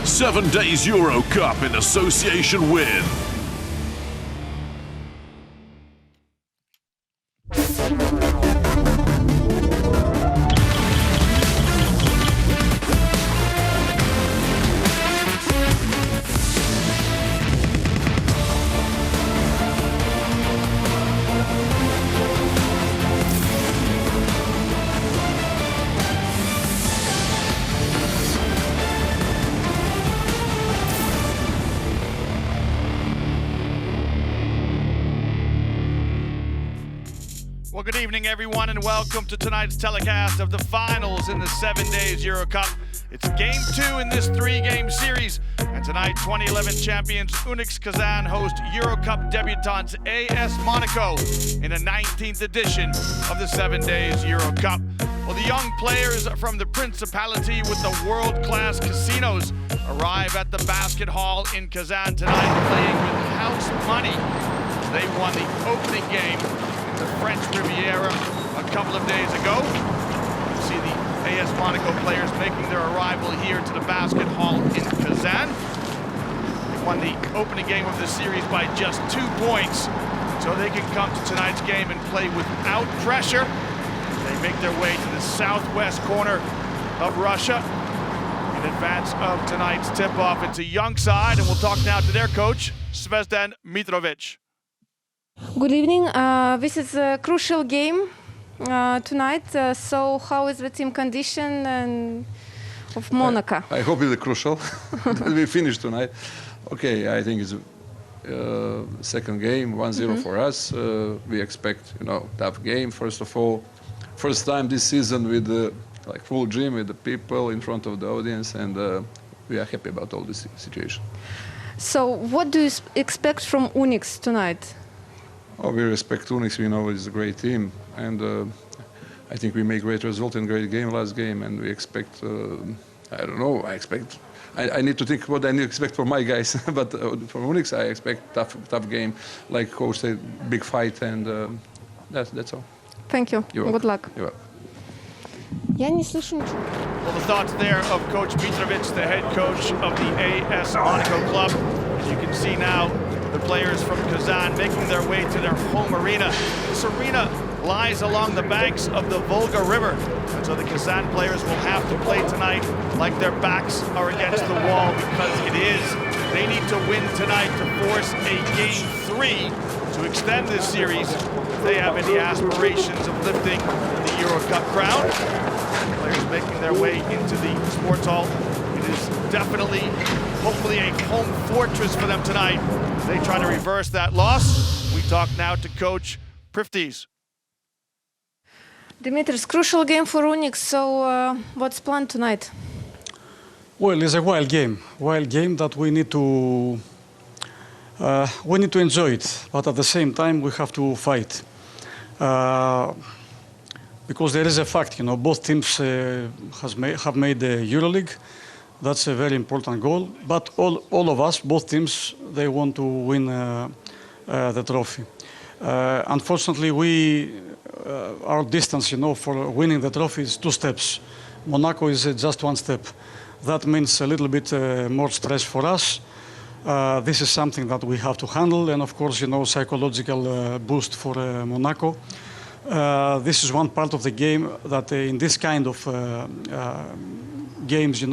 7 days EuroCup in association with Well, good evening, everyone, and welcome to tonight's telecast of the finals in the 7 days EuroCup. It's game 2 in this 3-game series, and tonight 2011 champions UNICS Kazan host EuroCup debutants AS Monaco in the 19th edition of the 7 days EuroCup. Well, the young players from the Principality with the world-class casinos arrive at the basket hall in Kazan tonight playing with house money. They won the opening game the French Riviera a couple of days ago. You see the AS Monaco players making their arrival here to the basket hall in Kazan. They won the opening game of the series by just 2 points, so they can come to tonight's game and play without pressure. They make their way to the southwest corner of Russia in advance of tonight's tip-off. It's a young side, and we'll talk now to their coach, Zvezdan Mitrovic. Good evening. This is a crucial game tonight. So how is the team condition and of Monaco? I hope it's crucial that we finish tonight. Okay, I think it's second game, 1-0 for us. We expect, tough game, first of all. First time this season with like full gym, with the people in front of the audience, and we are happy about all this situation. So what do you expect from UNICS tonight? Oh, we respect UNICS. We know it's a great team, and I think we make great result in great game last game, and we expect. I don't know. I need to think what I need to expect for my guys, but for UNICS, I expect tough game, like coach said, big fight, and that's all. Thank you. Good luck. You're welcome. Well, the thoughts there of Coach Mitrovic, the head coach of the AS Monaco club. As you can see now, the players from Kazan making their way to their home arena. This arena lies along the banks of the Volga River, and so the Kazan players will have to play tonight like their backs are against the wall, because it is. They need to win tonight to force a game 3 to extend this series if they have any aspirations of lifting the EuroCup crown. Players making their way into the sports hall. It is definitely, hopefully, a home fortress for them tonight. They try to reverse that loss. We talk now to Coach Prifties. Dimitris, crucial game for UNICS. So what's planned tonight? Well, it's a wild game that we need to enjoy it, but at the same time we have to fight. Because there is a fact, both teams have made the EuroLeague. That's a very important goal. But all of us, both teams, they want to win the trophy. Unfortunately, our distance, for winning the trophy is 2 steps. Monaco is just 1 step. That means a little bit more stress for us. This is something that we have to handle, and of course, psychological boost for Monaco. This is one part of the game that in this kind of games,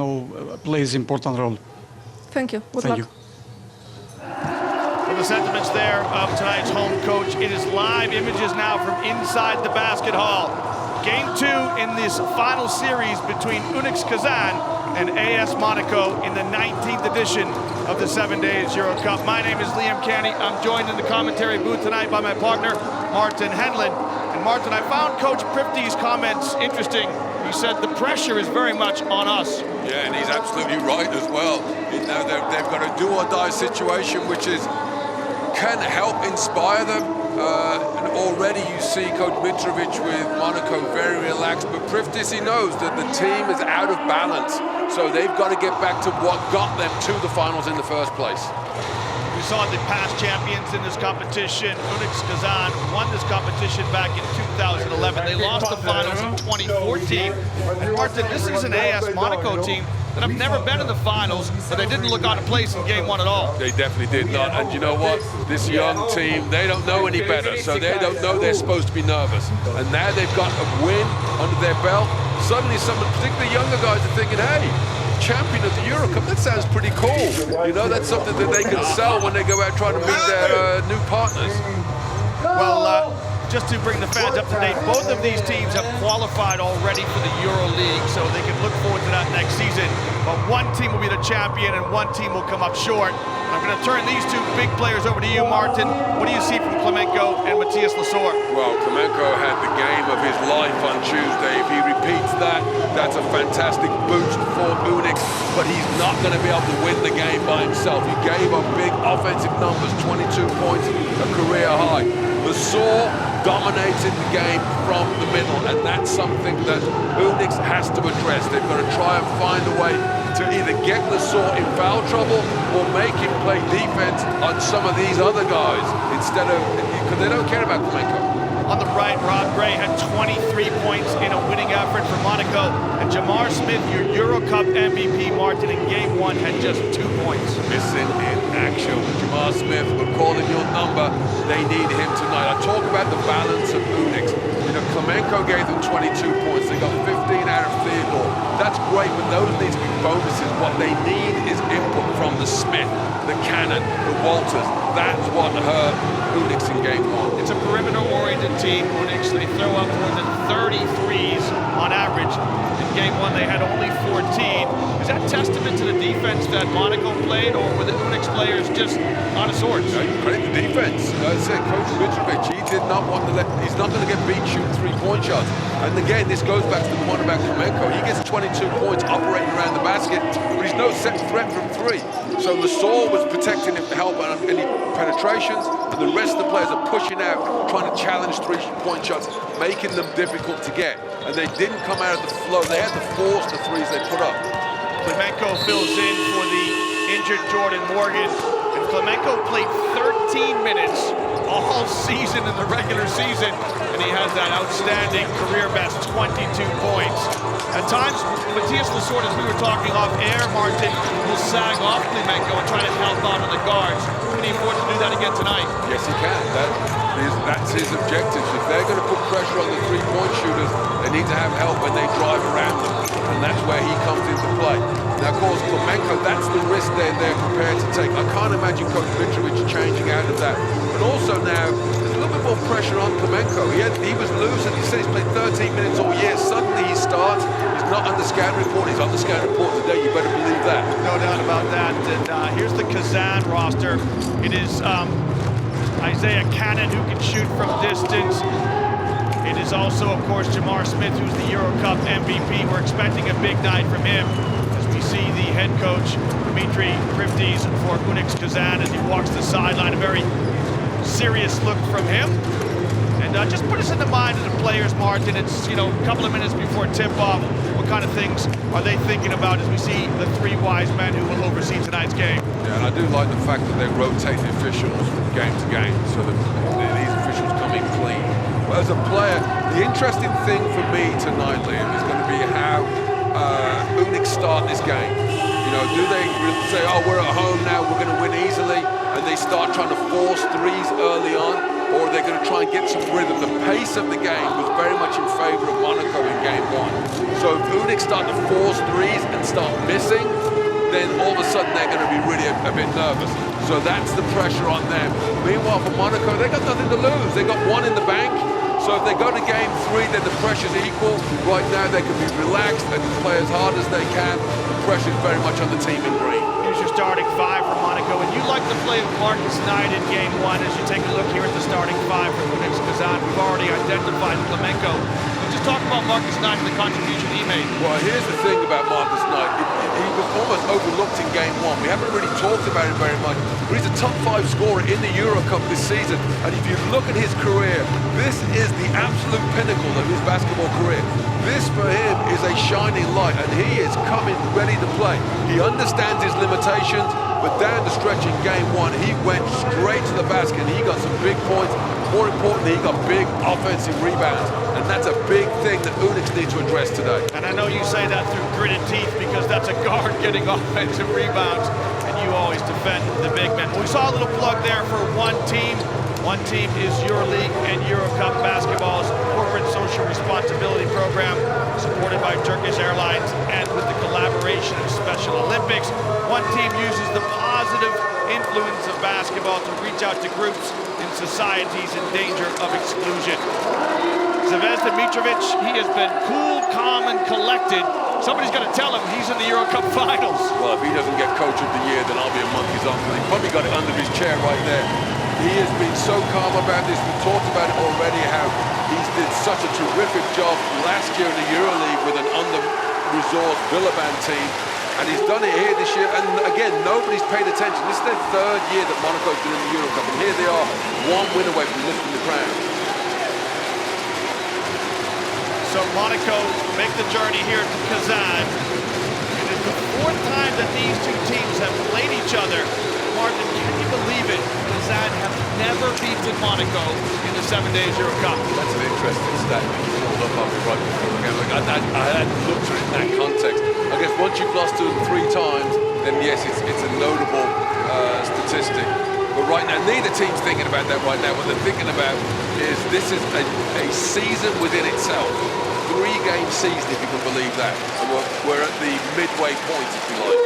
plays important role. Thank you. Good luck. Thank you. For the sentiments there of tonight's home coach, it is live images now from inside the basket hall. Game 2 in this final series between UNICS Kazan and AS Monaco in the 19th edition of the 7 days EuroCup. My name is Liam Canny. I'm joined in the commentary booth tonight by my partner, Martin Henlin. And Martin, I found Coach Prifties' comments interesting. He said the pressure is very much on us. Yeah, and he's absolutely right as well. They've got a do-or-die situation, which can help inspire them. And already you see Coach Mitrovic with Monaco very relaxed, but Prifties, he knows that the team is out of balance, so they've got to get back to what got them to the finals in the first place. We saw the past champions in this competition. UNICS Kazan won this competition back in 2011. They lost the finals in 2014. And Martin, this is an AS Monaco team that have never been in the finals, but they didn't look out of place in game one at all. They definitely did not. And you know what? This young team, they don't know any better, so they don't know they're supposed to be nervous. And now they've got a win under their belt. Suddenly some, particularly younger guys, are thinking, hey, champion of the EuroCup, that sounds pretty cool. You know, that's something that they can sell when they go out trying to meet their new partners. Well, just to bring the fans up to date, both of these teams have qualified already for the Euro League, so they can look forward to that next season. But one team will be the champion and one team will come up short. I'm going to turn these two big players over to you, Martin. What do you see from Klemenko and Matthias Lasor? Well, Klemenko had the game of his life on Tuesday. If he repeats that, that's a fantastic boost for UNICS, but he's not going to be able to win the game by himself. He gave up big offensive numbers, 22 points, a career high. Lasor dominated the game from the middle, and that's something that UNICS has to address. They've got to try and find a way to either get Lasor in foul trouble or make him play defense on some of these other guys instead of, because they don't care about Klemenko. On the right, Rob Gray had 23 points in a winning effort for Monaco, and Jamar Smith, your EuroCup MVP, Martin, in game one had just 2 points. Missing in action. Jamar Smith, we're calling your number. They need him tonight. I talk about the balance of UNICS. You know, Klemenko gave them 22 points. They got 15 out of Theodore. That's great, but those need to be bonuses. What they need is input from the Smith, the Cannon, the Walters. That's what hurt UNICS in game one. It's a perimeter-oriented team, UNICS. They throw up more than 30 threes on average. In game one, they had only 14. Is that testament to the defense that Monaco played, or were the UNICS players just out of sorts? No, you credit the defense. I said, Coach Mitrovic, he did not want to he's not going to get beat shooting three-point shots. And again, this goes back to the point about Klemenko. He gets 22 points operating around the basket, but he's no set threat from three. So Lasor was protecting him to help on any penetrations, and the rest of the players are pushing out, trying to challenge three-point shots, making them difficult to get. And they didn't come out of the flow. They had to force the threes they put up. Klemenko fills in for the injured Jordan Morgan, and Klemenko played 13 minutes all season in the regular season, and he has that outstanding career best 22 points. At times, Matthias Lasor, as we were talking off air, Martin, will sag off Klemenko and try to help out on the guards. Can he afford to do that again tonight? Yes, he can. That's his objective. If they're going to put pressure on the three-point shooters, they need to have help when they drive around them, and that's where he comes into play. Now, of course, Klemenko, that's the risk they're prepared to take. I can't imagine Coach Mitrovic changing out of that. But also now, there's a little bit more pressure on Klemenko. He was losing. He said he's played 13 minutes all year. Suddenly he starts. He's not on the scouting report. He's on the scouting report today. You better believe that. No doubt about that. And here's the Kazan roster. It is Isaiah Cannon, who can shoot from distance. It is also, of course, Jamar Smith, who's the EuroCup MVP. We're expecting a big night from him as we see the head coach, Dimitri Priftis, for UNICS Kazan as he walks the sideline. A very serious look from him. And just put us in the mind of the players, Martin. It's, you know, a couple of minutes before tip-off. What kind of things are they thinking about as we see the three wise men who will oversee tonight's game? Yeah, and I do like the fact that they rotate the officials from game to game, so that these officials come in clean. But as a player, the interesting thing for me tonight, Liam, is going to be how UNICS start this game. You know, do they say, oh, we're at home now, we're going to win easily, and they start trying to force threes early on? Or they're going to try and get some rhythm. The pace of the game was very much in favor of Monaco in game one. So if UNICS start to force threes and start missing, then all of a sudden they're going to be really a bit nervous. So that's the pressure on them. Meanwhile, for Monaco, they got nothing to lose. They got one in the bank. So if they go to game three, then the pressure's equal. Right now, they can be relaxed and play as hard as they can. The pressure's very much on the team in green. Here's your starting five for Monaco, and you like to play with Marcus Knight in game one. As you take a look here at the starting five for UNICS Kazan, we've already identified Klemenko. Just talk about Marcus Knight and the contribution he made. Well, here's the thing about Marcus Knight. He was almost overlooked in game one. We haven't really talked about him very much, but he's a top 5 scorer in the EuroCup this season. And if you look at his career, this is the absolute pinnacle of his basketball career. This for him is a shining light, and he is coming ready to play. He understands his limitations, but down the stretch in game one, he went straight to the basket and he got some big points. More importantly, he got big offensive rebounds, and that's a big thing that UNICS need to address today. And I know you say that through gritted teeth because that's a guard getting offensive rebounds, and you always defend the big men. We saw a little plug there for one team. One team is EuroLeague and EuroCup basketball's corporate social responsibility program, supported by Turkish Airlines and with the collaboration of Special Olympics. One team uses the positive influence of basketball to reach out to groups in societies in danger of exclusion. Zvezda Mitrovic, he has been cool, calm, and collected. Somebody's got to tell him he's in the EuroCup finals. Well, if he doesn't get Coach of the Year, then I'll be a monkey's uncle. He probably got it under his chair right there. He has been so calm about this. We talked about it already, how he's did such a terrific job last year in the EuroLeague with an under-resourced Villeurbanne team. And he's done it here this year. And again, nobody's paid attention. This is their third year that Monaco's been in the EuroCup. And here they are, one win away from lifting the crown. So Monaco make the journey here to Kazan. It is the fourth time that these two teams have played each other. Martin, can you believe it? Kazan have never beaten Monaco in the 7 days EuroCup. That's an interesting stat. You pulled up on me right before the game. I hadn't looked at it in that context. I guess once you've lost to them 3 times, then yes, it's a notable statistic. But right now, neither team's thinking about that right now. What they're thinking about is this is a season within itself. 3-game season, if you can believe that. And we're at the midway point, if you like.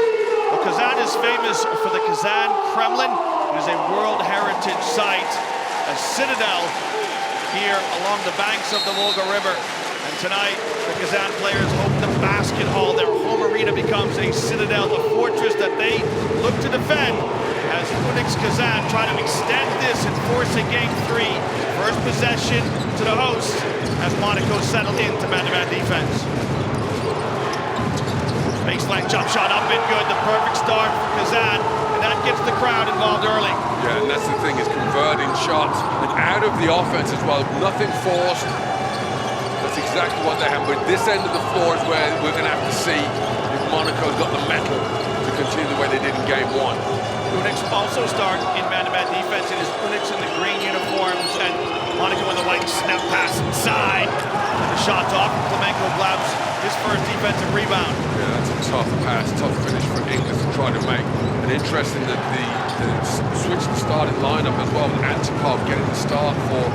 Well, Kazan is famous for the Kazan Kremlin. It is a World Heritage Site, a citadel here along the banks of the Volga River. And tonight, the Kazan players hope the basket hall, their home arena, becomes a citadel, a fortress that they look to defend as UNICS Kazan try to extend this and force a game 3. First possession to the hosts as Monaco settled into man-to-man defense. Baseline jump shot up and good, the perfect start for Kazan, and that gets the crowd involved early. Yeah, and that's the thing, is converting shots and out of the offense as well, nothing forced. That's exactly what they have. But this end of the floor is where we're going to have to see if Monaco's got the mettle to continue the way they did in game 1. UNICS also start in man-to-man defense. It is UNICS in the green uniforms and Monaco in the white. Snap pass inside. And the shot's off. Klemenko grabs his first defensive rebound. Yeah, that's a tough pass, tough finish for English to try to make. And interesting that the switch to starting lineup as well, with Antipov getting the start for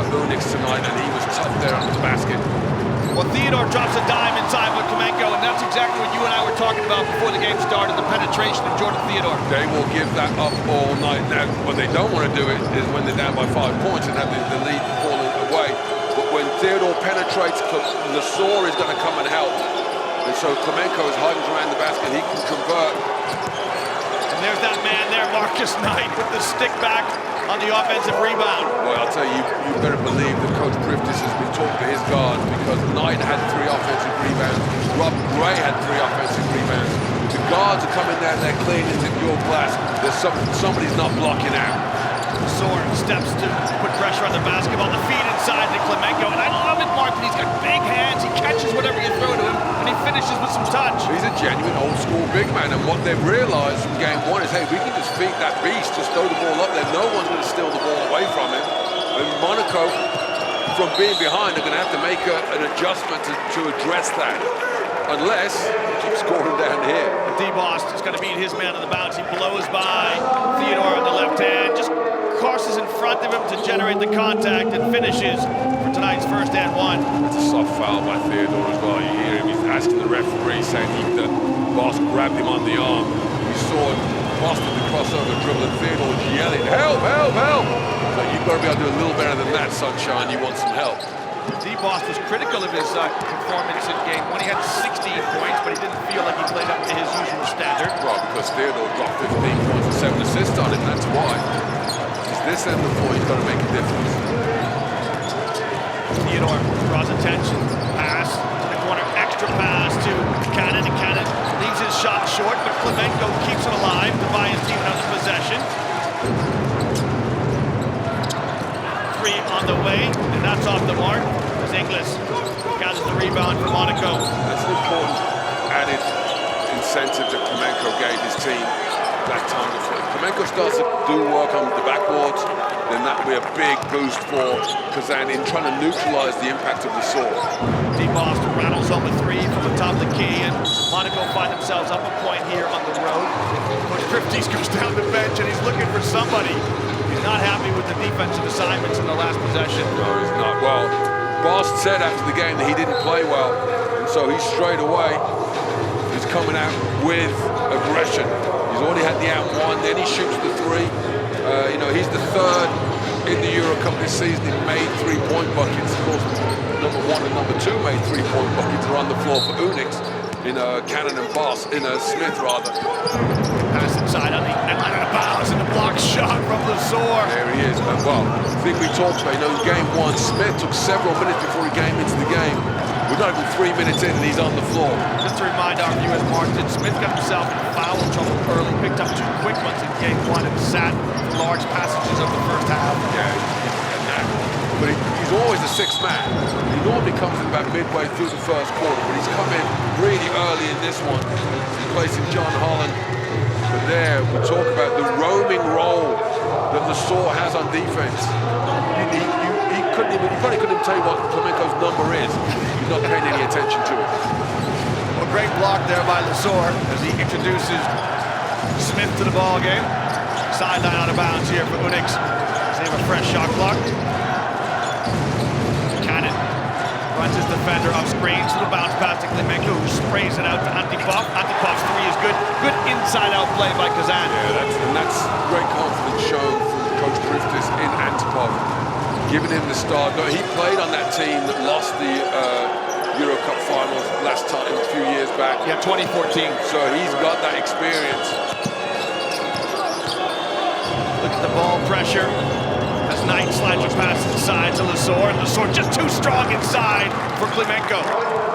UNICS tonight, and he was tough there on the basket. Well, Theodore drops a dime inside with Klemenko, and that's exactly what you and I were talking about before the game started, the penetration of Jordan Theodore. They will give that up all night. Now, what they don't want to do is when they're down by 5 points and have the lead falling away. But when Theodore penetrates, Lasor is going to come and help. And so Klemenko is hiding around the basket. He can convert. And there's that man there, Marcus Knight, with the stick back on the offensive rebound. Well, I'll tell you, you better believe that Coach Priftis has been talking to his guards, because Knight had 3 offensive rebounds. Rob Gray had 3 offensive rebounds. The guards are coming down there cleaning the pure glass. There's somebody's not blocking out. Soren steps to put pressure on the basketball. The feed inside to Klemenko. And I love it, Martin. He's got big hands. He catches whatever you throw to him, and he finishes with some touch. He's a genuine old-school big man. And what they've realized from game 1 is, hey, we can just feed that beast, just throw the ball up there. No one's going to steal the ball away from him. And Monaco, from being behind, are going to have to make an adjustment to address that. Unless he keeps scoring down here. Dee Bost is going to beat his man on the bounce. He blows by Theodore on the left hand, just crosses in front of him to generate the contact, and finishes for tonight's first and 1. It's a soft foul by Theodore as well. You hear him, he's asking the referee, saying that Bost grabbed him on the arm. We saw Bost in the crossover dribble, and Theodore was yelling, help, help, help! But you've got to be able to do a little better than that, Sunshine. You want some help. Dee Bost was critical of his performance in game 1. He had 16 points, but he didn't feel like he played up to his usual standard. Well, because Theodore got 15 points and 7 assists on him, that's why. It's this end of the floor, he's got to make a difference. Theodore draws attention, pass to the corner, extra pass to Cannon, and Cannon leaves his shot short, but Klemenko keeps it alive to buy his team another possession. 3 on the way, and that's off the mark. As Inglis gathers the rebound for Monaco. That's an important added incentive that Klemenko gave his team that time. If Klemenko starts to do work on the backboards, then that will be a big boost for Kazan in trying to neutralize the impact of the sword. Dee Bost rattles home a three from the top of the key, and Monaco find themselves up a point here on the road. Coach Prifties goes down the bench, and he's looking for somebody. He's not happy with the defensive assignments in the last possession. No, he's not. Well, Bost said after the game that he didn't play well, and so he's straight away, he's coming out with aggression. He's already had the out one, then he shoots the three. You know, he's the third in the EuroCup this season in made three-point buckets. Of course, number one and number two made three-point buckets are on the floor for UNICS in Cannon and Smith rather. Pass inside on the line out of bounds, and the block shot from Lesor. There he is. Well, I think we talked about, you know, in game one, Smith took several minutes before he came into the game. We're not even 3 minutes in and he's on the floor. Just to remind our viewers, Martin, Smith got himself in foul trouble early, picked up 2 quick ones in game 1 and sat for large passages of the first half. Yeah, but he's always the sixth man. He normally comes in about midway through the first quarter, but he's come in really early in this one, replacing John Holland. But there, we talk about the roaming role that Lesor has on defense. He probably couldn't even tell you what Klemenko's number is. He's not paying any attention to it. Well, great block there by Lesor as he introduces Smith to the ball game. Sideline out of bounds here for UNICS. They have a fresh shot clock. Cannon runs his defender off screen to the bounce pass to Klemenko, who sprays it out to Antipov. Antipov's three is good. Good inside-out play by Kazan. Yeah, that's great confidence shown from Coach Prifties in Antipov, giving him the start. No, he played on that team that lost the EuroCup finals last time, a few years back. Yeah, 2014. So he's got that experience. Look at the ball pressure as Knight slides a pass inside to Lesor, and Lesor just too strong inside for Klemenko.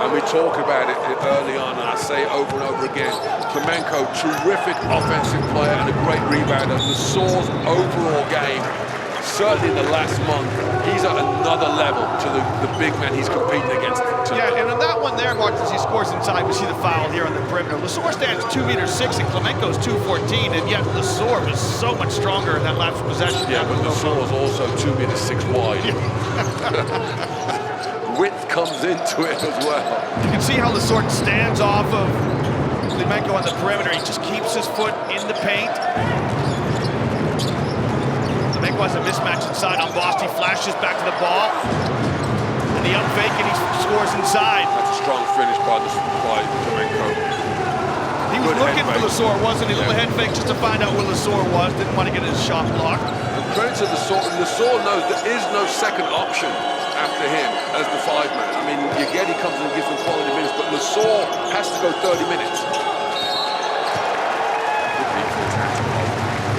And we talk about it early on, and I say it over and over again. Klemenko, terrific offensive player and a great rebounder. Lesor's overall game, certainly in the last month, he's at another level to the big man he's competing against tonight. Yeah, and on that one there, Mark, as he scores inside, we see the foul here on the perimeter. Lesor stands 2'6" and Klemenko's 2'14", and yet Lesor was so much stronger in that last possession. Yeah, but Lesor was also 2'6" wide. Width comes into it as well. You can see how Lesor stands off of Klemenko on the perimeter. He just keeps his foot in the paint. Klemenko has a mismatch inside on Bost. He flashes back to the ball. And the up fake, and he scores inside. That's a strong finish by Klemenko. He was looking for Lesor, wasn't he? A little head fake just to find out where Lesor was. Didn't want to get his shot blocked. And credit to Lesor. Lesor knows there is no second option after him as the 5-man. I mean, Yegedi comes and gives him quality minutes, but Lesor has to go 30 minutes.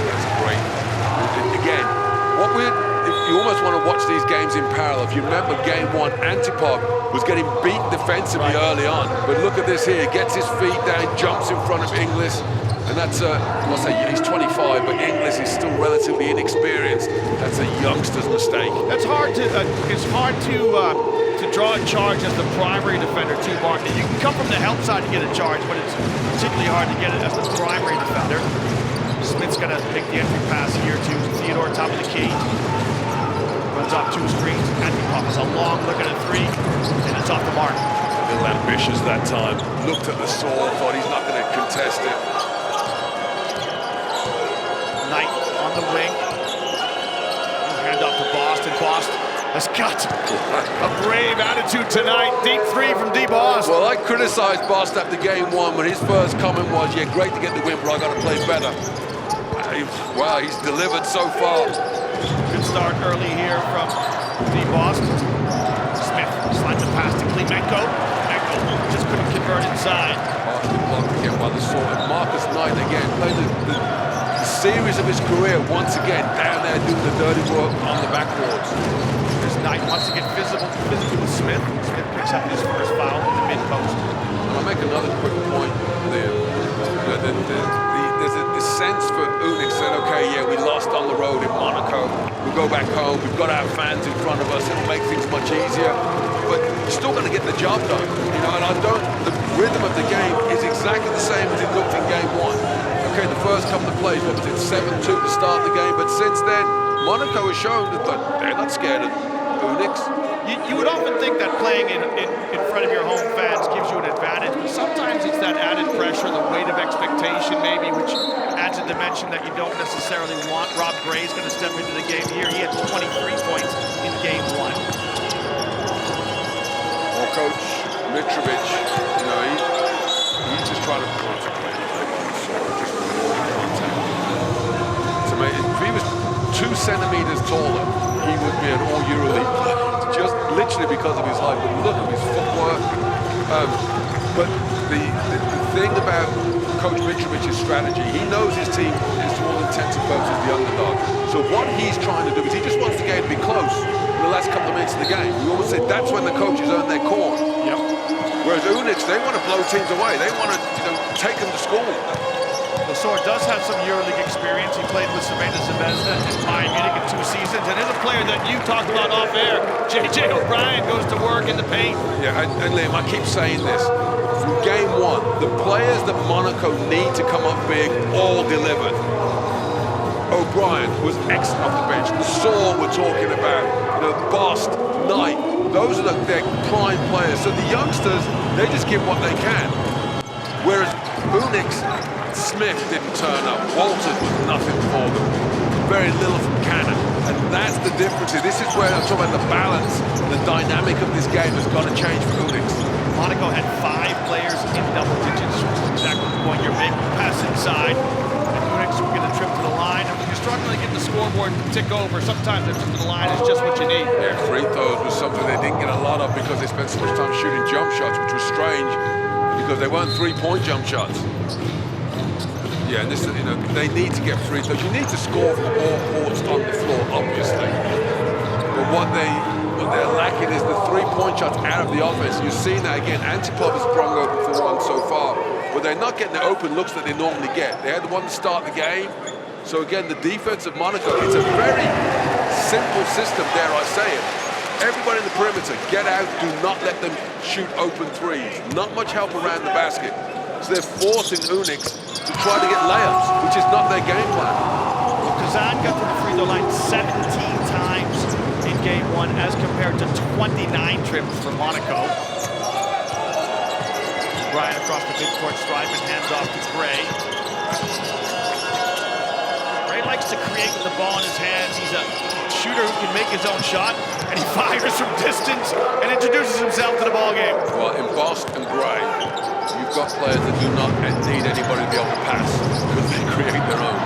That's great. Again, you almost want to watch these games in parallel. If you remember game 1, Antipov was getting beat defensively early on, but look at this here. Gets his feet down, jumps in front of Inglis, and that's I'll say he's 25, but Inglis is still relatively inexperienced. That's a youngster's mistake. It's hard to draw a charge as the primary defender too, Martin. You can come from the help side to get a charge, but it's particularly hard to get it as the primary defender. Smith's gonna make the entry pass here to Theodore, top of the key. Runs off 2 screens. Antipov has a long look at a 3, and it's off the mark. A little ambitious that time. Looked at the sword, thought he's not gonna contest it. Knight on the wing. Hand off to Bost, and Bost has got a brave attitude tonight. Deep 3 from Dee Bost. Well, I criticized Bost after game 1 when his first comment was, yeah, great to get the win, but I got to play better. Wow, he's delivered so far. Good start early here from Dee Bost. Smith slides a pass to Klemenko. Klemenko just couldn't convert inside. Partially blocked again by the sword. And Marcus Knight again played the series of his career once again down there doing the dirty work on the backboards. There's Knight wants to get physical with Smith. Smith picks up his first foul in the mid-post. And I'll make another quick point there. There's a sense for UNICS that, okay, yeah, we lost on the road in Monaco. We'll go back home. We've got our fans in front of us. It'll make things much easier. but you're still going to get the job done. You know, and the rhythm of the game is exactly the same as it looked in game one. Okay, the first couple of plays, what was it, 7-2 to start the game, but since then, Monaco has shown that they're not scared of UNICS. You would often think that playing in front of your home fans gives you an advantage, but sometimes it's that added pressure, the weight of expectation maybe, which adds a dimension that you don't necessarily want. Rob Gray's going to step into the game here. He had 23 points in game one. Well, Coach Mitrovic, you know, he's just trying to concentrate. It's amazing. If he was 2 centimeters taller, he would be an all-EuroLeague player. Just literally because of his height, but look at his footwork. But the thing about Coach Mitrovic's strategy, he knows his team is, to all intents and purposes, the underdog. So what he's trying to do is he just wants the game to be close in the last couple of minutes of the game. We always say that's when the coaches earn their corn. Yep. Whereas UNICS, they want to blow teams away. They want to, take them to school. Lesor does have some EuroLeague experience. He played with Cervena Zvezda and Bayern Munich in 2 seasons, and is a player that you talked about off air. JJ O'Brien goes to work in the paint. Yeah, and Liam, I keep saying this. From game one, the players that Monaco need to come up big all delivered. O'Brien was excellent off the bench. Saul we're talking about, Bost, Knight. Those are their prime players. So the youngsters, they just give what they can. Whereas UNICS, Smith didn't turn up. Walters was nothing for them. Very little from Cannon. And that's the difference. This is where I'm talking about the balance, the dynamic of this game has got to change for UNICS. Monaco had 5 players in double digits, which is exactly the point you're making. Pass inside. And UNICS will get a trip to the line. And when you're struggling to get the scoreboard to tick over, sometimes a trip to the line is just what you need. Yeah, free throws was something they didn't get a lot of because they spent so much time shooting jump shots, which was strange because they weren't 3-point jump shots. Yeah, and this, they need to get free throws. You need to score from all courts on the floor, obviously. But what they're lacking is the 3-point shots out of the offense. You've seen that again. Antipov has sprung open for one so far, but they're not getting the open looks that they normally get. They had the one to start the game. So again, the defense of Monaco, it's a very simple system, dare I say it. Everybody in the perimeter, get out, do not let them shoot open threes. Not much help around the basket. So they're forcing UNICS to try to get layups, which is not their game plan. Well, Kazan got to the free throw line 17 times in game one as compared to 29 trips for Monaco. Brian across the midcourt stripe and hands off to Gray. Gray likes to create with the ball in his hands. He's a shooter who can make his own shot, and he fires from distance and introduces himself to the ball game. Well, in Bost and Gray, you've got players that do not need anybody to be able to pass because they create their own.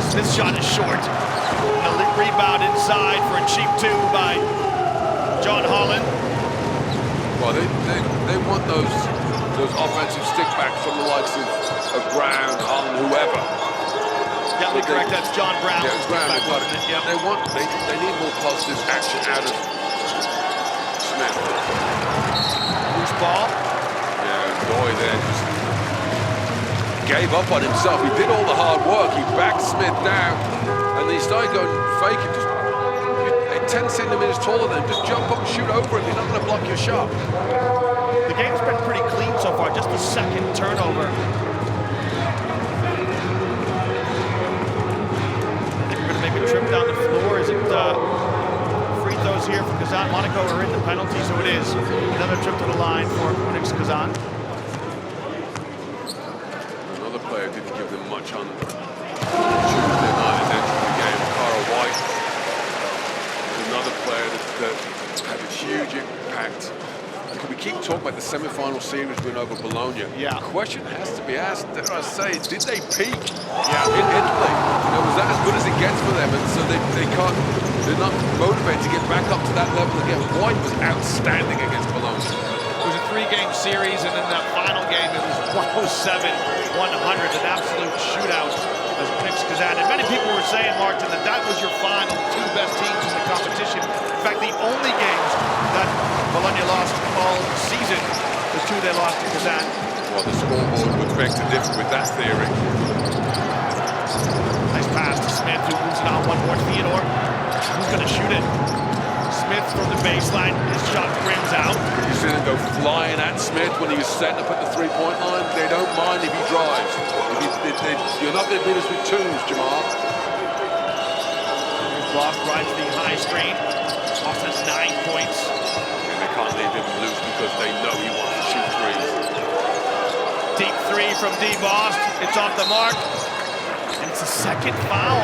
Smith's shot is short. A rebound inside for a cheap 2 by John Holland. Well, they want those offensive stickbacks from the likes of Brown, Holland, whoever. Yeah, we're correct. That's John Brown. Yeah, Brown. Yep. They need more positive action out of Smith. Loose ball. Boy there just gave up on himself. He did all the hard work. He backed Smith down, and he started going fake and just 10 centimeters taller than him. Just jump up and shoot over him. He's not going to block your shot. The game's been pretty clean so far. Just the second turnover. I think we're going to make a trip down the floor. Is it free throws here for Kazan? Monaco are in the penalty, so it is another trip to the line for UNICS Kazan. Player didn't give them much on Tuesday night as entering the game. Carl White, another player that had a huge impact. We keep talking about the semi-final series win over Bologna. Yeah. The question has to be asked, dare I say, did they peak in Italy? Was that as good as it gets for them? And so they're not motivated to get back up to that level again. White was outstanding against Bologna. It was a 3-game series, and in that final game, it was 107-100, an absolute shootout as UNICS Kazan. And many people were saying, Martin, that was your final 2 best teams in the competition. In fact, the only games that Bologna lost all season, the 2 they lost to Kazan. Well, the scoreboard would beg to differ with that theory. Nice pass to Smith, who moves it on one more. Theodore, who's going to shoot it? Smith from the baseline, his shot rims out. go flying at Smith when he was setting up at the three-point line. They don't mind if he drives. You're not going to beat us with twos, Jamal. Bost rides the high screen. Bost has 9 points. And they can't leave him loose because they know he wants to shoot threes. Deep three from Dee Bost. It's off the mark. And it's the second foul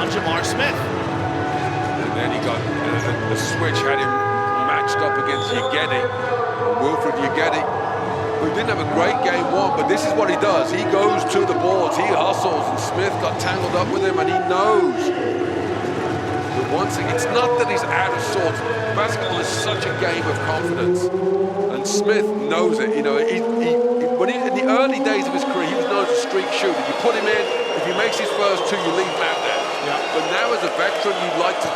on Jamar Smith. And then he got the switch had him matched up against Ugedi, Wilfred Ugedi, who didn't have a great game one, but this is what he does. He goes to the boards, he hustles, and Smith got tangled up with him, and he knows. But one thing, it's not that he's out of sorts. Basketball is such a game of confidence, and Smith knows it. You know, when in the early days of his career, he was known as a streak shooter. You put him in, if he makes his first two, you leave him out there. Yeah. But now as a veteran, you'd like to,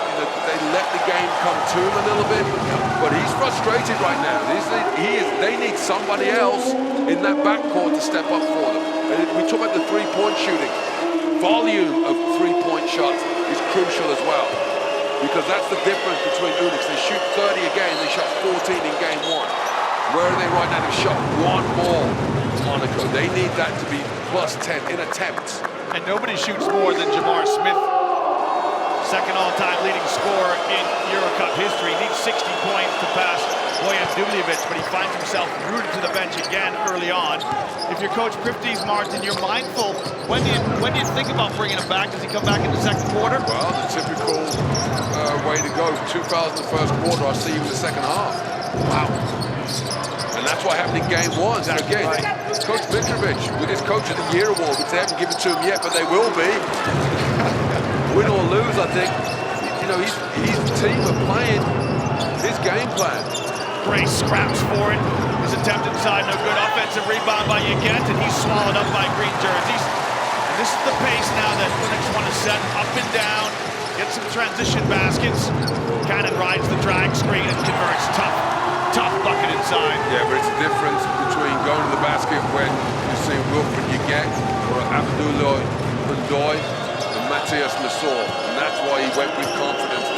they let the game come to him a little bit. But he's frustrated right now. They need somebody else in that backcourt to step up for them. And we talk about the three-point shooting. Volume of three-point shots is crucial as well. Because that's the difference between UNICS. They shoot 30 a game, they shot 14 in game one. Where are they right now? They've shot one more to Monaco. They need that to be plus 10 in attempts. And nobody shoots more than Jamar Smith. Second all-time leading scorer in EuroCup history. He needs 60 points to pass Bojan Dubljevich, but he finds himself rooted to the bench again early on. If you're Coach Prifties, Martin, you're mindful. When do you think about bringing him back? Does he come back in the second quarter? Well, the typical way to go. 2,000 the first quarter. I see you in the second half. Wow. And that's what happened in game one. Exactly Again, right. Coach Mitrovic with his Coach of the Year award, which they haven't given to him yet, but they will be. Win or lose, I think. You know, his team are playing his game plan. Gray scraps for it. His attempt inside, no good. Offensive rebound by Ugent, and he's swallowed up by green jerseys. And this is the pace now that UNICS want to set up and down, get some transition baskets. Cannon rides the drag screen and converts. Tough bucket inside. Yeah, but it's a difference between going to the basket when you see Wilfred Ugent or Abdullah Bundoy and Matthias Masor. And that's why he went with confidence.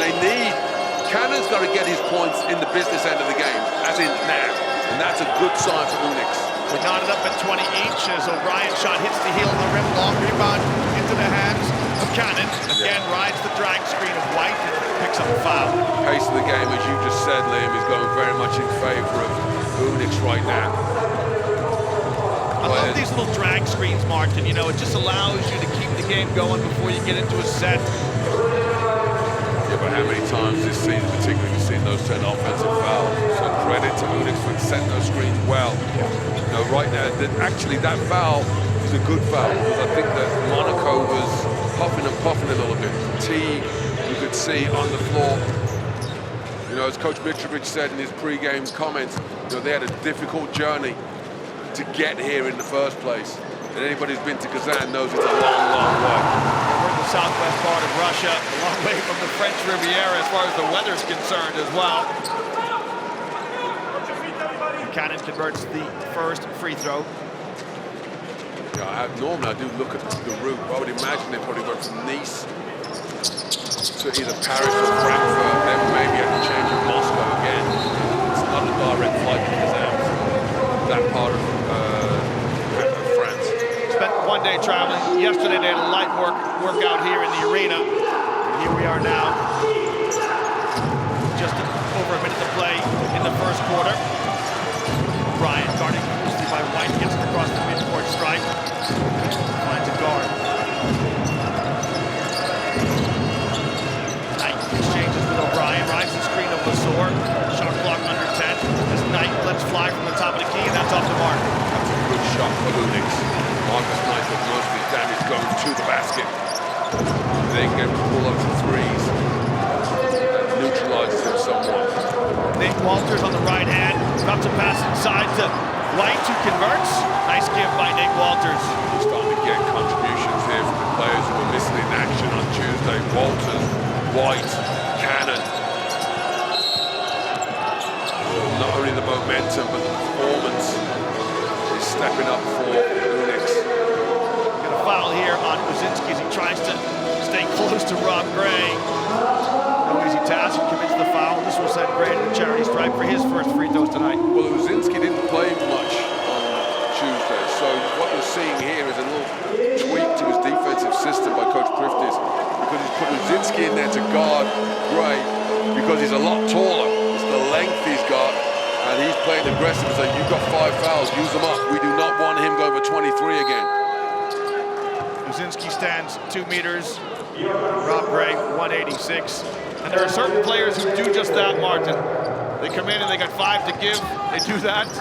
Cannon's got to get his points in the business end of the game, as in now. And that's a good sign for UNICS. We're knotted up at 20 each as O'Brien shot hits the heel of the rim, long rebound into the hands of Cannon. Again, rides the drag screen of White and picks up a foul. Pace of the game, as you just said, Liam, is going very much in favor of UNICS right now. I love these little drag screens, Martin. You know, it just allows you to keep the game going before you get into a set. Yeah, but how many times this season, particularly, we've seen those 10 offensive fouls? So credit to UNICS for setting those screens well. You know, right now, actually that foul is a good foul because I think that Monaco was huffing and puffing a little bit. Fatigue, you could see on the floor. You know, as Coach Mitrovic said in his pre-game comments, you know, they had a difficult journey to get here in the first place. And anybody who's been to Kazan knows it's a long, long way. We're in the southwest part of Russia, a long way from the French Riviera as far as the weather's concerned as well. Cannon converts the first free throw. Yeah, normally I do look at the route. I would imagine they probably went from Nice to either Paris or Frankfurt, then maybe have to change in Moscow again. It's not a direct flight to Kazan, that part of France. Spent one day traveling. Yesterday they had a light workout here in the arena. And here we are now. Just over a minute to play in the first quarter. Bryant guarding closely by White, gets it across the midcourt stripe. Finds a guard. Knight exchanges with O'Brien, rides the screen of Lasor. Shot clock under 10. As Knight lets fly from the top of the key, and that's off the mark. That's a good shot for UNICS. Marcus Knight with most of his damage going to the basket. They can pull up to threes. That neutralizes him somewhat. Nate Walters on the right hand, drops a pass inside to White, who converts. Nice give by Nate Walters. We're starting to get contributions here from the players who were missing in action on Tuesday. Walters, White, Cannon. Not only the momentum, but the performance is stepping up for UNICS. Got a foul here on Kuzinski as he tries to stay close to Rob Gray. No easy task. He commits the foul. This will send Gray to the charity stripe for his first free throws tonight. Well, Uzinski didn't play much on Tuesday, so what we're seeing here is a little tweak to his defensive system by Coach Priftis, because he's put Uzinski in there to guard Gray because he's a lot taller. It's the length he's got, and he's playing aggressive. He's like, you've got 5 fouls, use them up. We do not want him going for 23 again. Uzinski stands 2 meters. Rob Gray, 186. And there are certain players who do just that, Martin. They come in and they got 5 to give. They do that.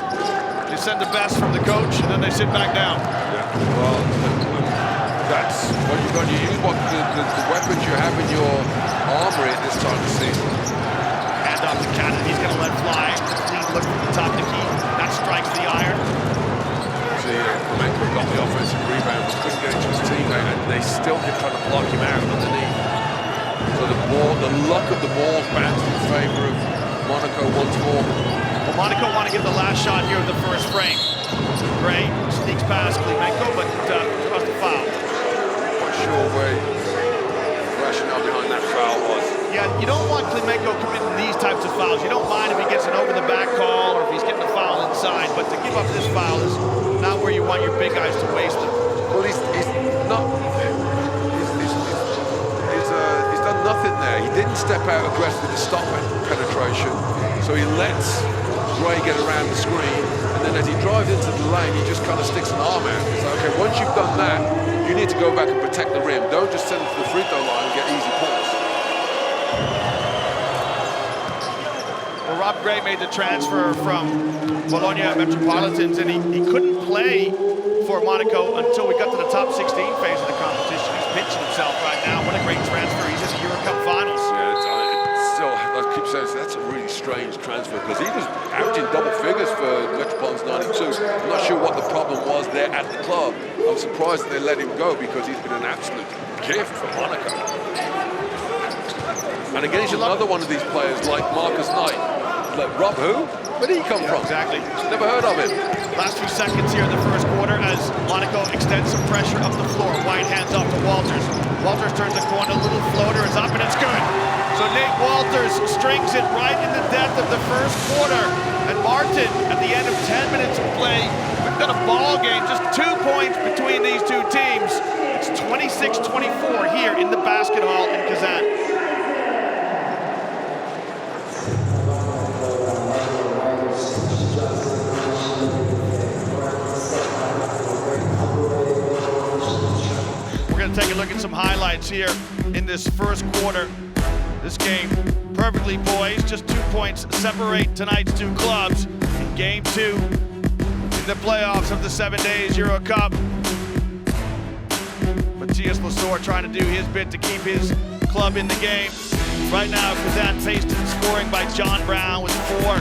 They send the best from the coach, and then they sit back down. Yeah, well, that's what you've got to use. What the weapons you have in your armory at this time of the season. Hand off to Cannon. He's going to let fly. Clean look from the top to key. That strikes the iron. See, Clemenco got the offensive rebound, but couldn't get it to his teammate, and they still kept trying to block him out underneath. So the luck of the ball bounced in favor of Monaco once more. Well, Monaco want to get the last shot here of the first frame. Gray sneaks past Clemenco, but draws the foul. Not sure where the rationale behind that foul was. Yeah, you don't want Clemenco committing these types of fouls. You don't mind if he gets an over-the-back call or if he's getting a foul inside, but to give up this foul is not where you want your big guys to waste them. Well, he's not. He's done nothing there. He didn't step out aggressively to stop it, penetration. So he lets Gray get around the screen, and then as he drives into the lane, he just kind of sticks an arm out. It's like, okay, once you've done that, you need to go back and protect the rim. Don't just send it to the free throw line and get easy pulls. Well, Rob Gray made the transfer from Bologna Metropolitans, and he couldn't play for Monaco until we got to the top 16 phase of the competition. He's pitching himself right now. What a great transfer. He's in the EuroCup finals. Yeah, it's still, I keep saying, that's a really strange transfer, because he was averaging double figures for Metropolitans 92. I'm not sure what the problem was there at the club. I'm surprised that they let him go, because he's been an absolute gift for Monaco. And again, he's another one of these players like Marcus Knight. Like, Rob who? Where did he come from? Exactly. Never heard of him. Last few seconds here in the first quarter as Monaco extends some pressure up the floor. White hands off to Walters. Walters turns the corner, a little floater is up, and it's good. So Nate Walters strings it right in the depth of the first quarter. And Martin, at the end of 10 minutes of play, we've got a ball game, just 2 points between these two teams. It's 26-24 here in the basket hall in Kazan. Take a look at some highlights here in this first quarter. This game perfectly poised, just 2 points separate tonight's two clubs in game 2 in the playoffs of the 7 days EuroCup. Matthias Lesor trying to do his bit to keep his club in the game. Right now, Kazan paced in scoring by John Brown with 4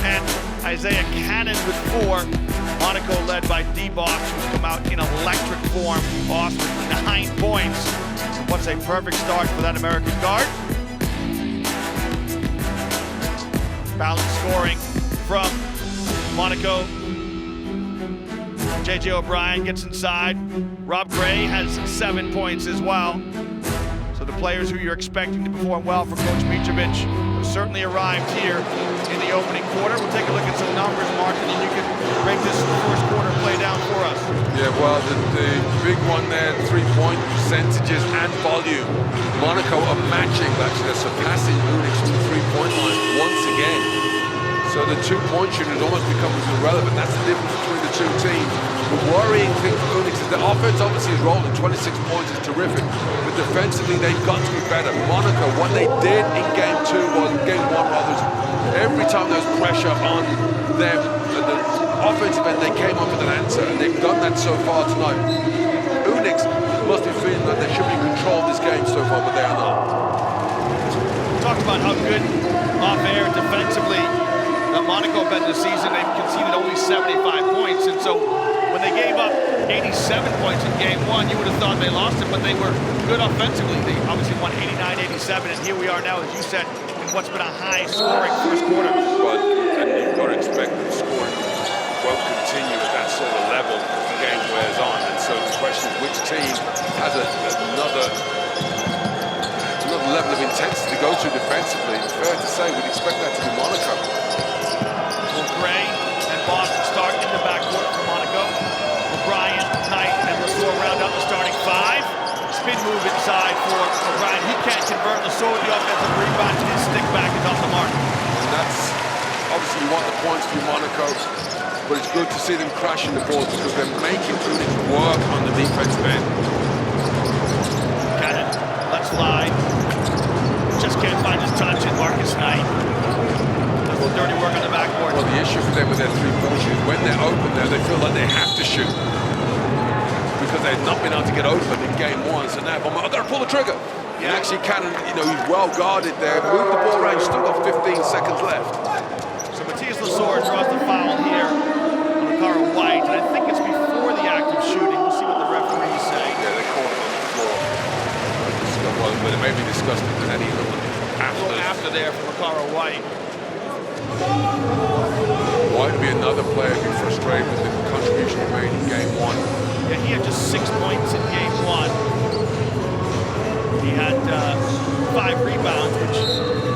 and Isaiah Cannon with 4. Monaco led by Dee Bost, who's come out in electric form. Bost with 9 points. What's a perfect start for that American guard. Balanced scoring from Monaco. J.J. O'Brien gets inside. Rob Gray has 7 points as well. So the players who you're expecting to perform well for Coach Mitrovic have certainly arrived here in the opening quarter. We'll take a look at some numbers, Martin, and you can break this first quarter play down for us. Yeah, well, the big one there, 3-point percentages and volume. Monaco are matching, actually, they're surpassing UNICS from the 3-point line once again. So the 2-point shooting almost becomes irrelevant. That's the difference between the two teams. The worrying thing for UNICS is the offense obviously is rolling. 26 points is terrific. But defensively, they've got to be better. Monaco, what they did in game 2 was, game 1 rather, every time there was pressure on them, at the offensive end, they came up with an answer, and they've done that so far tonight. UNICS must be feeling that they should be in control of this game so far, but they are not. Talk about how good off-air defensively Monaco bet this season. They've conceded only 75 points, and so when they gave up 87 points in game 1, you would have thought they lost it, but they were good offensively. They obviously won 89-87, and here we are now, as you said, in what's been a high-scoring first quarter. But and you've got to expect that the scoring won't continue at that sort of level as the game wears on, and so the question is which team has another level of intensity to go to defensively. It's fair to say we'd expect that to be Monaco. Well, Gray and Boston start in the backcourt for Monaco. O'Brien, Knight, and Lesueur round out the starting five. Spin move inside for O'Brien. He can't convert. Lesueur with the offensive rebound. His stick back is off the mark. And that's, obviously you want the points for Monaco, but it's good to see them crashing the boards because they're making UNICS work on the defensive end. Kazan, let's fly. Just can't find his touch, and Marcus Knight does the dirty work on the backboard. Well, the issue for them with their three-point shoot, when they're open there, they feel like they have to shoot because they've not been able to get open in game one. So now, I've got to pull the trigger. And actually, Kazan, you know, he's well guarded there. Move the ball around. He's still got 15 seconds left. So Matthias Lesueur draws the foul here on Makara White, and I think it's before the act of shooting. We'll see what the referees say. Yeah, they called it on the floor. Well, but it may be discussed if there's any after there for Makara White. White would be another player who'd be frustrated with the contribution he made in game one. Yeah, he had just 6 points in game one. He had 5 rebounds, which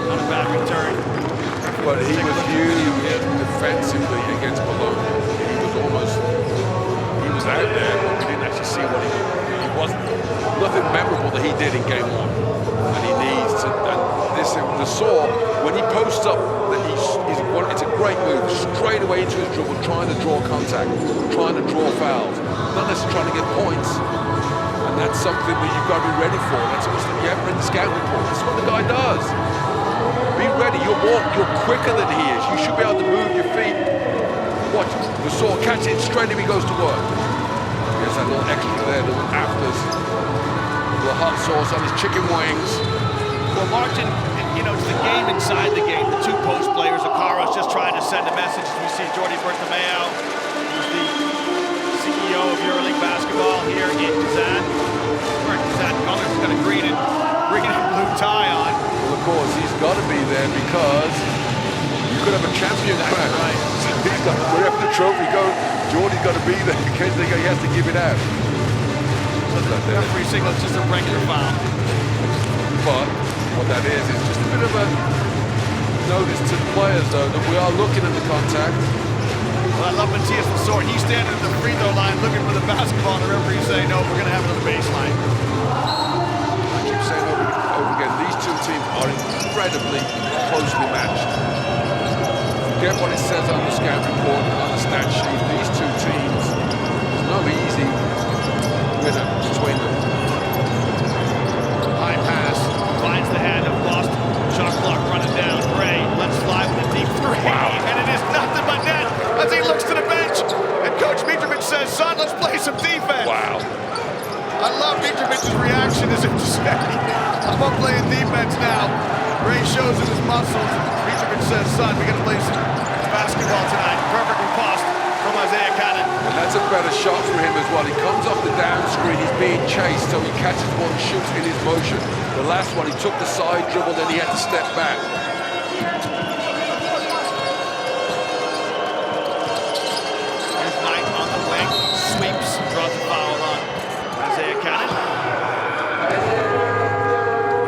not a bad return. But he was huge defensively against Bologna. He was out there, but we didn't actually see what he wasn't. Nothing memorable that he did in game one. And he needs to, and this, Lesueur, when he posts up, that it's a great move, straight away into his dribble, trying to draw contact, trying to draw fouls, not necessarily trying to get points. And that's something that you've got to be ready for. That's what you haven't read the scout report. That's what the guy does. Be ready. You're quicker than he is. You should be able to move your feet. Watch Lesueur catch it straight if he goes to work. There's that little extra there, little afters, little hot sauce on his chicken wings. Well, Martin, you know, it's the game inside the game. The 2 post players. Akara's just trying to send a message. We see Jordi Bertomeu, who's the CEO of EuroLeague basketball here in Kazan. Wearing Kazan colors. He's got a green and blue tie on. Well, of course, he's got to be there because you could have a champion crowd. Right. He's got, wherever the trophy goes, Jordy's got to be there in case he has to give it out. So the referee signal is just a regular foul. But what that is just a bit of a notice to the players, though, that we are looking at the contact. Well, I love Matthias Lesueur. He's standing at the free throw line looking for the basketball, and the referee saying, no, we're going to have it on the baseline. I keep saying over again, these two teams are incredibly closely matched. Forget what it says on the scout report and on the stat sheet. These two teams, there's no easy winner between them. High pass, finds the hand of Boston. Shot clock running down. Gray lets fly with a deep 3. Wow. And it is nothing but net as he looks to the bench. And Coach Mitrovic says, son, let's play some defense. Wow. I love Mitrovic's reaction as if to say, I'm up playing defense now. Gray shows him his muscles. Mitrovic says, son, we're going to play some basketball tonight. Perfect riposte from Isaiah Kazan. And that's a better shot for him as well. He comes off the down screen, he's being chased, so he catches the ball and shoots in his motion. The last one, he took the side dribble, then he had to step back. There's Knight on the wing, sweeps, draws a foul on Isaiah Kazan.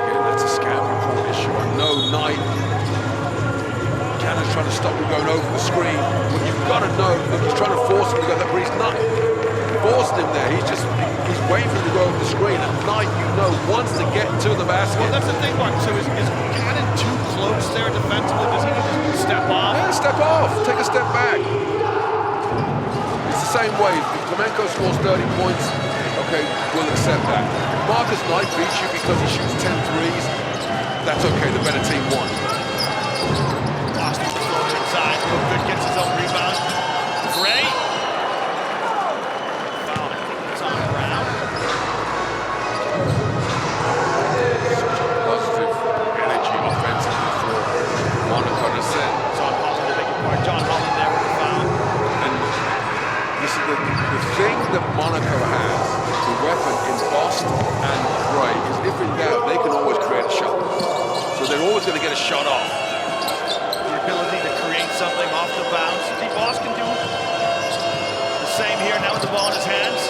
Again, that's a scout report issue. I know Knight, Kazan's trying to stop him going over the screen. But you've got to know, look, he's trying to force him to go there, but he's not forcing him there. He's waiting for him to go over the screen. And Knight, you know, wants to get to the basket. Well, that's the thing, Mark. So is Kazan too close there defensively? Does he need to step off? Yeah, step off. Take a step back. It's the same way. If Flamenco scores 30 points, okay, we'll accept that. Marcus Knight beats you because he shoots 10 threes. That's okay. The better team won. Boston's throwing inside. Real good, gets his own rebound. Gray. Foul. I think it's on Brown. Positive energy offensively for Monaco to set. John Holland, beg your pardon. John Holland there with the foul. And this is the thing that Monaco has, the weapon in Boston and Gray, is if in doubt, they can always create a shot. So they're always going to get a shot off. The ability to create something off the bounce. Dee Bost can do the same here now with the ball in his hands.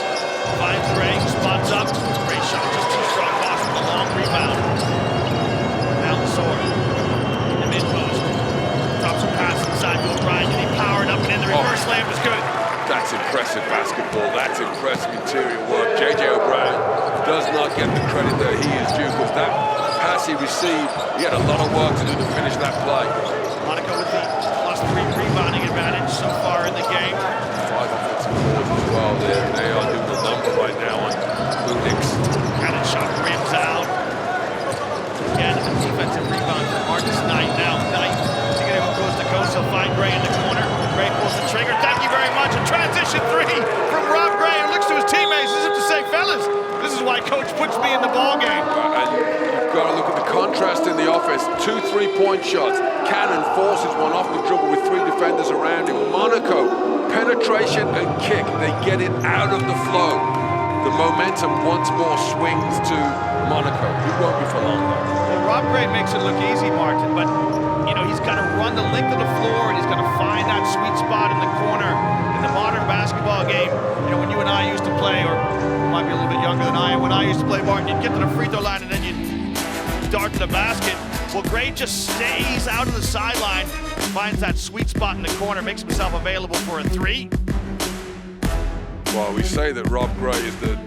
Finds Gray, spots up. Great shot, just too strong. Boston, a long rebound. the credit that he is due, because that pass he received, he had a lot of work to do to finish that play. Monaco with the +3 rebounding advantage so far in the game. 5 offensive boards as well there. They are doing the number right now on UNICS. Cannon shot rims out. Again, a defensive rebound for Marcus Knight. Now, Knight to get him coast to coast. He'll find Gray in the corner. Gray pulls the trigger. Thank you very much. A transition 3 from Rob Gray, who looks to his teammates as if to say, fellas, this is why coach puts me in the ball game. And you've got to look at the contrast in the offense. 2 3-point shots. Cannon forces one off the dribble with 3 defenders around him. Monaco, penetration and kick. They get it out of the flow. The momentum once more swings to Monaco. It won't be for long though. Well, Rob Gray makes it look easy, Martin, but you know, he's got to run the length of the floor and he's got to find that sweet spot in the corner. In the modern basketball game, you know, when you and I used to play, or you might be a little bit younger than I am, when I used to play, Martin, you'd get to the free throw line and then you'd dart to the basket. Well, Gray just stays out of the sideline, finds that sweet spot in the corner, makes himself available for a 3. Well, we say that Rob Gray is the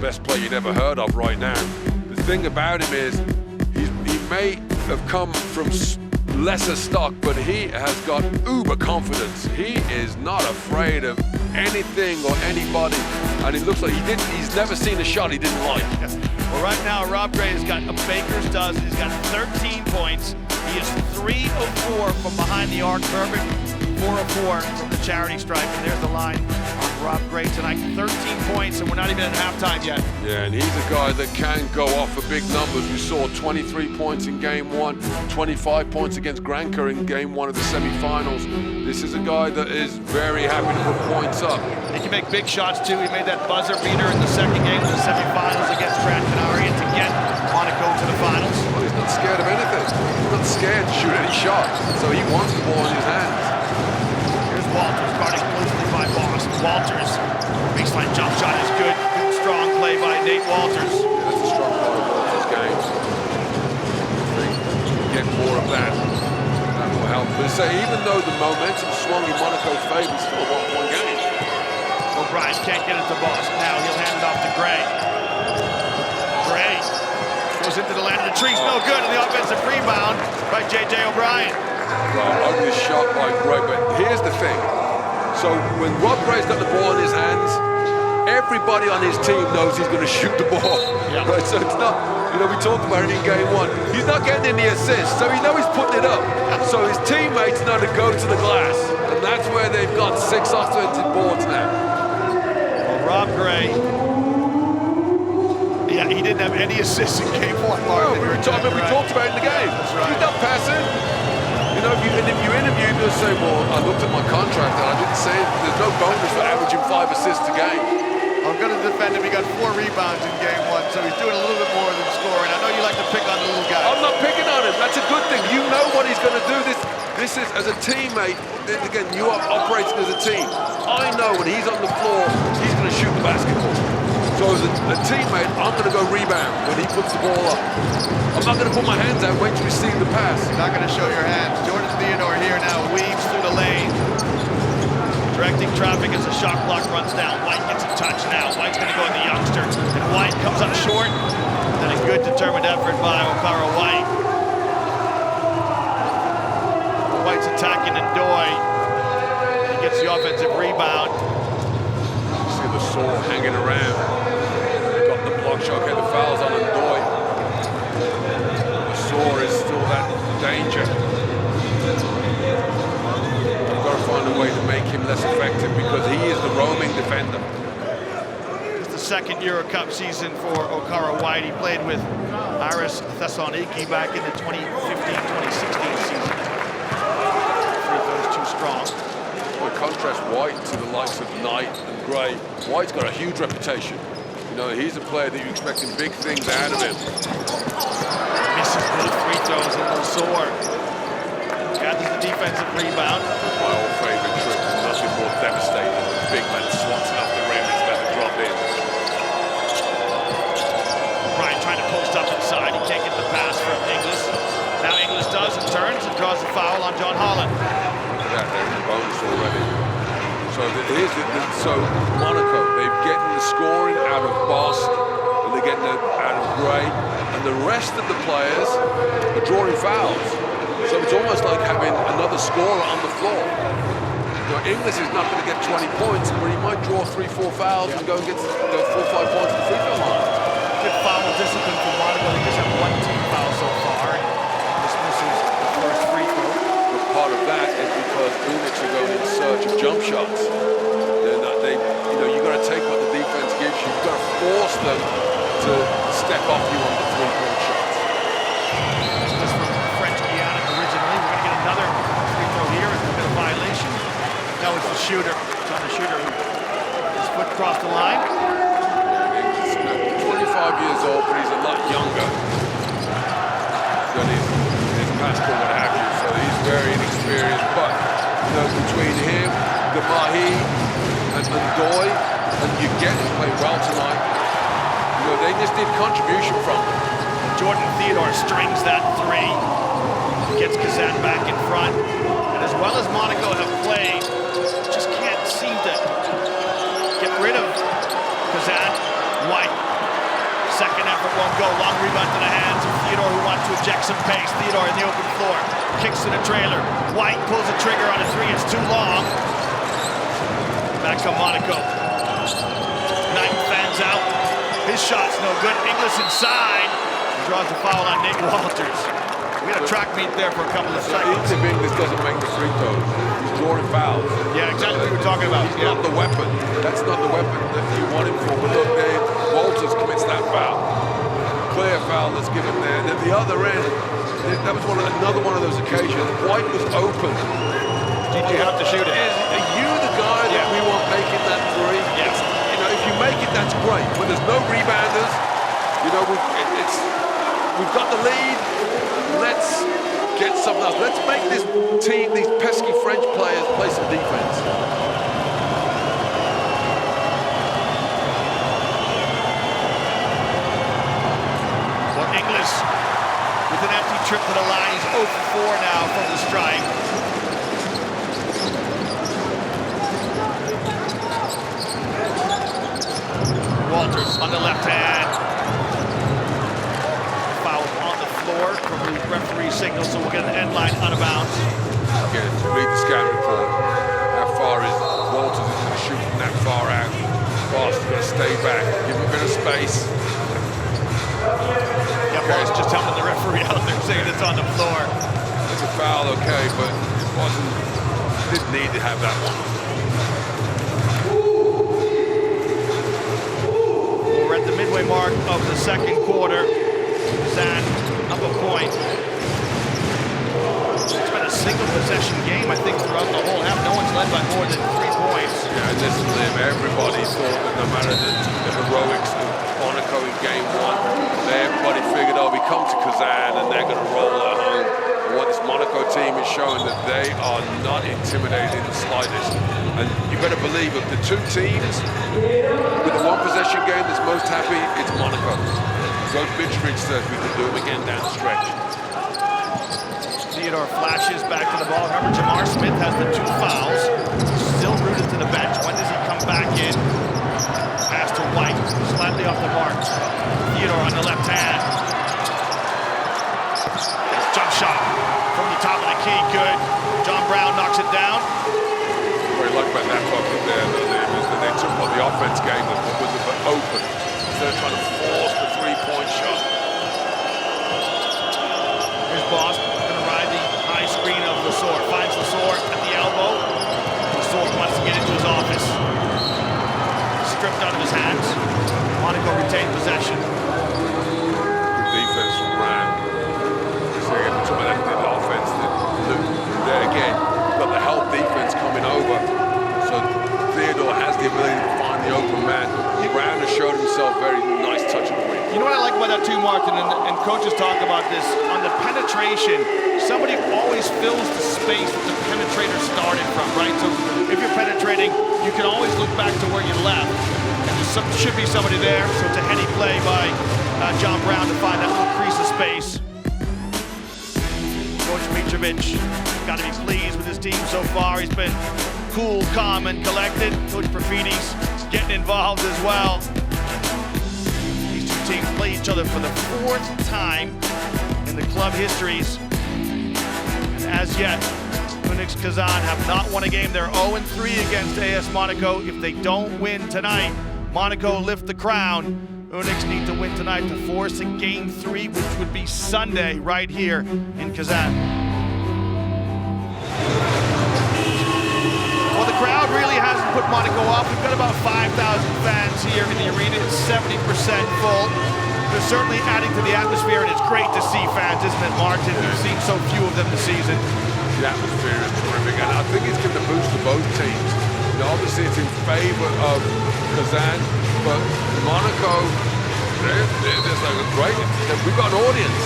best player you'd ever heard of right now. The thing about him is he may have come from lesser stock, but he has got uber confidence. He is not afraid of anything or anybody, and it looks like he's never seen a shot he didn't like. Yes. Well, right now, Rob Gray has got a baker's dozen. He's got 13 points. He is 3 of 4 from behind the arc, perfect 4 of 4 from the charity stripe, and there's the line on Rob Gray tonight. 13 points, and we're not even at halftime yet. Yeah, and he's a guy that can go off for big numbers. We saw 23 points in game 1, 25 points against Granca in game 1 of the semi-finals. This is a guy that is very happy to put points up. He can make big shots too. He made that buzzer beater in the second game of the semi-finals against Gran Canaria to get Monaco to the finals. Well, he's not scared of anything. He's not scared to shoot any shot, so he wants the ball in his hands. Here's Walters, guarded closely by Bost. Walters, baseline jump shot is good. Good, strong play by Nate Walters. Yeah, that's a strong part of Walters' game. I think get more of that. That will help. But so even though the momentum swung in Monaco's favor, it's still a 1-point game. O'Brien can't get it to Bost. Now he'll hand it off to Gray. Gray goes into the land of the trees. No good. And the offensive rebound by J.J. O'Brien. Well, ugly shot by Gray, but here's the thing. So when Rob Gray's got the ball in his hands, everybody on his team knows he's going to shoot the ball. Yeah. Right? So it's not, you know, we talked about it in game 1. He's not getting any assists, so he knows he's putting it up. So his teammates know to go to the glass, and that's where they've got 6 offensive boards now. Well, Rob Gray, yeah, he didn't have any assists in game 1, Mark. No, we talked about it in the game. That's right. He's not passing. You know, if you interview, you'll say, well, I looked at my contract and I didn't say there's no bonus for averaging 5 assists a game. I'm going to defend him. He got 4 rebounds in game 1, so he's doing a little bit more than scoring. I know you like to pick on the little guy. I'm not picking on him. That's a good thing. You know what he's going to do. This is, as a teammate, again, you are operating as a team. I know when he's on the floor, he's going to shoot the basketball. So as a teammate, I'm going to go rebound when he puts the ball up. I'm not going to put my hands out, wait to receive the pass. You're not going to show your hands. Jordan Theodore here now weaves through the lane. Directing traffic as the shot clock runs down. White gets a touch now. White's going to go with the youngster. And White comes up short. And a good determined effort by Okara White. White's attacking Ndoye. He gets the offensive rebound. You see the saw hanging around. Got the block shot. Okay, the foul's on Ndoye. The saw is still that danger. You've got to find a way to make him less effective because he is the roaming defender. It's the second EuroCup season for Okara White. He played with Aris Thessaloniki back in the 2015-2016 season. Three of those too strong. Well, contrast White to the likes of Knight and Gray. White's got a huge reputation. You know, he's a player that you're expecting big things out of him. Misses both free throws and Losor gathers the defensive rebound. My old favorite trick. Nothing more devastating than big man swats off the rim. He's about to drop in. Bryant trying to post up inside. He can't get the pass from Inglis. Now Inglis does and turns and draws the foul on John Holland. Look at that, they're in the bonus already. So here's so Monaco, they've getting the scoring out of Bost, and they're getting it out of Gray, and the rest of the players are drawing fouls. So it's almost like having another scorer on the floor. You know, Inglis is not going to get 20 points, but he might draw 3-4 fouls and go and get 4 or 5 points at the free throw line. Good foul discipline for Monaco. They just have one team foul so far. This misses the first free throw. But part of that is because UNICS are going in search of jump shots. They're not, you know, you've got to take what the defense gives you. You've got to force them to step off you on the three-point shots. This is from French Guiana originally. We're going to get another free throw here. It's a bit of violation. Now it's the shooter. It's on the shooter. His foot crossed the line. He's 25 years old, but he's a lot younger than his pastor, what have you. So he's very inexperienced. But you know, between him, Gamahi, and Ndoye, and you get to play well tonight. You know, they just need contribution from them. Jordan Theodore strings that three. Gets Kazan back in front. And as well as Monaco have played, just can't seem to get rid of Kazan. White. Second effort won't go. Long rebound to the hands of Theodore, who wants to inject some pace. Theodore in the open floor. Kicks to the trailer. White pulls the trigger on a three. It's too long. Back to Monaco. Knight fans out. His shot's no good. Inglis inside. He draws the foul on Nate Walters. We had a track meet there for a couple of seconds. If Inglis doesn't make the free throws, he's drawing fouls. Yeah, exactly what we were talking about. He's not the weapon. That's not the weapon that you want him for. But look, there, Walters commits that foul. Clear foul that's given there. And at the other end, that was another one of those occasions. White was open. Did you have to shoot it? Are you the guy that we want making that three? Yes. You know, if you make it, that's great. When there's no rebounders, you know, we've got the lead. Let's get something else. Let's make this team, these pesky French players, play some defense. Well, Inglis with an empty trip to the line. He's 0 for 4 now from the stripe. Walters on the left hand. Foul on the floor from the referee signal, so we'll get an end line out of bounds. Again, to read the scout report, how far is Walters is going to shoot from that far out? Bost going to stay back, give him a bit of space. Yeah, Bost just helping the referee out there, saying it's on the floor. It's a foul, okay, but it didn't need to have that one. We're at the midway mark of the second quarter. Kazan up a point. It's been a single possession game, I think, throughout the whole half. No one's led by more than 3 points. Yeah, and listen, Liam, everybody thought that no matter the heroics of Monaco in game 1, everybody figured, oh, we come to Kazan and they're going to roll at home. And what this Monaco team is showing that they are not intimidated in the slightest. And you better believe of the two teams, with the one possession game that's most happy, it's Monaco. Coach Mitrovic says we can do them again down the stretch. Theodore flashes back to the ball. Remember, Jamar Smith has the 2 fouls. Still rooted to the bench. When does he come back in? Pass to White, slightly off the mark. Theodore on the left hand. Jump shot from the top of the key, good. John Brown knocks it down. What I like about that bucket there, Liam, is that they took what the offense game that was a bit open. Instead of trying to force the 3-point shot. Here's Bost, going to ride the high screen of Lesor. Finds Lesor at the elbow. Lesor wants to get into his office. Stripped out of his hands. Monaco retained possession. Good defense from Brown. So again, some of that good offense. There again, got the help defense coming over. So Theodore has the ability to find the open man. Brown has showed himself very nice touch of the ring. You know what I like about that too, Martin, and coaches talk about this, on the penetration, somebody always fills the space that the penetrator started from, right? So if you're penetrating, you can always look back to where you left. And there should be somebody there, so it's a heady play by John Brown to find that little crease of space. Coach Mitrovic got to be pleased with his team so far. He's been cool, calm, and collected. Coach Profiti's getting involved as well. These two teams play each other for the 4th time in the club histories. And as yet, UNICS Kazan have not won a game. They're 0-3 against AS Monaco. If they don't win tonight, Monaco lift the crown. UNICS need to win tonight to force a game 3, which would be Sunday right here in Kazan. Well, the crowd really hasn't put Monaco off. We've got about 5,000 fans here in the arena. It's 70% full. They're certainly adding to the atmosphere, and it's great to see fans, isn't it, Martin? We've seen so few of them this season. The atmosphere is terrific, and I think it's given a boost to both teams. You know, obviously, it's in favour of Kazan, but Monaco, there's like a great, we've got an audience.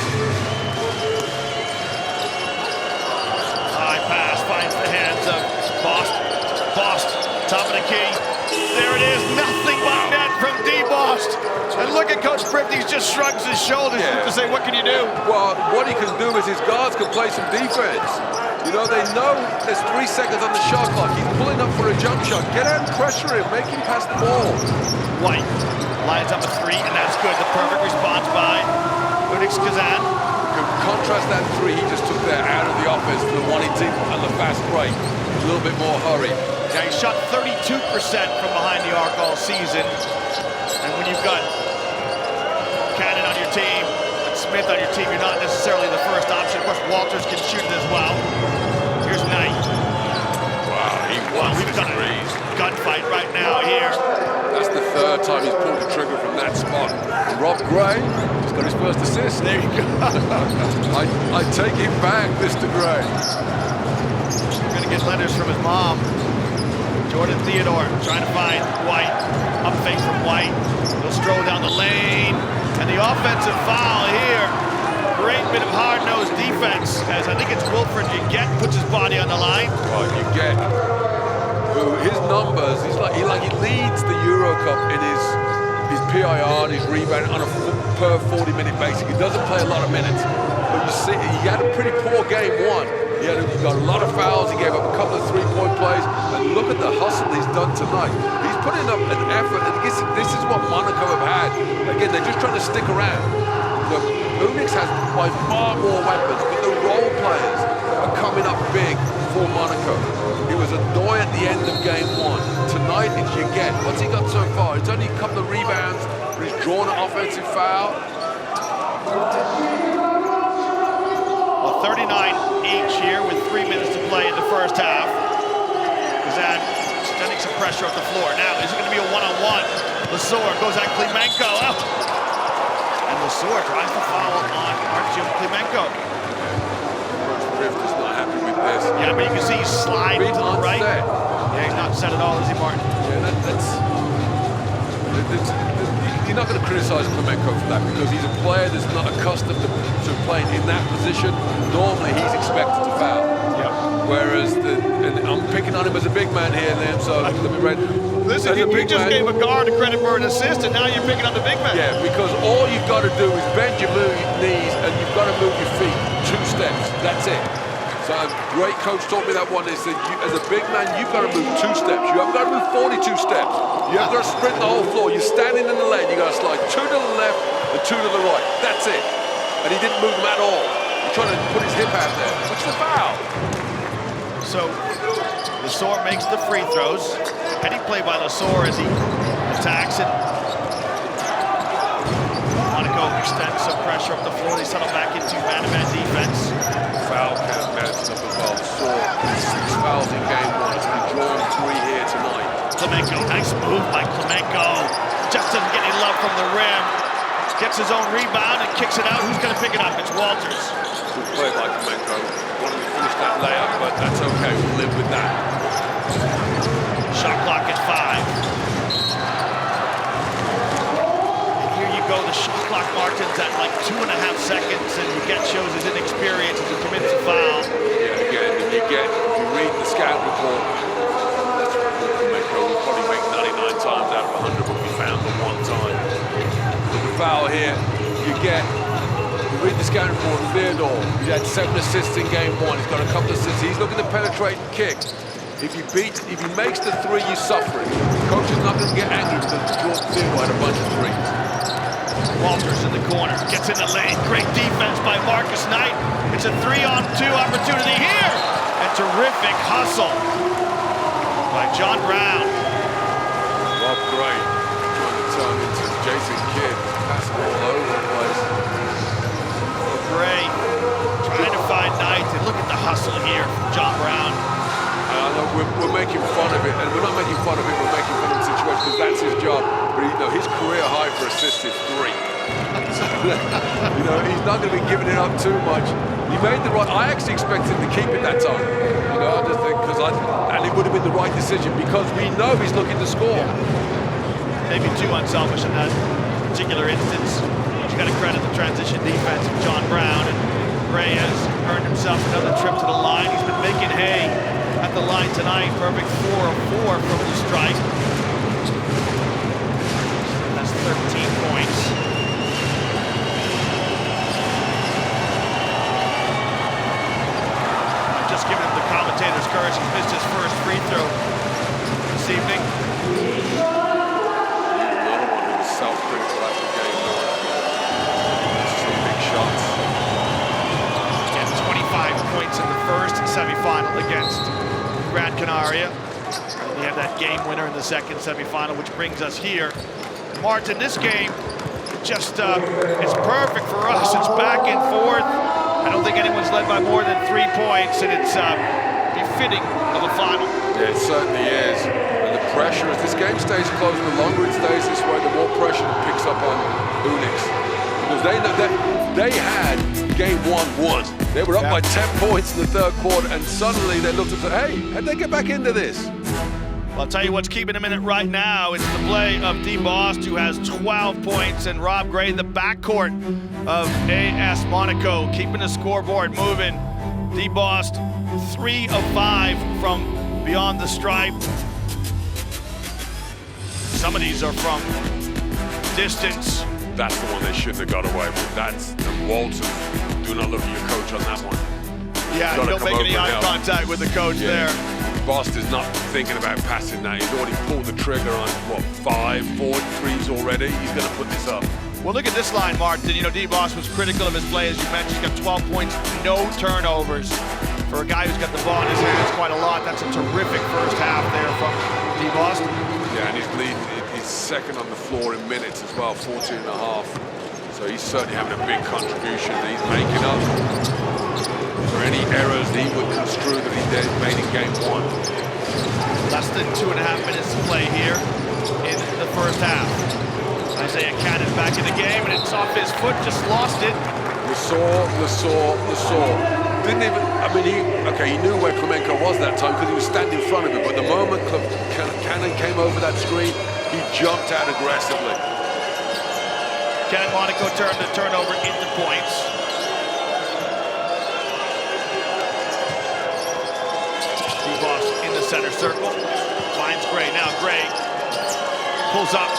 High pass finds the hands of Bost. Bost, top of the key. There it is, nothing but net from Dee Bost. And look at Coach Prifty, he just shrugs his shoulders to say, what can you do? Well, what he can do is his guards can play some defense. You know, they know there's 3 seconds on the shot clock. He's pulling up for a jump shot. Get out and pressure him, make him pass the ball. White lines up a 3, and that's good. The perfect response by UNICS Kazan. Contrast that 3 he just took there out of the offense to the one he took on the fast break. A little bit more hurry. Yeah, he shot 32% from behind the arc all season. And when you've got Cannon on your team and Smith on your team, you're not necessarily the first option. Of course, Walters can shoot it as well. Here's Knight. Wow, he wants we've got a gunfight right now here. That's the 3rd time he's pulled the trigger from that spot. And Rob Gray has got his first assist. There you go. I take it back, Mr. Gray. We're going to get letters from his mom. Jordan Theodore trying to find White. Up fake from White. He'll stroll down the lane. And the offensive foul here. Great bit of hard-nosed defense, as I think it's Wilfred Yuget puts his body on the line. Well, Yuget, who his numbers, he leads the EuroCup in his PIR and his rebound on a per 40-minute basis. He doesn't play a lot of minutes, but you see, he had a pretty poor game 1. He got a lot of fouls, he gave up a couple of 3-point plays, and look at the hustle he's done tonight. He's putting up an effort, and this is what Monaco have had. Again, they're just trying to stick around. The UNICS has by far more weapons, but the role players are coming up big for Monaco. He was a Doy at the end of game 1. Tonight, it's Yuget. What's he got so far? It's only a couple of rebounds, but he's drawn an offensive foul. Well, 39 each here with 3 minutes to play in the first half. Kazan extending some pressure off the floor. Now, is it going to be a one-on-one? Lesor goes at Klimenko. Oh. And Lesor tries to foul on Artyom Klimenko. Coach Drift is not happy with this. Yeah, but you can see he's sliding to the right. Set. Yeah, he's not set at all, is he, Martin? Yeah, you're not going to criticize Klimenko for that, because he's a player that's not accustomed to playing in that position. Normally, he's expected to foul. Yeah. Whereas, and I'm picking on him as a big man here, Liam, so let me read. Listen, you just gave a guard a credit for an assist, and now you're picking on the big man. Yeah, because all you've got to do is bend your knees, and you've got to move your feet 2 steps. That's it. So a great coach taught me that one. They said, as a big man, you've got to move 2 steps. You haven't got to move 42 steps. You haven't got to sprint the whole floor. You're standing in the lane. You've got to slide 2 to the left and 2 to the right. That's it. And he didn't move them at all. He's trying to put his hip out there. What's the foul? So Lesor makes the free throws. Heady play by Lesor as he attacks it. Monaco extends some pressure up the floor. They settle back into man-to-man defense. Foul count mounts up as well. Lesor, 6 fouls in game 1. He's been drawn 3 here tonight. Klimenko, nice move by Klimenko. Just doesn't get any love from the rim. Gets his own rebound and kicks it out. Who's going to pick it up? It's Walters. Good play by Klimenko. Wanted to finish that layup, but that's okay. We'll live with that. Shot clock at 5. And here you go. The shot clock, Martin's at like 2.5 seconds, and Yuget shows his inexperience as he commits a foul. Yeah, again, if you read the scout report, that's Klimenko will probably make 99 times out of 100 will be found the 1 time. With the foul here, read the scout report, Theodore, he had 7 assists in game 1. He's got a couple of assists. He's looking to penetrate and kick. If he makes the 3, you're suffering. The coach is not going to get angry because Theodore had a bunch of 3s. Walters in the corner, gets in the lane. Great defense by Marcus Knight. It's a 3-on-2 opportunity here. And terrific hustle by John Brown. Rob Gray trying to turn into Jason Kidd, passing all over the place. Gray trying to find Knight, and look at the hustle here from John Brown. I know we're making fun of it, and we're not making fun of it, we're making fun of the situation because that's his job. But you know, his career high for assists is 3. You know, he's not going to be giving it up too much. He made the right. I actually expected him to keep it that time. You know, I just think and it would have been the right decision because we know he's looking to score. Maybe too unselfish in that particular instance. You got to credit the transition defense of John Brown, and Gray has earned himself another trip to the line. He's been making hay at the line tonight. Perfect 4 of 4 from the strike. That's 13 points. I'm just giving him the commentator's curse. He's missed his first free throw this evening. Another one who was self-critical after the game. Some big shots. He had 25 points in the first semifinal against Gran Canaria. And he had that game winner in the second semifinal, which brings us here. And Martin, this game just is perfect for us. It's back and forth. I don't think anyone's led by more than 3 points, and it's befitting of a final. Yeah, it certainly is. And the pressure, as this game stays close, the longer it stays this way, the more pressure it picks up on UNICS. Because they know that they had game 1 won. They were up by 10 points in the third quarter, and suddenly they looked and said, hey, how'd they get back into this? Well, I'll tell you what's keeping him in it right now. It's the play of Dee Bost, who has 12 points, and Rob Gray, the backcourt of AS Monaco, keeping the scoreboard moving. Dee Bost, 3 of 5 from beyond the stripe. Some of these are from distance. That's the one they shouldn't have got away with. That's the Walters. Do not look at your coach on that one. Yeah, you don't make any eye contact with the coach there. Bost is not thinking about passing now. He's already pulled the trigger on, what, 5, 4 threes already? He's going to put this up. Well, look at this line, Martin. You know, Dee Bost was critical of his play, as you mentioned. He's got 12 points, no turnovers. For a guy who's got the ball in his hands quite a lot, that's a terrific first half there from Dee Bost. Yeah, and he's leading. He's second on the floor in minutes as well, 14 and a half. So he's certainly having a big contribution that he's making up for any errors he would construe that he made in game 1. Less than 2.5 minutes to play here in the first half. Isaiah Cannon back in the game, and it's off his foot, just lost it. Lesaur. Didn't even, I mean, he knew where Klemenko was that time because he was standing in front of him, but the moment Cannon came over that screen, he jumped out aggressively. Can Monaco turn the turnover into points? Dee Bost in the center circle, finds Gray. Now Gray pulls up,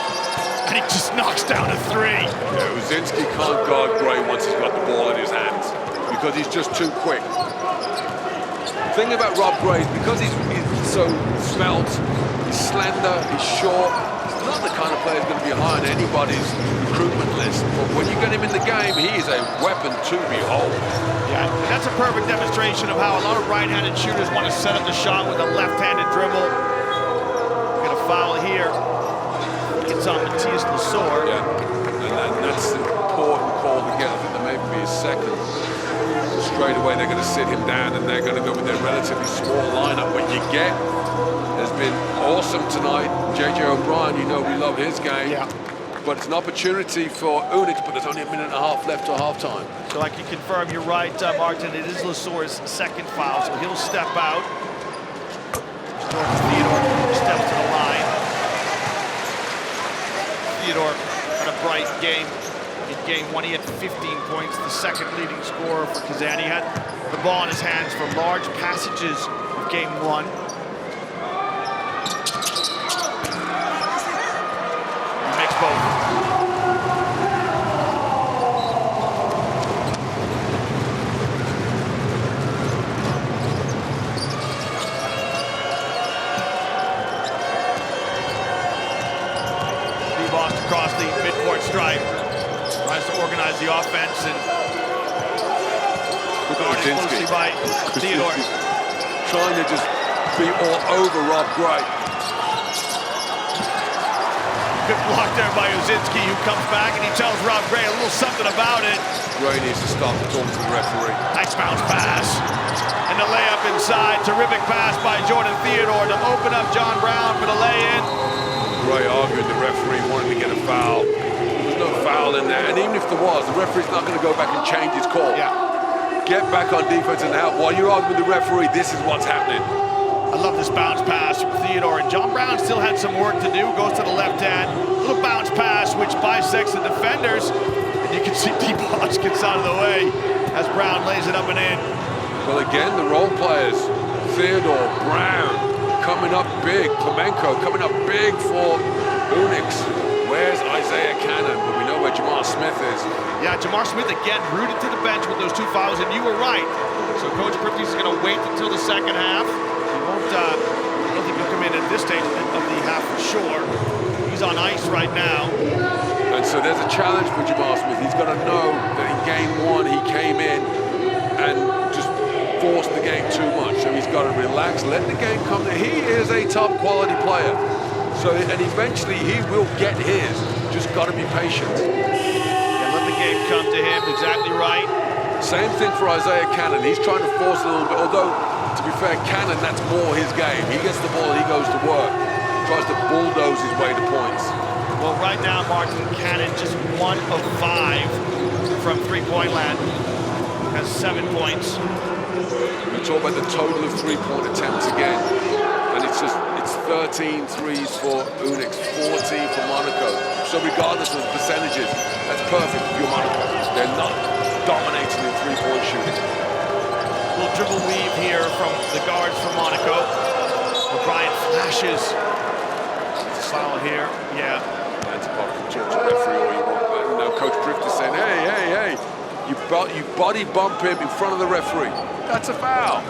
and he just knocks down a 3. Yeah, Uzinski can't guard Gray once he's got the ball in his hands because he's just too quick. The thing about Rob Gray is because he's so svelte, he's slender, he's short, he's not the kind of player who's going to be high on anybody's recruitment list. But when you get him in the game, he is a weapon to behold. Yeah, and that's a perfect demonstration of how a lot of right-handed shooters want to set up the shot with a left-handed dribble. Got a foul here. It's on Matthias Lesaur. Yeah, and that's an important call to get. I think there may be a second. Straight away, they're going to sit him down and they're going to go with their relatively small lineup. What you get has been awesome tonight. J.J. O'Brien, you know we love his game. Yeah. But it's an opportunity for UNICS, but there's only 1.5 minutes left till halftime. So I can confirm you're right, Martin. It is Lesaur's second foul, so he'll step out. Jordan Theodore steps to the line. Theodore had a bright game. In game 1, he had 15 points, the second leading scorer for Kazan. He had the ball in his hands for large passages of game 1. He makes both. Dee Bost across the midcourt stripe. Johnson. Guarded closely by Theodore. Trying to just be all over Rob Gray. Good block there by Uzinski, who comes back and he tells Rob Gray a little something about it. Gray needs to stop and talk to the referee. Nice bounce pass. And the layup inside. Terrific pass by Jordan Theodore to open up John Brown for the lay-in. Gray argued the referee wanted to get a foul. There was no foul in there. And even if there was, the referee's not going to go back and change his call. Yeah. Get back on defense and help. While you're arguing with the referee, this is what's happening. I love this bounce pass from Theodore, and John Brown still had some work to do. Goes to the left hand, little bounce pass which bisects the defenders, and you can see Dee Bost gets out of the way as Brown lays it up and in. Well, again, the role players, Theodore, Brown, coming up big. Klemenko coming up big for UNICS. Where's Isaiah Cannon? But we know where Jamar Smith is. Yeah, Jamar Smith again rooted to the bench with those 2 fouls, and you were right. So Coach Prifty is going to wait until the second half. He won't, I don't think he'll come in at this stage of the half for sure. He's on ice right now. And so there's a challenge for Jamar Smith. He's got to know that in game 1 he came in and just forced the game too much. So he's got to relax, let the game come. He is a top quality player. So, and eventually he will get his. Just got to be patient. Yeah, let the game come to him. Exactly right. Same thing for Isaiah Cannon. He's trying to force a little bit. Although, to be fair, Cannon, that's more his game. He gets the ball, he goes to work. Tries to bulldoze his way to points. Well, right now, Martin Cannon just 1 of 5 from three-point land. Has 7 points. We talk about the total of three-point attempts again. And it's 13 threes for UNICS, 14 for Monaco. So regardless of the percentages, that's perfect if you're Monaco. They're not dominating in three-point shooting. Little dribble weave here from the guards from Monaco. O'Brien flashes. Foul here, yeah. That's a pop from George, referee all you want. But no, Coach Prifty saying, hey, you body bump him in front of the referee. That's a foul.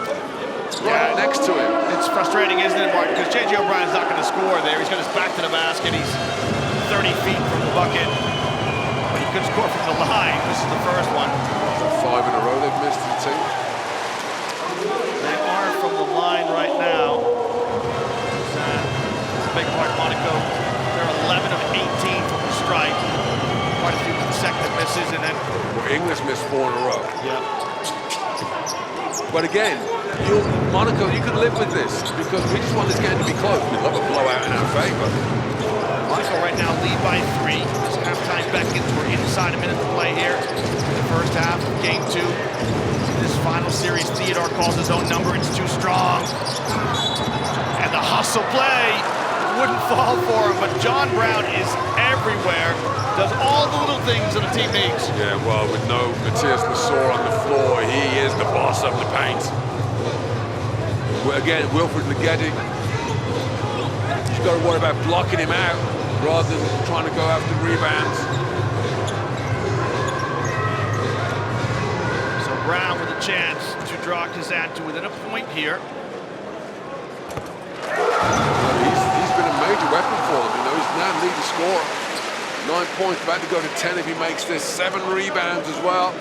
Right next to him. It's frustrating, isn't it, Martin? Because J.J. O'Brien's not going to score there. He's got his back to the basket. He's 30 feet from the bucket. But he could score from the line. This is the first one. 5 in a row they've missed the team. They are from the line right now. Big part Monaco. They're 11 of 18 from the strike. Quite a few consecutive misses, and then English missed 4 in a row. Yeah. But again, Monaco, you can live with this because we just want this game to be close. We'd love a blowout in our favor. Monaco right now lead by 3. As halftime beckons, we're inside a minute to play here in the first half of game 2. In this final series, Theodore calls his own number. It's too strong. And the hustle play wouldn't fall for him, but John Brown is everywhere. Does all the little things that a team needs. Yeah, well, with no Matthias Lesor on the floor, he is the boss of the paint. Again, Wilfred Leggetti, he's got to worry about blocking him out rather than trying to go after rebounds. So Brown with a chance to draw Kazan to within a point here. He's been a major weapon for them. You know, he's now leading scorer. 9 points, about to go to 10 if he makes this. 7 rebounds as well.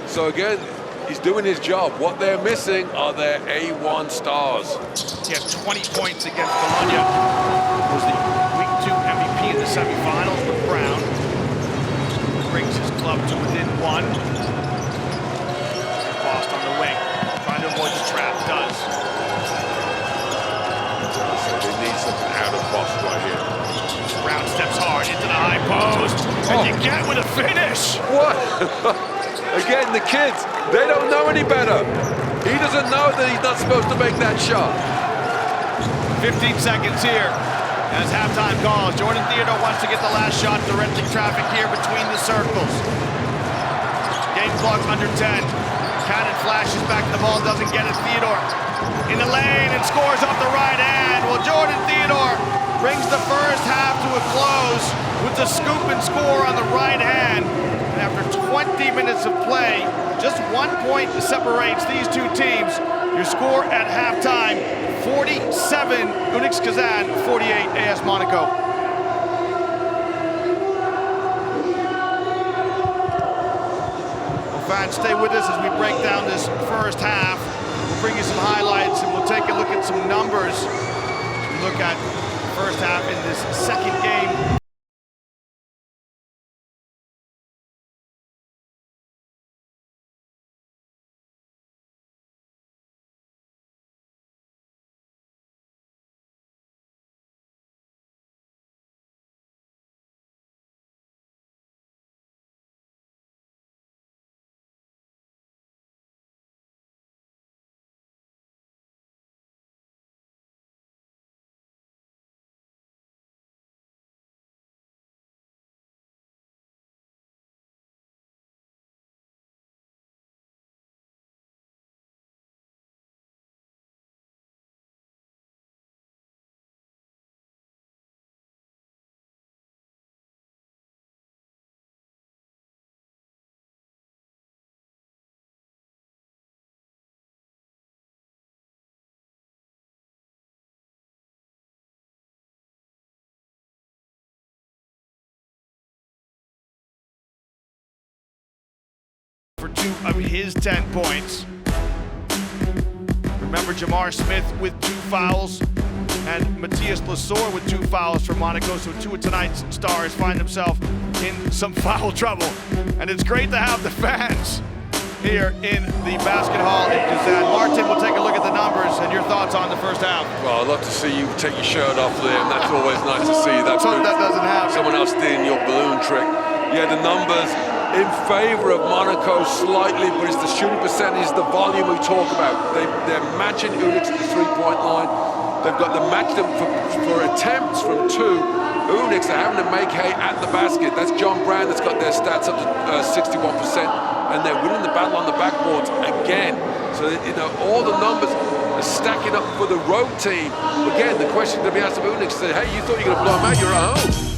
So again, he's doing his job. What they're missing are their A1 stars. He had 20 points against Bologna. Was the Week 2 MVP in the semifinals with Brown. Brings his club to within 1. Bost on the wing, trying to avoid the trap. Does. So they need something out of Bost right here. Brown steps hard into the high post, and you get with a finish. What? Again, the kids, they don't know any better. He doesn't know that he's not supposed to make that shot. 15 seconds here as halftime calls. Jordan Theodore wants to get the last shot, directing traffic here between the circles. Game clock under 10. Cannon flashes back to the ball, doesn't get it. Theodore in the lane and scores off the right hand. Well, Jordan Theodore brings the first half to a close with the scoop and score on the right hand. And after 20 minutes of play, just 1 point separates these two teams. Your score at halftime, 47 UNICS Kazan, 48 AS Monaco. Fans, stay with us as we break down this first half. We'll bring you some highlights and we'll take a look at some numbers. As we look at the first half in this second game. For 2 of his 10 points. Remember Jamar Smith with 2 fouls and Matthias Lesor with 2 fouls for Monaco, so 2 of tonight's stars find themselves in some foul trouble. And it's great to have the fans here in the basket hall in Kazan. Martin, we'll take a look at the numbers and your thoughts on the first half. Well, I'd love to see you take your shirt off, Liam. That's always nice to see. That doesn't happen. Someone else doing your balloon trick. Yeah, the numbers in favor of Monaco slightly, but it's the shooting percentage, the volume we talk about. They're matching UNICS at the three-point line. They've got to match them for attempts from 2. UNICS are having to make hay at the basket. That's John Brown that's got their stats up to 61%, and they're winning the battle on the backboards again. So, you know, all the numbers are stacking up for the road team. Again, the question to be asked of UNICS is, hey, you thought you were going to blow them out, you're at home.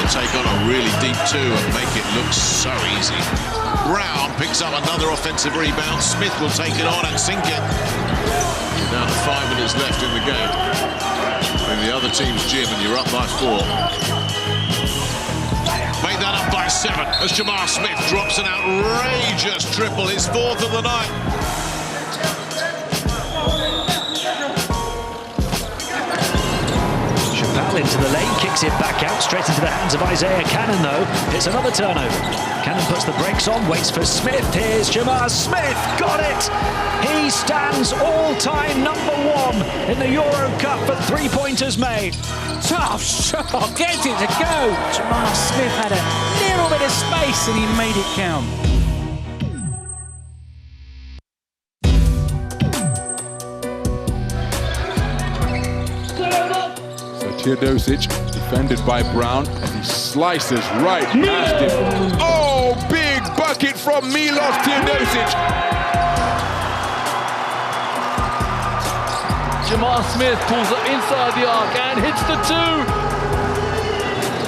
Take on a really deep 2 and make it look so easy. Brown picks up another offensive rebound. Smith will take it on and sink it. Down to 5 minutes left in the game. In the other team's gym and you're up by 4. Made that up by 7 as Jamar Smith drops an outrageous triple, his 4th of the night. Into the lane, kicks it back out, straight into the hands of Isaiah Cannon though. It's another turnover. Cannon puts the brakes on, waits for Smith. Here's Jamar Smith, got it! He stands all-time #1 in the EuroCup for 3-pointers made. Tough shot, gets it to go. Jamar Smith had a little bit of space and he made it count. Teodosic, defended by Brown, and he slices right past him. Oh, big bucket from Milos Teodosic. Jamar Smith pulls up inside the arc and hits the 2.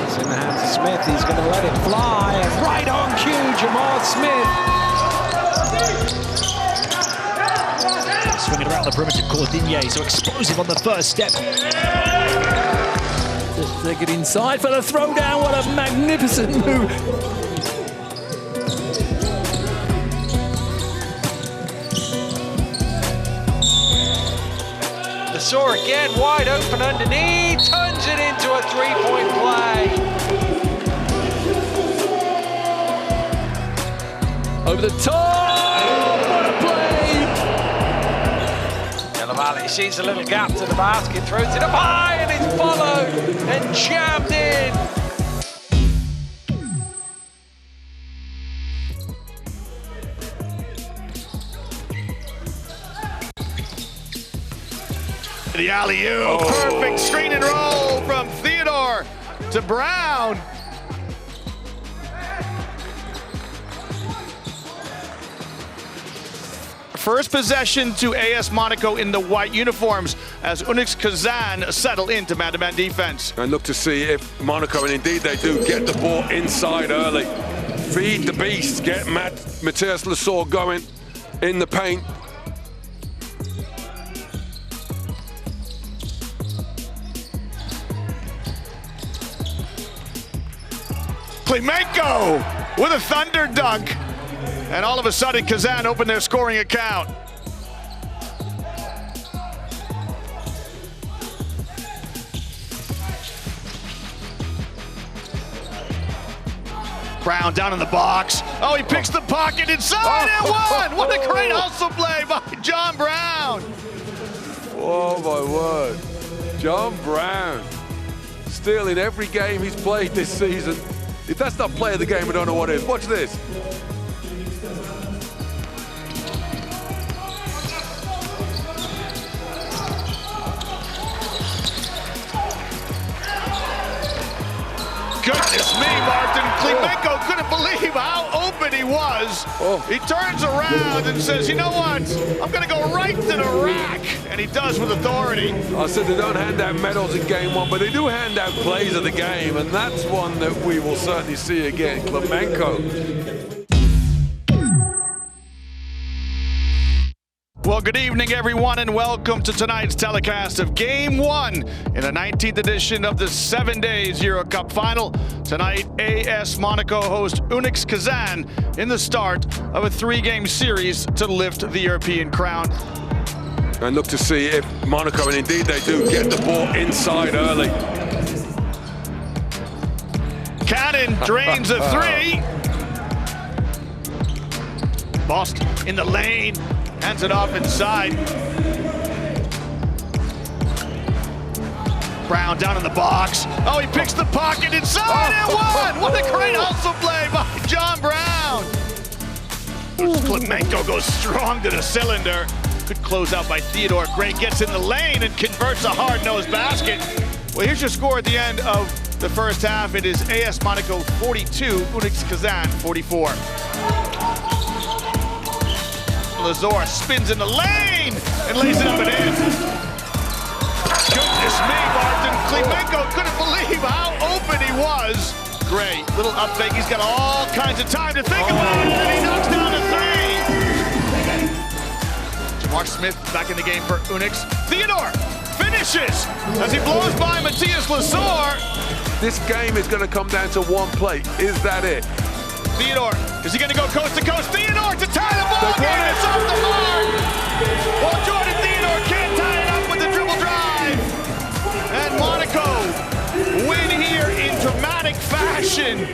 It's in the hands of Smith, he's going to let it fly. And right on cue, Jamar Smith. Swinging around the perimeter, Cordigne, so explosive on the first step. Just take it inside for the throwdown. What a magnificent move. Lesor again, wide open underneath, turns it into a 3-point play. Over the top, what a play! Valley sees a little gap to the basket, throws it up high, and it's followed and jammed in. The alley-oop, perfect screen and roll from Theodore to Brown. First possession to AS Monaco in the white uniforms as UNICS Kazan settle into man-to-man defense. And look to see if Monaco, and indeed they do, get the ball inside early. Feed the beast, get Matthias Lesor going in the paint. Klimenko with a thunder dunk. And all of a sudden, Kazan opened their scoring account. Brown down in the box. Oh, he picks the pocket inside and one! What a great hustle play by John Brown. Oh my word. John Brown stealing every game he's played this season. If that's not play of the game, I don't know what is. Watch this. Goodness me, Martin. Klimenko couldn't believe how open he was. He turns around and says, you know what? I'm going to go right to the rack. And he does with authority. I said they don't hand out medals in game one, but they do hand out plays of the game, and that's one that we will certainly see again. Klimenko. Well, good evening, everyone, and welcome to tonight's telecast of Game 1 in the 19th edition of the 7 days EuroCup final. Tonight, AS Monaco hosts UNICS Kazan in the start of a 3-game series to lift the European crown. And look to see if Monaco, and indeed they do, get the ball inside early. Cannon drains a 3. Bost in the lane. Hands it off inside. Brown down in the box. Oh, he picks the pocket inside and one! What a great hustle play by John Brown. Klimenko goes strong to the cylinder. Good close out by Theodore. Gray gets in the lane and converts a hard-nosed basket. Well, here's your score at the end of the first half. It is AS Monaco 42, UNICS Kazan 44. Lazor spins in the lane and lays it up and in. Goodness me, Martin. Klimenko couldn't believe how open he was. Gray, little up fake. He's got all kinds of time to think about it, and he knocks down a 3. Jamar Smith back in the game for UNICS. Theodore finishes as he blows by Matthias Lazor. This game is going to come down to one play. Is that it? Theodore, is he going to go coast to coast? Theodore to tie the ball game. It's off the mark. Well, Jordan Theodore can't tie it up with the dribble drive. And Monaco win here in dramatic fashion.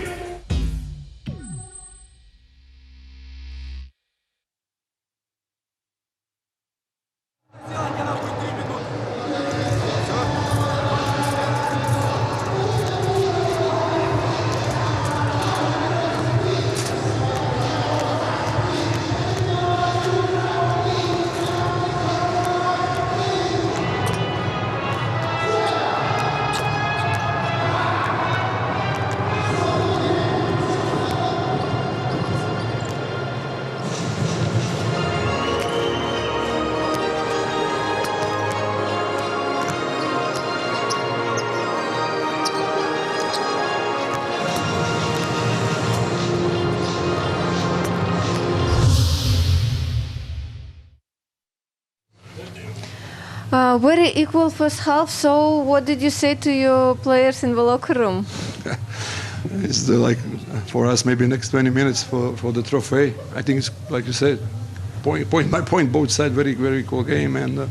Very equal first half. So, what did you say to your players in the locker room? It's like for us maybe next 20 minutes for the trophy. I think it's like you said, point by point, both sides very equal game, and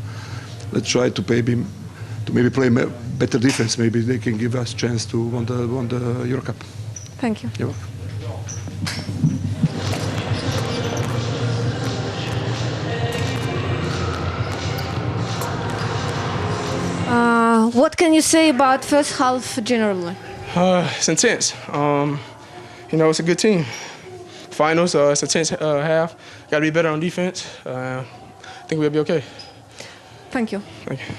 let's try to maybe play better defense. Maybe they can give us chance to win the EuroCup. Thank you. You're welcome. What can you say about first half generally? It's intense. You know, it's a good team. Finals, it's a tense half. Got to be better on defense. I think we'll be okay. Thank you. Thank you.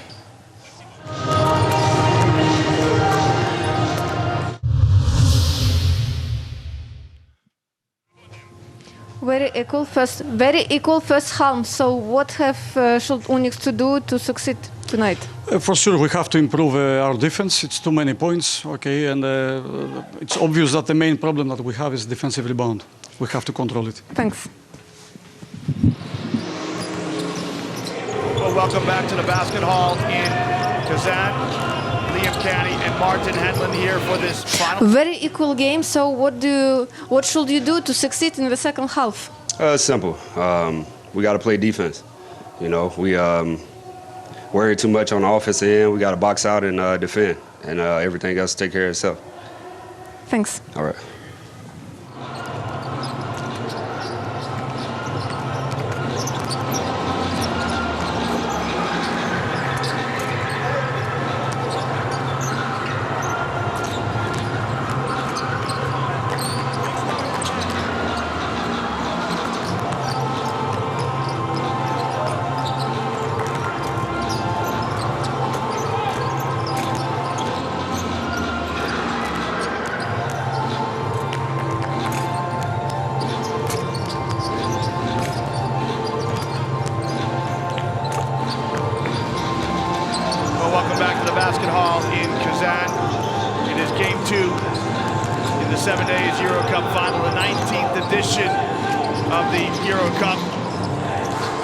Very equal first half. So, what should UNICS to do to succeed tonight? For sure, we have to improve our defense. It's too many points, okay, and it's obvious that the main problem that we have is defensive rebound. We have to control it. Thanks. Well, welcome back to the basket hall in Kazan. Liam Canny and Martin Hedlund here for this final. Very equal game. So what should you do to succeed in the second half? Simple. We got to play defense. You know, we worry too much on the offensive end. We got to box out and defend, and everything else take care of itself. Thanks. All right. Welcome back to the Basket Hall in Kazan. It is game 2 in the 7 days EuroCup final, the 19th edition of the EuroCup.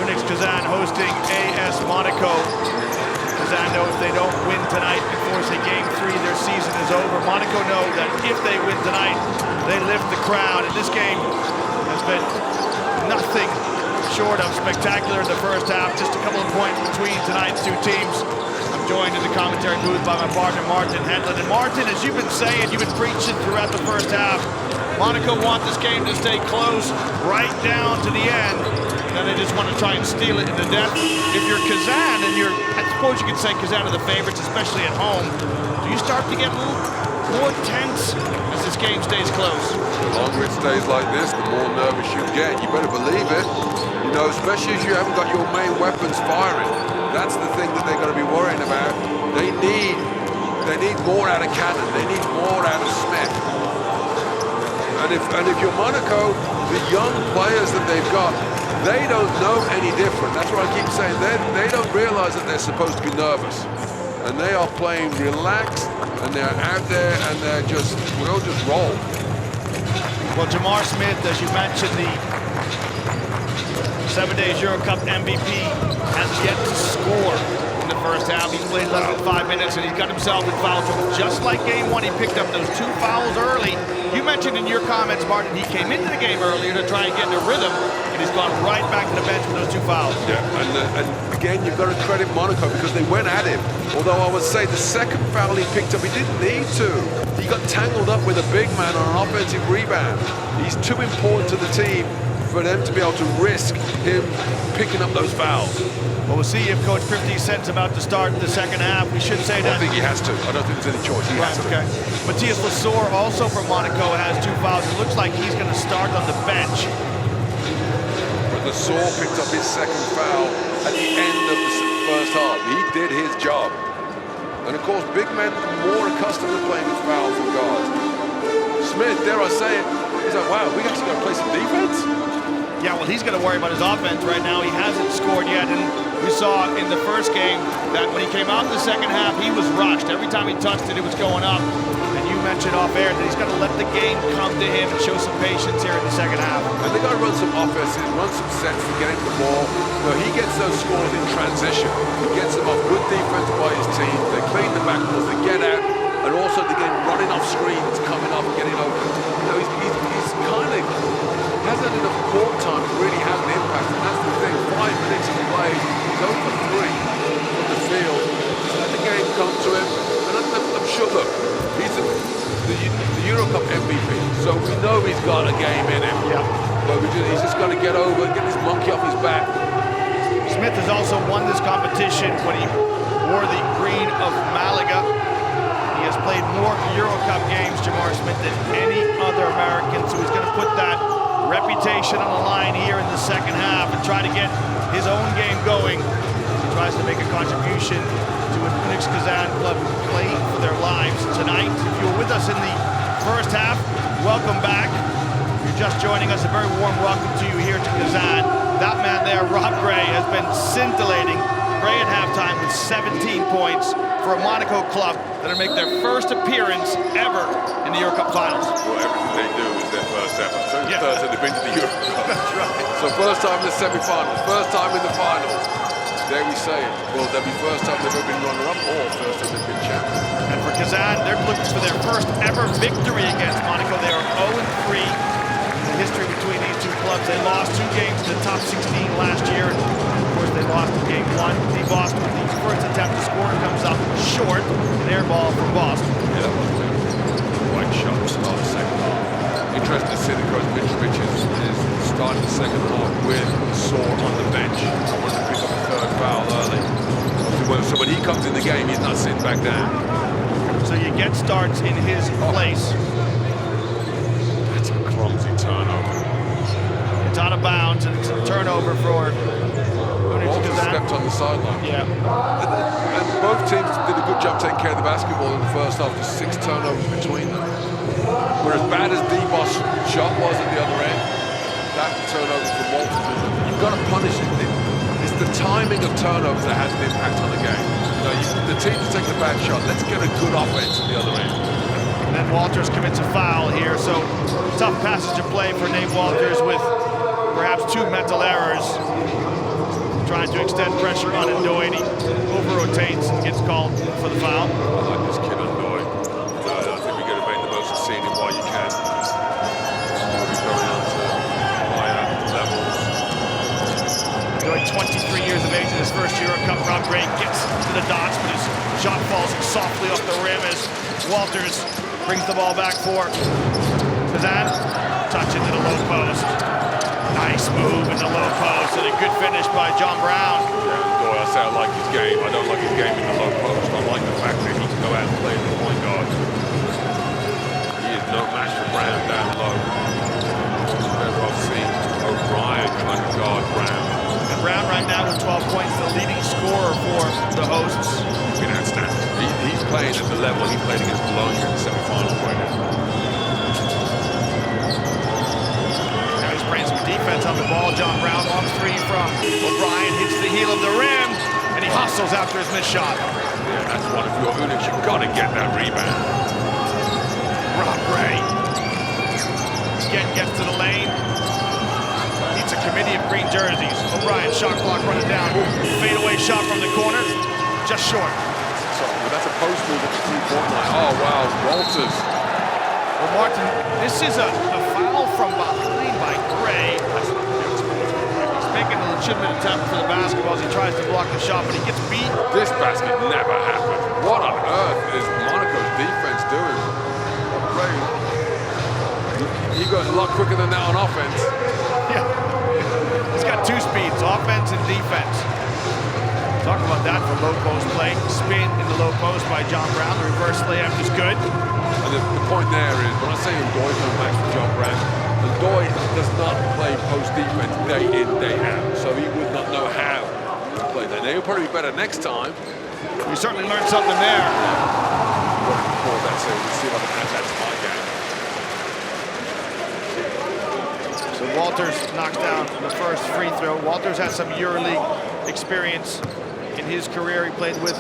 UNICS Kazan hosting AS Monaco. Kazan know if they don't win tonight and force a game 3, their season is over. Monaco know that if they win tonight, they lift the crown. And this game has been nothing short of spectacular in the first half. Just a couple of points between tonight's two teams. I'm joined in the commentary booth by my partner, Martin Hedlund. And Martin, as you've been saying, you've been preaching throughout the first half, Monaco want this game to stay close right down to the end. And they just want to try and steal it into death. If you're Kazan, and I suppose you could say Kazan are the favorites, especially at home, do you start to get a little more tense as this game stays close? The longer it stays like this, the more nervous you get. You better believe it. You know, especially as you haven't got your main weapons firing. That's the thing that they're going to be worrying about. They need more out of Cannon. They need more out of Smith. And if you're Monaco, the young players that they've got, they don't know any different. That's what I keep saying. They don't realize that they're supposed to be nervous. And they are playing relaxed, and they're out there, and we'll just roll. Well, Jamar Smith, as you mentioned, the 7 days EuroCup MVP, has yet to score in the first half. He's played less than 5 minutes, and he's got himself in foul trouble. Just like game 1, he picked up those 2 fouls early. You mentioned in your comments, Martin, he came into the game earlier to try and get in a rhythm, and he's gone right back to the bench with those 2 fouls. Yeah, and again, you've got to credit Monaco because they went at him. Although I would say the second foul he picked up, he didn't need to. He got tangled up with a big man on an offensive rebound. He's too important to the team for them to be able to risk him picking up those fouls. Well, we'll see if Coach 50 Cent's about to start the second half. We should say that. I think he has to. I don't think there's any choice. He has to. Okay. Matthias Lesueur, also from Monaco, has 2 fouls. It looks like he's going to start on the bench. But Lesueur picked up his second foul at the end of the first half. He did his job. And of course, big men are more accustomed to playing with fouls than guards. Smith, dare I say it, he's like, wow, we actually got to play some defense? Yeah, well, he's going to worry about his offense right now. He hasn't scored yet, and we saw in the first game that when he came out in the second half, he was rushed. Every time he touched it, it was going up. And you mentioned off air that he's got to let the game come to him and show some patience here in the second half. And they got to run some offenses, run some sets to get him the ball. Well, he gets those scores in transition. He gets them off good defense by his team. They clean the backboards, they get out, and also they get him running off screens, coming up and getting open. You know, he's kind of hasn't enough court time to really have an impact, and that's the thing. 5 minutes of play, he's over 3 from the field. Just let the game come to him, and I'm sure, look, he's the EuroCup MVP, so we know he's got a game in him. Yeah. But he's just got to get over, get this monkey off his back. Smith has also won this competition when he wore the green of Malaga. He has played more EuroCup games, Jamar Smith, than any other American, so he's going to put that reputation on the line here in the second half and try to get his own game going. He tries to make a contribution to an UNICS Kazan club who played for their lives tonight. If you were with us in the first half, welcome back. If you're just joining us, a very warm welcome to you here to Kazan. That man there, Rob Gray, has been scintillating. Gray at halftime with 17 points for a Monaco club that'll make their first appearance ever in the EuroCup finals. Well, everything they do is their first ever. So third, they've been to the EuroCup. That's right. So first time in the semi-finals, first time in the finals. There we say it. Well, that'll be first time they've ever been runner-up or first time they've been champion. And for Kazan, they're looking for their first ever victory against Monaco. They are 0-3 in the history between these two clubs. They lost 2 games in the top 16 last year. And of course, they lost in game 1. Dee Bost with the first attempt to score comes up short. An air ball from Bost. Yeah, that was a white shot to start the second half. Interesting to see that Coach Mitrovic is starting the second half with Sore on the bench. I wanted to pick up a third foul early. So when he comes in the game, he's not sitting back down. So you get starts in his place. That's a clumsy turnover. It's out of bounds, and it's a turnover for UNICS Kazan. Stepped on the sideline. Yeah. And both teams did a good job taking care of the basketball in the first half. Just 6 turnovers between them. Whereas bad as Dee Bost's shot was at the other end, that turnover from Walters, you've got to punish it. It's the timing of turnovers that has an impact on the game. You know, the team that takes a bad shot, let's get a good offense at the other end. And then Walters commits a foul here, so tough passage of play for Nate Walters with perhaps 2 mental errors. Trying to extend pressure on Ndoye, and he over-rotates and gets called for the foul. I like this kid Ndoye. I think we're going to make the most of seeing him while you can. He's going on to higher levels. Ndoye, 23 years of age in his first EuroCup. Rob Gray gets to the dots, but his shot falls softly off the rim as Walters brings the ball back for Kazan. Touch into the low post. Nice move in the low post, and a good finish by John Brown. Yeah, Ndoye, I say I like his game. I don't like his game in the low post. I like the fact that he can go out and play as a point guard. He is no match for Brown down low. I've seen O'Brien trying to guard Brown. And Brown right now with 12 points, the leading scorer for the hosts. He's been outstanding. He's playing at the level he played against Bologna in the semi-finals right now. Now he's playing some defense on the ball. John Brown long 3 from O'Brien, hits the heel of the rim, and he hustles after his missed shot. Yeah, that's one of your UNICS. You've got to get that rebound. Rob Gray again gets to the lane. Meets a committee of green jerseys. O'Brien, shot clock running down. Fadeaway shot from the corner, just short. So, well, that's a post move at the 3-point line. Oh, wow, Walters. Well, Martin, this is a foul from behind by Gray. He's making a legitimate attempt for the basketball as he tries to block the shot, but he gets beat. This basket never happened. What on earth is Monaco's defense doing? Gray, he goes a lot quicker than that on offense. Yeah, he's got 2 speeds, offense and defense. Talk about that for low post play. Spin in the low post by John Brown. The reverse layup is good. And the point there is, when I say Ndoye's no match for John Brown, Ndoye does not play post defense day in, day out. So he would not know how to play that. Now, he'll probably be better next time. We certainly learned something there. What do you call that? So we'll see if I can add that to my game. So Walters knocks down the first free throw. Walters has some EuroLeague experience in his career. He played with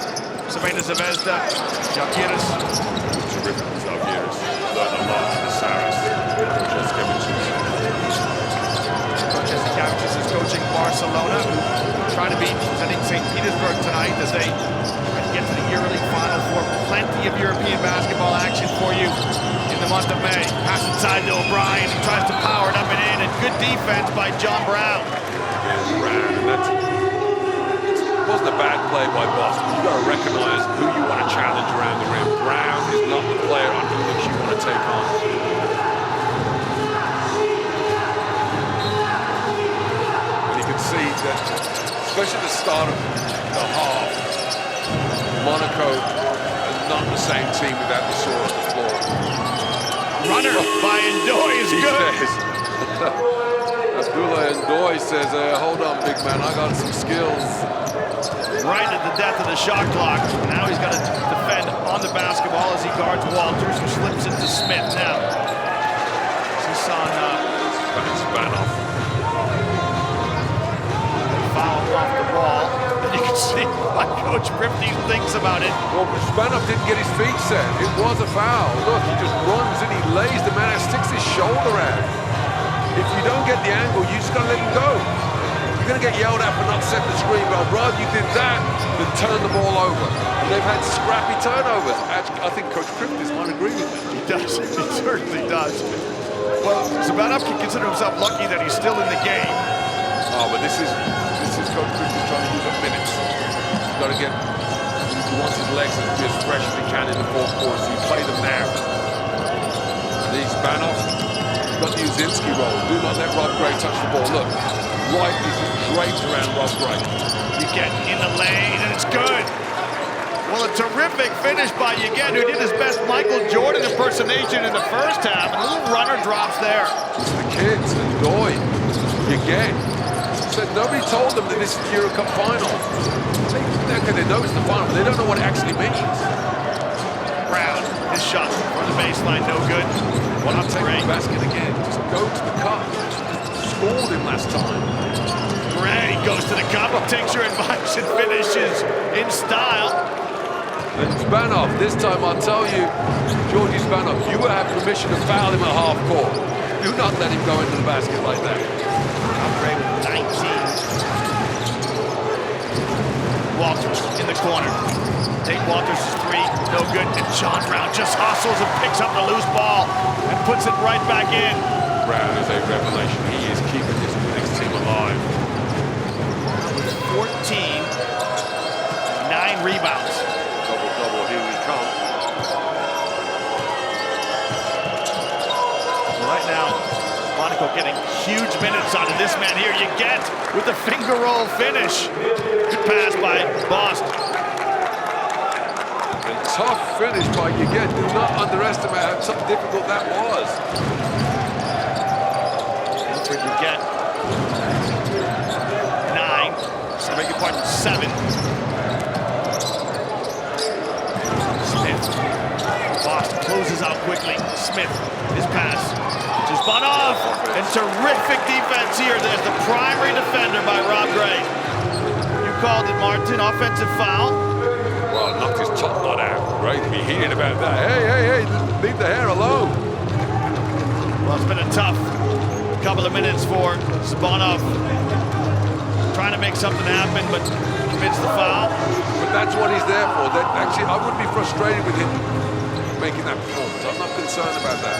Semena Zvezda, Žalgiris. Terrific with Žalgiris. Learned a lot from the Saris. Coach Jasikevičius is coaching Barcelona, trying to beat St. Petersburg tonight as they try to get to the EuroLeague Final Four. Plenty of European basketball action for you in the month of May. Pass inside to O'Brien. He tries to power it up and in, and good defense by John Brown. Again, Brown, and that wasn't a bad play by Boston. You've got to recognize who you want to challenge around the rim. Brown is not the player on whom you want to take on. And you can see that, especially at the start of the half, Monaco is not the same team without the Sore on the floor. Runner by Ndoye is good. Abdullah Ndoye says, hold on, big man, I got some skills. Right at the death of the shot clock. Now he's got to defend on the basketball as he guards Walters, who slips into Smith now. This on Spanoff. Foul off the ball. And you can see what Coach Ripney thinks about it. Well, Spanoff didn't get his feet set. It was a foul. Look, he just runs and he lays the man out, sticks his shoulder out. If you don't get the angle, you just got to let him go. You're going to get yelled at for not setting the screen, but I'd rather you did that than turn the ball over. And they've had scrappy turnovers. Actually, I think Coach Kriptis might agree with that. He does. He certainly does. Well, Zabanov can consider himself lucky that he's still in the game. Oh, but this is Coach Kriptis trying to use up minutes. He's got to get. He wants his legs to be as fresh as he can in the fourth quarter, so you play them now. These Zabanov got the Uzinski roll. Do not let Rob Gray touch the ball. Look, right is draped around Rob Gray. You get in the lane, and it's good. Well, a terrific finish by Yegen, who did his best Michael Jordan impersonation in the first half. A little runner drops there. It's the kids, and Doy, Yegen. Said nobody told them that this is the EuroCup final. They know it's the final, but they don't know what it actually means. Brown, his shot from the baseline, no good. Well, I'm taking the basket again. Just go to the cup. Scored him last time. Gray goes to the cup, takes your advice, and finishes in style. And Zabanov, this time I'll tell you, Georgi Zabanov, you have permission to foul him at half court. Do not let him go into the basket like that. Gray with 19. Walters in the corner. Tate Walters is 3, no good. And John Brown just hustles and picks up the loose ball and puts it right back in. Brown is a revelation. He is keeping this next team alive. 14, 9 rebounds. Double, here we come. Right now, Monaco getting huge minutes out of this man here. You get with the finger roll finish. Good pass by Bost. And tough finish by Yegen. Do not underestimate how difficult that was. For Yegen. 9. So make your pardon, 7. Smith. Bost closes out quickly. Smith, his pass. Just spun off. And terrific defense here. There's the primary defender by Rob Gray. You called it, Martin. Offensive foul. Well, knocked his top knot out. Great to be heated about that. Hey, leave the hair alone. Well, it's been a tough couple of minutes for Zabanov. Trying to make something happen, but commits the foul. But that's what he's there for. Actually, I wouldn't be frustrated with him making that performance. I'm not concerned about that.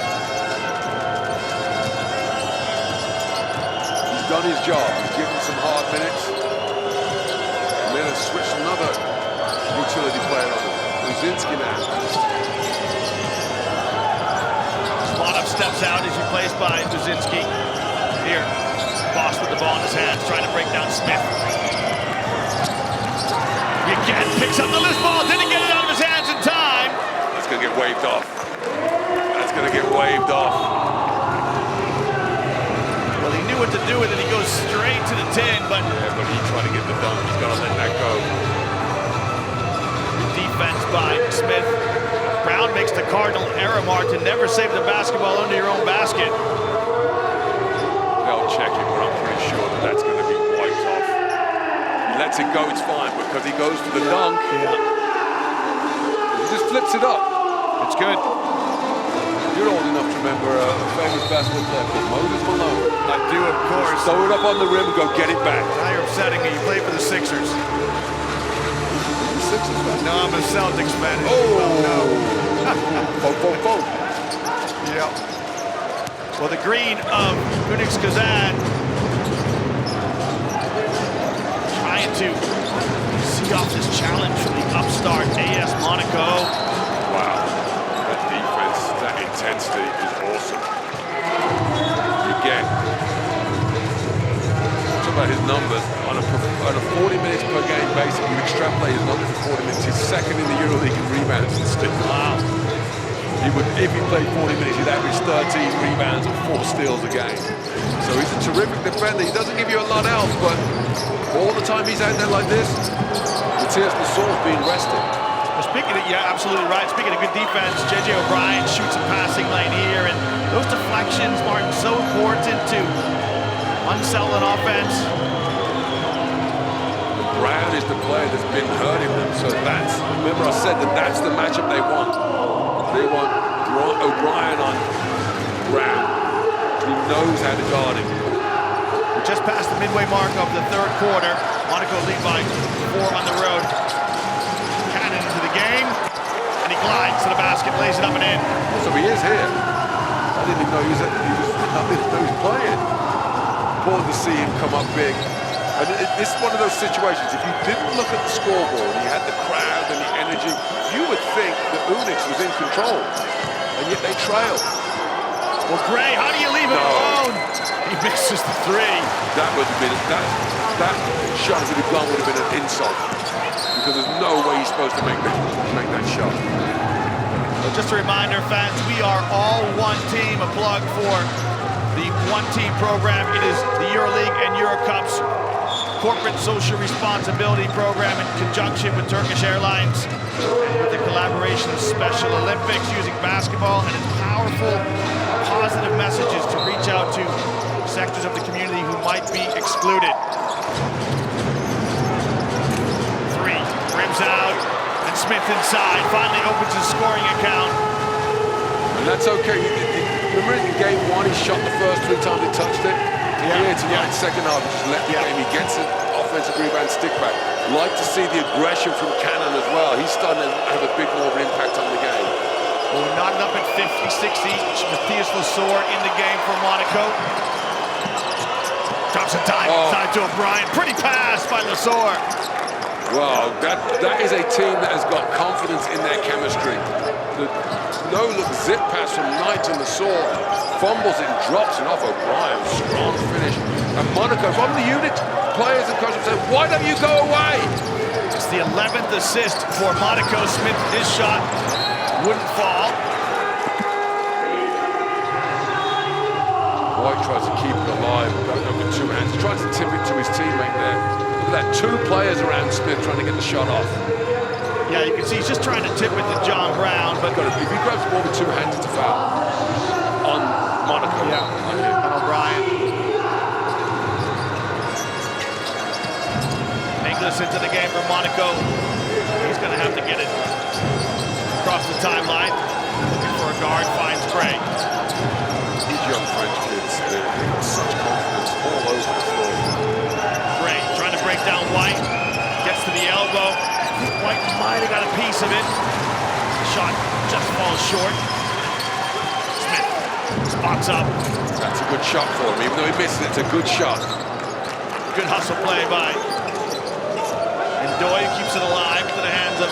He's done his job. He's given some hard minutes. And then he's switched another utility player on him. Uzinski now. Zabanov steps out. He's replaced by Uzinski. Here, Bost with the ball in his hands, trying to break down Smith. Again, picks up the loose ball, didn't get it out of his hands in time. That's going to get waved off. That's going to get waved off. Well, he knew what to do with it. He goes straight to the 10, but... Yeah, but he tried to get the dunk. He's got to let that go. Defense by Smith. Brown makes the cardinal error, Martin. Never save the basketball under your own basket. They'll check it, but I'm pretty sure that that's going to be wiped off. He lets it go, it's fine, because he goes to the dunk. Yeah. He just flips it up. It's good. You're old enough to remember a famous basketball player called Moses Malone. I do, of course. Just throw it up on the rim and go get it back. Now you're upsetting me. You play for the Sixers. Sixers fan? No, I'm a Celtics fan. Oh! Yeah. Well, the green of UNICS Kazan trying to see off this challenge from the upstart AS Monaco. Wow, that defense, that intensity is awesome. Again, talk about his numbers on a 40 minutes per game basis. You extrapolate his numbers to 40 minutes. He's second in the EuroLeague in rebounds and steals. Wow. He would, if he played 40 minutes, he'd average 13 rebounds and 4 steals a game. So he's a terrific defender. He doesn't give you a lot else, but all the time he's out there like this, Matthias Masor's being rested. Well, speaking of, yeah, absolutely right. Speaking of good defense, J.J. O'Brien shoots a passing lane here, and those deflections, Martin, so important to unsell an offense. Brown is the player that's been hurting them, so that's, remember I said that that's the matchup they want. They want O'Brien on Brown. He knows how to guard him. just past the midway mark of the third quarter. Monaco lead by 4 on the road. Cannon into the game, and he glides to the basket, lays it up and in. So he is here. I didn't even know he was playing. Important to see him come up big. And this is one of those situations, if you didn't look at the scoreboard and you had the crowd and the energy, you would think that UNICS was in control, and yet they trailed. Well, Gray, how do you leave him alone? He misses the 3. That would have been, that shot if it had gone would have been an insult, because there's no way he's supposed to make that shot. Well, just a reminder, fans, we are all one team, a plug for the one-team program. It is the EuroLeague and EuroCup's corporate social responsibility program in conjunction with Turkish Airlines and with the collaboration of Special Olympics, using basketball and its powerful, positive messages to reach out to sectors of the community who might be excluded. 3, rims out, and Smith inside, finally opens his scoring account. And that's okay. Remember in game 1, he shot the first 3 times he touched it? Here tonight, second half, he just let the game. He gets an offensive rebound, stick back. Like to see the aggression from Cannon as well. He's starting to have a big more of an impact on the game. Well, we're knotted up at 50-60 each. Matthias Lasor in the game for Monaco. Drops a dime inside to O'Brien. Pretty pass by Lasor. Wow, that is a team that has got confidence in their chemistry. The no-look zip pass from Knight and Lasor. Fumbles it and drops it off O'Brien. Strong finish. And Monaco, from the UNICS players and coaches, said, why don't you go away? It's the 11th assist for Monaco. Smith, his shot wouldn't fall. White tries to keep it alive, going up with 2 hands. He tries to tip it to his teammate there. Look at that, 2 players around Smith trying to get the shot off. Yeah, you can see he's just trying to tip it to John Brown, but if he grabs the ball with 2 hands, it's a foul on Monaco. Yeah, on O'Brien. Inglis into the game for Monaco. He's going to have to get it across the timeline. Looking for a guard, finds Gray. These young French kids, they've got such confidence all over the floor. Gray trying to break down White. Gets to the elbow. White might have got a piece of it. The shot just falls short. Smith spots up. That's a good shot for him. Even though he misses it, it's a good shot. Good hustle play by Ndoye, keeps it alive into the hands of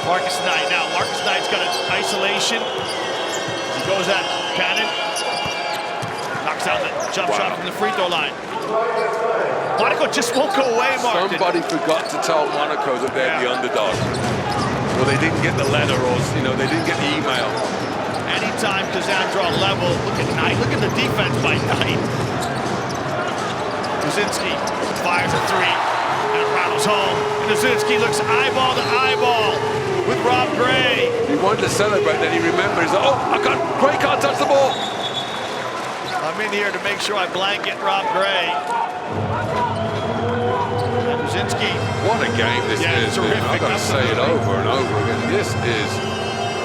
Marcus Knight. Now, Marcus Knight's got an isolation. He goes at Cannon. Knocks out the jump shot from the free throw line. Monaco just won't go away, Martin. Somebody forgot to tell Monaco that they're the underdog. Well, they didn't get the letter, or they didn't get the email. Anytime Kazan draw level, look at Knight. Look at the defense by Knight. Kuzinski fires a 3, and it rattles home. And Kuzinski looks eyeball to eyeball with Rob Gray. He wanted to celebrate, then he remembered. He's like, Gray can't touch the ball. I'm in here to make sure I blanket Rob Gray. And Kuzinski. What a game this is. I've got to say it over and over again. This is,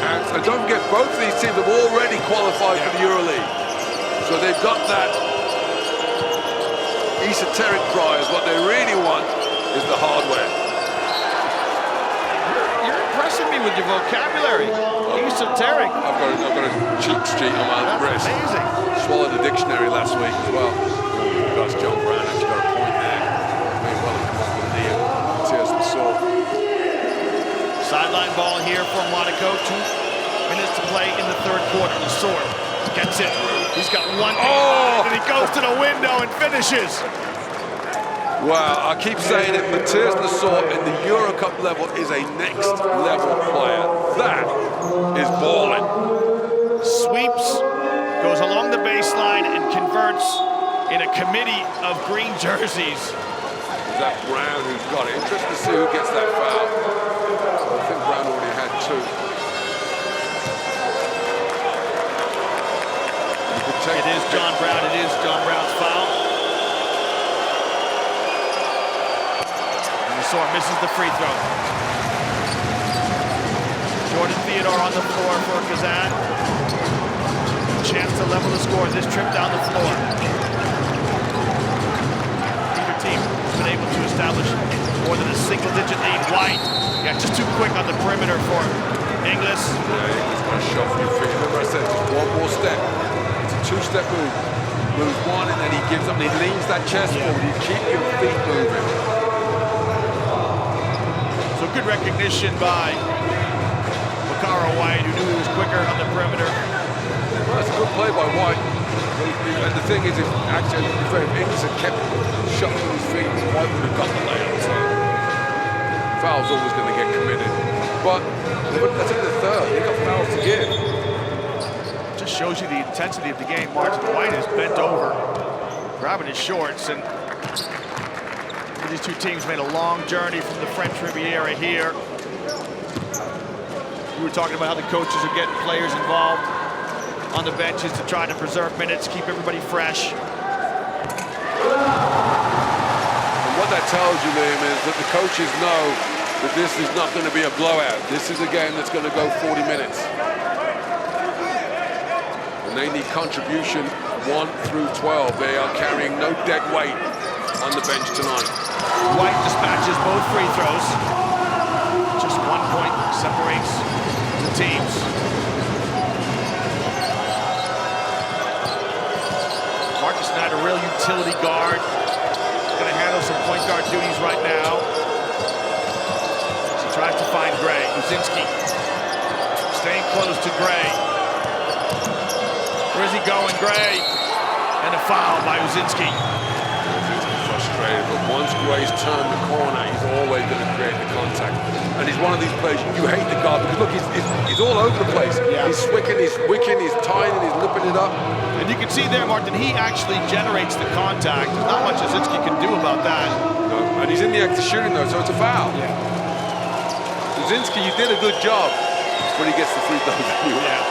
and don't forget, both of these teams have already qualified for the EuroLeague. So they've got that esoteric prize. What they really want is the hardware. You're impressing me with your vocabulary. Esoteric. I've got a cheat streak on my wrist. Amazing. Swallowed the dictionary last week as well. Gosh, John Brown actually got a point there. Very well, he comes with the Matthias Lasor. Sideline ball here for Monaco. 2 minutes to play in the third quarter. Lasor gets it. He's got one and he goes to the window and finishes. Wow, I keep saying it, Matthias Lasor at the EuroCup level is a next level player. That is balling. Sweeps, goes along the baseline and converts in a committee of green jerseys. Is that Brown who's got it? Interesting to see who gets that foul. I think Brown already had 2. It is John Brown. It is John Brown's foul. And Lasor misses the free throw. Jordan Theodore on the floor for Kazan. Chance to level the score this trip down the floor. establish more than a single-digit lead. White, yeah, just too quick on the perimeter for Inglis. Yeah, Inglis got to shuffle your feet. Remember I said, just one more step. It's a two-step move. Moves one, and then he gives up, and he leans that chest forward. You keep your feet moving. So good recognition by White, who knew he was quicker on the perimeter. Well, that's a good play by White. And the thing is, if actually, if Inglis had kept shuffling his feet, White would have got the layup. So foul's always going to get committed. But that's in the third. They got fouls to give. Just shows you the intensity of the game. Martin White is bent over, grabbing his shorts, and these two teams made a long journey from the French Riviera here. We were talking about how the coaches are getting players involved on the benches to try to preserve minutes, keep everybody fresh. And what that tells you, Liam, is that the coaches know that this is not going to be a blowout. This is a game that's going to go 40 minutes. And they need contribution 1 through 12. They are carrying no dead weight on the bench tonight. White dispatches both free throws. Just 1 point separates the teams. Marcus Knight, a real utility guard. Going to handle some point guard duties right now. As he tries to find Gray. Uzinski staying close to Gray. Where is he going? Gray. And a foul by Uzinski. Frustrated, but once Gray's turned the corner, he's always going to create the contact. And he's one of these players you hate the guard because look, he's all over the place. Yeah. He's swicking, he's wicking, he's tying, and he's lipping it up. And you can see there, Martin, he actually generates the contact. There's not much Uzinski can do about that. No, and he's in the act of shooting though, so it's a foul. Yeah. Uzinski, you did a good job, but he gets the free throws anyway. Yeah.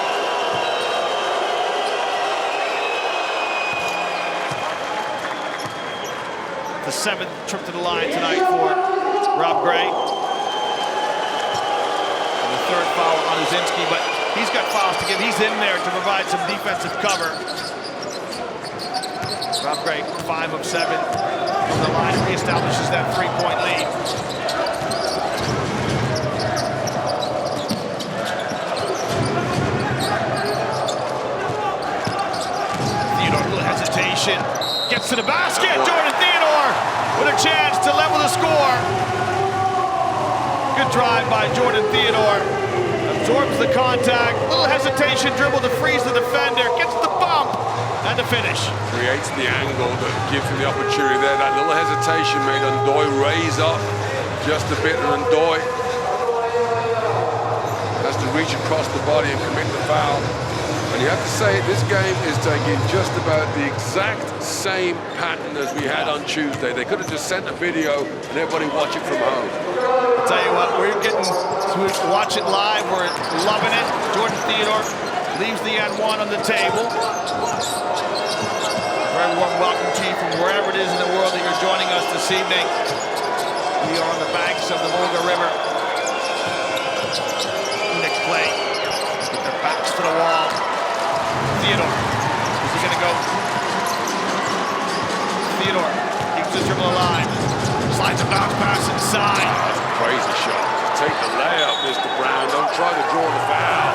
The 7th trip to the line tonight for Rob Gray. And the 3rd foul on Uzinski, but he's got fouls to give. He's in there to provide some defensive cover. Rob Gray, 5 of 7 from the line, reestablishes that 3-point lead. Theodore, a little hesitation. Gets to the basket. Jordan Theodore with a chance to level the score. Good drive by Jordan Theodore. Absorbs the contact. Little hesitation, dribble to freeze the defender. Gets the bump and the finish. Creates the angle that gives him the opportunity there. That little hesitation made Ndoye raise up just a bit, and Ndoye has to reach across the body and commit the foul. And you have to say, this game is taking just about the exact same pattern as we had on Tuesday. They could have just sent a video and everybody watch it from home. I'll tell you what, we're getting to watch it live. We're loving it. Jordan Theodore leaves the N1 on the table. Very warm welcome to you from wherever it is in the world that you're joining us this evening. We are on the banks of the Volga River. UNICS play with their backs to the wall. Theodore, is he gonna go? Theodore keeps the dribble alive. Slides a bounce pass inside. That's a crazy shot. Take the layup, Mr. Brown. Don't try to draw the foul.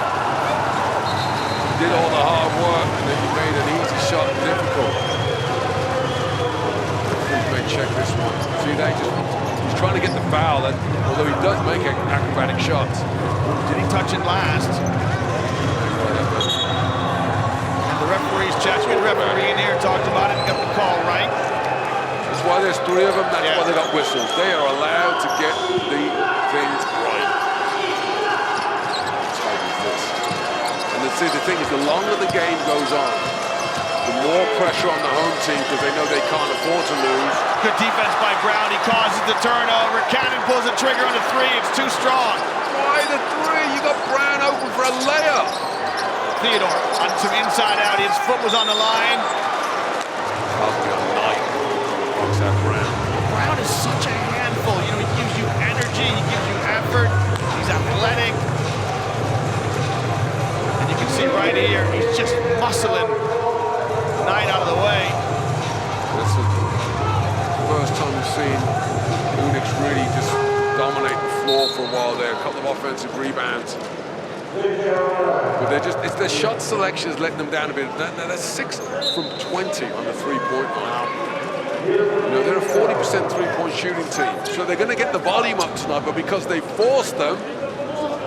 You did all the hard work and then you made an easy shot difficult. Please may check this one. See that? He's trying to get the foul, and although he does make acrobatic shots. Did he touch it last? The referee's checked. Good referee in here, talked about it, and got the call right. That's why there's 3 of them. That's why they got whistles. They are allowed to get the things right. How tight is this? And see, the thing is, the longer the game goes on, the more pressure on the home team because they know they can't afford to lose. Good defense by Brown. He causes the turnover. Cannon pulls the trigger on the 3. It's too strong. Why the 3? You got Brown open for a layup. Theodore on some inside out. His foot was on the line. Probably on Knight. Box out Brown. Brown is such a handful. You know, he gives you energy, he gives you effort. He's athletic. And you can see right here, he's just muscling Knight out of the way. That's the first first time we've seen UNICS really just dominate the floor for a while there. A couple of offensive rebounds. But it's their shot selection is letting them down a bit. Now they're 6 from 20 on the three-point line. You know, they're a 40% three-point shooting team. So they're going to get the volume up tonight, but because they forced them,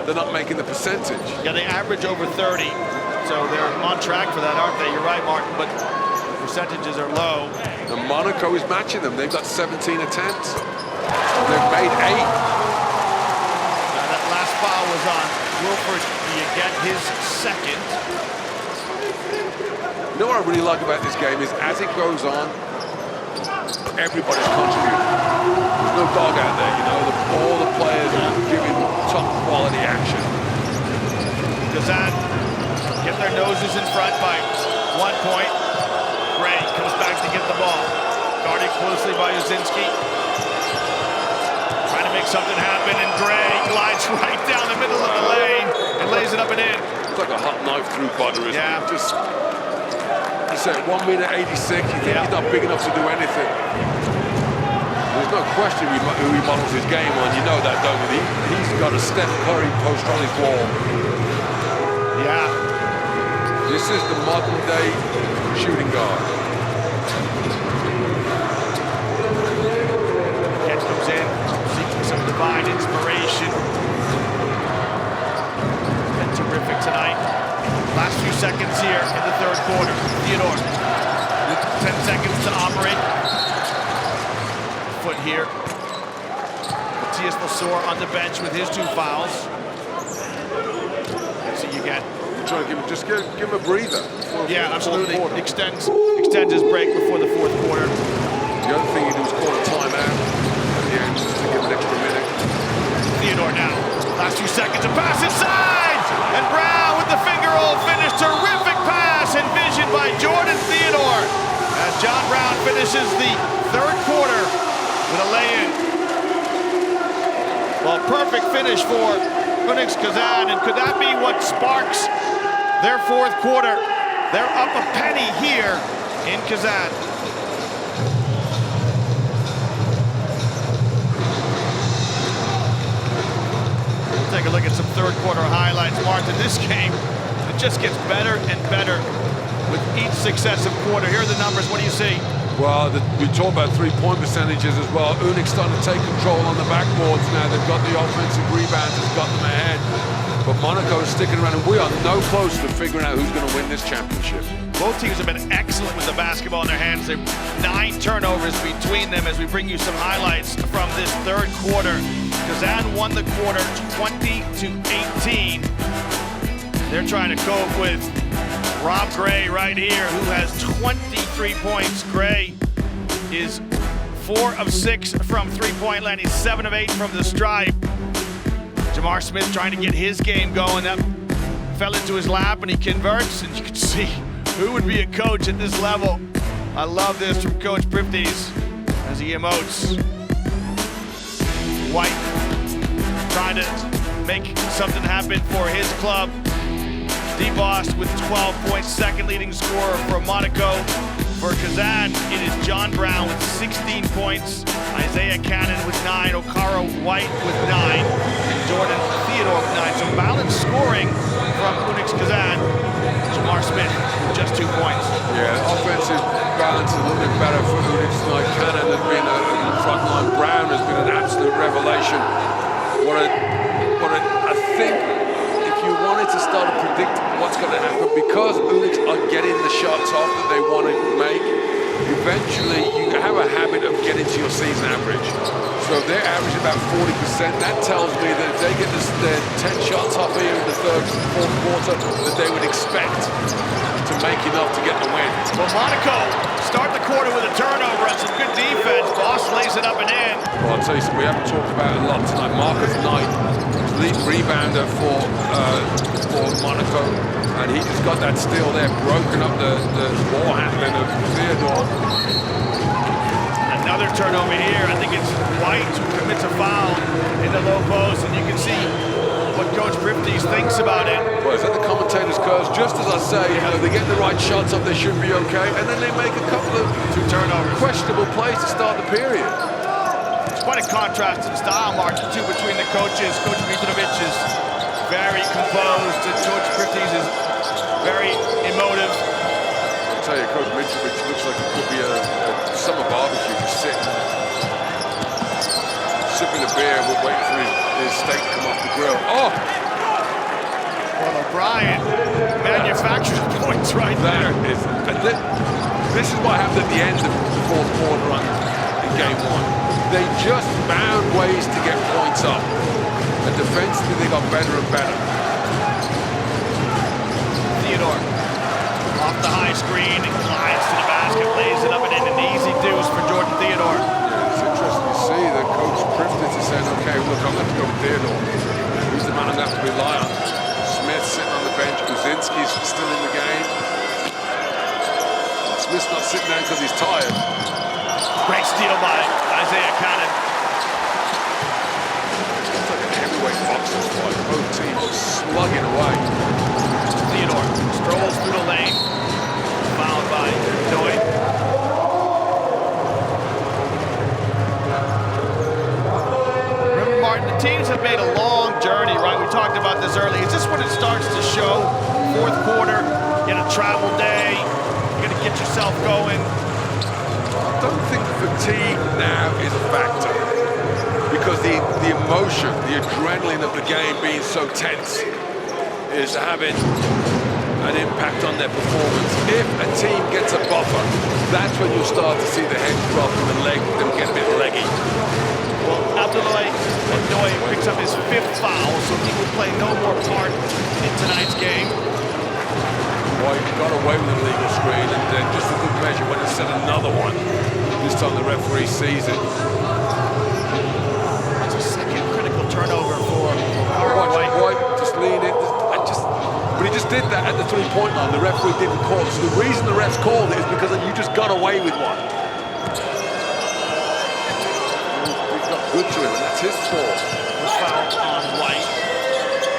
they're not making the percentage. Yeah, they average over 30. So they're on track for that, aren't they? You're right, Martin, but percentages are low. And Monaco is matching them. They've got 17 attempts. They've made 8. Now that last foul was on Wilford. You get his second. You know what I really like about this game is as it goes on, everybody's contributing. There's no dog out there, you know. All the players are giving top quality action. Kazan get their noses in front by 1 point. Gray comes back to get the ball. Guarded closely by Uzinski. Trying to make something happen, and Gray glides right down the middle of the lane and lays it up and in. It's like a hot knife through butter, isn't it? Just, you say 1 minute 86, you think he's not big enough to do anything. There's no question who he models his game on. You know that, don't you? He's got a Steph Curry poster on his wall. Yeah. This is the modern day shooting guard. Kent comes in, seeking some divine inspiration. Been terrific tonight. Last few seconds here in the third quarter. Theodore with 10 seconds to operate. Foot here. Matthias Lasour on the bench with his 2 fouls. Let's see you get. Trying to give him a breather. Yeah, absolutely. Extends his break before the fourth quarter. The other thing you do is call a timeout at the end just to give an extra minute. Theodore now. Last few seconds, a pass inside! And Brown with the finger roll finish. Terrific pass envisioned by Jordan Theodore. As John Brown finishes the third quarter with a lay-in. Well, perfect finish for UNICS Kazan, and could that be what sparks their fourth quarter? They're up a penny here in Kazan. We'll take a look at some third quarter highlights. Martin, this game, it just gets better and better with each successive quarter. Here are the numbers. What do you see? Well, we talk about three-point percentages as well. UNICS starting to take control on the backboards now. They've got the offensive rebounds, it's got them ahead. But Monaco is sticking around, and we are no closer to figuring out who's going to win this championship. Both teams have been excellent with the basketball in their hands. There are 9 turnovers between them as we bring you some highlights from this third quarter. Kazan won the quarter 20-18. They're trying to cope with Rob Gray right here, who has 23 points. Gray is 4 of 6 from three-point land. He's 7 of 8 from the stripe. Jamar Smith trying to get his game going. That fell into his lap and he converts, and you can see who would be a coach at this level. I love this from Coach Prifties as he emotes. White trying to make something happen for his club. Dee Bost with 12 points, second leading scorer for Monaco. For Kazan, it is John Brown with 16 points, Isaiah Cannon with 9, Okaro White with 9, and Jordan Theodore with 9. So balanced scoring from UNICS Kazan. Jamar Smith with just 2 points. Yeah, offensive balance is a little bit better for UNICS tonight. Cannon has been a front line. Brown has been an absolute revelation. I think if you wanted to start to predict what's going to happen, because UNICS are getting the shots off that they want to make, eventually you have a habit of getting to your season average. So if they're averaging about 40%, that tells me that if they get their 10 shots off here in the third, fourth quarter, that they would expect to make enough to get the win. Well, Monaco start the quarter with a turnover and some good defense. Boss lays it up and in. Well, I'll tell you something we haven't talked about a lot tonight. Marcus Knight, lead rebounder for Monaco, and he just got that steal there, broken up the ball handling of Theodore. Another turnover here. I think it's White who commits a foul in the low post, and you can see what Coach Prifties thinks about it. Well, it's at the commentator's curves, just as I say, you know, they get the right shots up, they should be okay, and then they make a couple of questionable plays to start the period. It's quite a contrast in style, Mark, too, between the coaches. Coach Mitrovic is very composed, and Coach Prifties is very emotive. I'll tell you, Coach Mitrovic looks like it could be a summer barbecue, just sipping a beer, we're waiting for his steak to come off the grill. Oh! Well, O'Brien manufactures points right there. This is what happened at the end of the fourth quarter in game one. They just found ways to get points up. And defensively, they got better and better. Theodore, off the high screen, and glides to the basket, lays it up and in, an easy deuce for Jordan Theodore. Yeah, it's interesting to see that Coach Prifties is saying, okay, look, I'm going to go with Theodore. He's the man I'm going to have to rely on. Smith sitting on the bench, Kuzinski's still in the game. Smith's not sitting down because he's tired. Great steal by Isaiah Cannon. It's like a heavyweight boxer's fight. Both teams are slugging away. Theodore strolls through the lane, fouled by Doi. Remember, Martin, the teams have made a long journey, right? We talked about this early. Is this when it starts to show? Fourth quarter, in a travel day, you're gonna get yourself going. I don't think fatigue now is a factor because the emotion, the adrenaline of the game being so tense is having an impact on their performance. If a team gets a buffer, that's when you'll start to see the head drop and the leg, them get a bit leggy. Well, Abdoulaye Ndoye picks up his 5th foul, so he will play no more part in tonight's game. White got away with an illegal screen, and then just a good measure when it set another one. This time the referee sees it. That's a second critical turnover for White just lean in. But he just did that at the three-point line. The referee didn't call it. So the reason the refs called it is because you just got away with one. He got good to him, and that's his fault. The foul on White.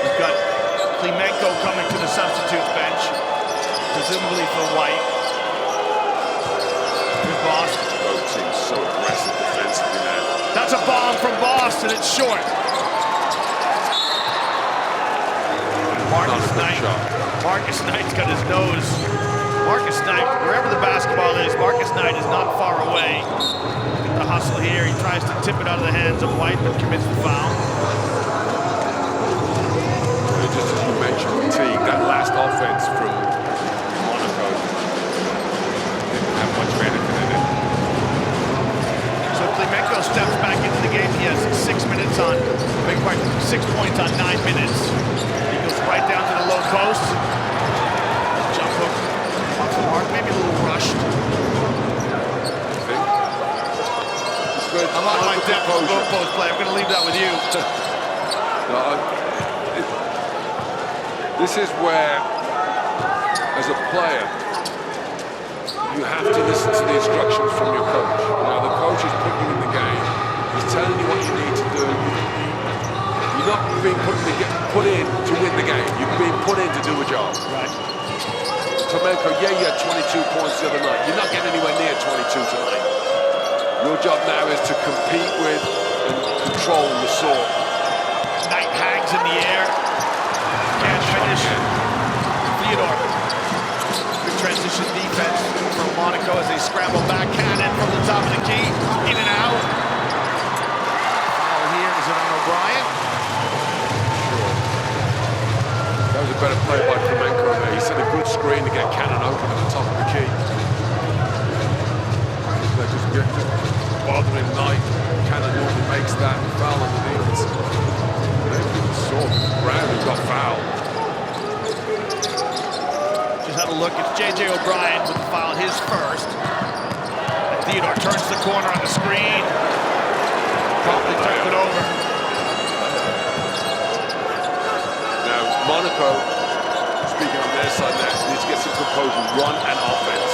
We've got Klimenko coming to the substitutes bench, presumably for White. Here's Bost. Both teams so aggressive defensively now. That's a bomb from Bost, and it's short. Marcus Knight's got his nose. Marcus Knight, wherever the basketball is, Marcus Knight is not far away. Look at the hustle here. He tries to tip it out of the hands of White, but commits the foul. Just as you mentioned, fatigue, that last offense from Monaco didn't have much benefit in it. So Klimenko steps back into the game. He has 6 minutes on, 6 points on 9 minutes. Right down to the low post. Jump hook off the mark, maybe a little rushed. I like my depth of low post play. I'm going to leave that with you. This is where, as a player, you have to listen to the instructions from your coach. Now, the coach is putting you in the game. He's telling you what you need to do. You're not being put in to win the game. You're being put in to do a job. Right. Klimenko, yeah, you had 22 points the other night. You're not getting anywhere near 22 tonight. Your job now is to compete with and control the sword. Knight hangs in the air. Can't finish. Theodore. Good transition defense from Monaco as they scramble back. Cannon from the top of the key. In and out. Foul here. Is it on O'Brien? That was a better play by Klimenko there. He set a good screen to get Cannon open at the top of the key. They're just bothering Knight. Cannon normally makes that foul underneath. Brown who got fouled. Just had a look. It's J.J. O'Brien with the foul, his first. And Theodore turns the corner on the screen. Promptly turns it over. Monaco, speaking on their side now, needs to get some composure, run and offense.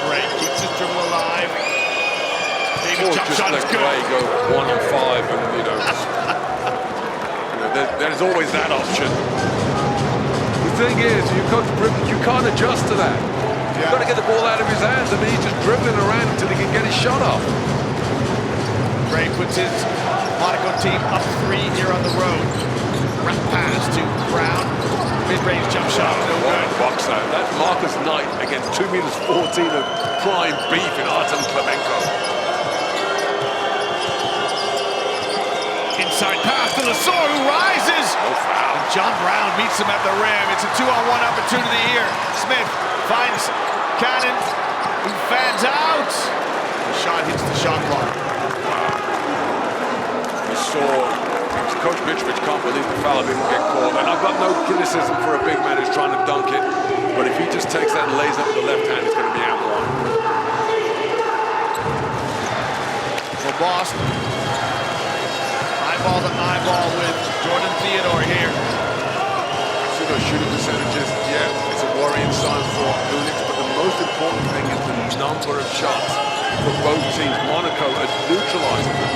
Gray keeps his dribble alive. David jump shot is good. Gray go 1 on 5 and, you know, there's always that option. The thing is, you can't adjust to that. You've got to get the ball out of his hands. I mean, he's just dribbling around until he can get his shot off. Gray puts his Monaco team up 3 here on the road. Right pass to Brown. Mid-range jump shot, no good. Box out. That's Marcus Knight against 2 meters 14 of prime beef in Artem Klemenko. Inside pass to Lasor, who rises. No foul. And John Brown meets him at the rim. It's a 2-on-1 opportunity here. Smith finds Cannon, who fans out. The shot hits the shot clock. You saw Coach Mitrovic can't believe the foul didn't get called. And I've got no criticism for a big man who's trying to dunk it. But if he just takes that and lays up with the left hand, it's going to be out one. For Boston. Eyeball to eyeball with Jordan Theodore here. See those shooting percentages? Yeah, it's a worrying sign for UNICS, but the most important thing is the number of shots for both teams. Monaco are neutralizing them.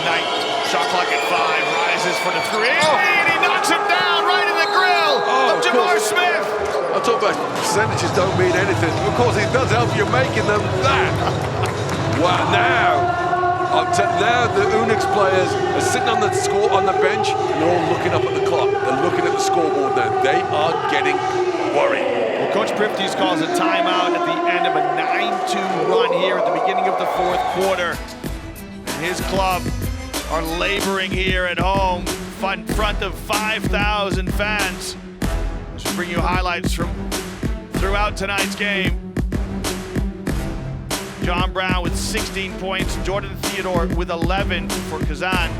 Knight, shot clock at 5, rises for the 3, and he knocks it down right in the grill of Jamar Smith. I talk about percentages don't mean anything. Of course, it does help you making them that. Wow, now the UNICS players are sitting on the bench and they're all looking up at the clock. They're looking at the scoreboard now. They are getting worried. Well, Coach Prifties calls a timeout at the end of a 9-2 run here at the beginning of the 4th quarter. And his club are laboring here at home in front of 5,000 fans. Let's bring you highlights from throughout tonight's game. John Brown with 16 points, Jordan Theodore with 11 for Kazan,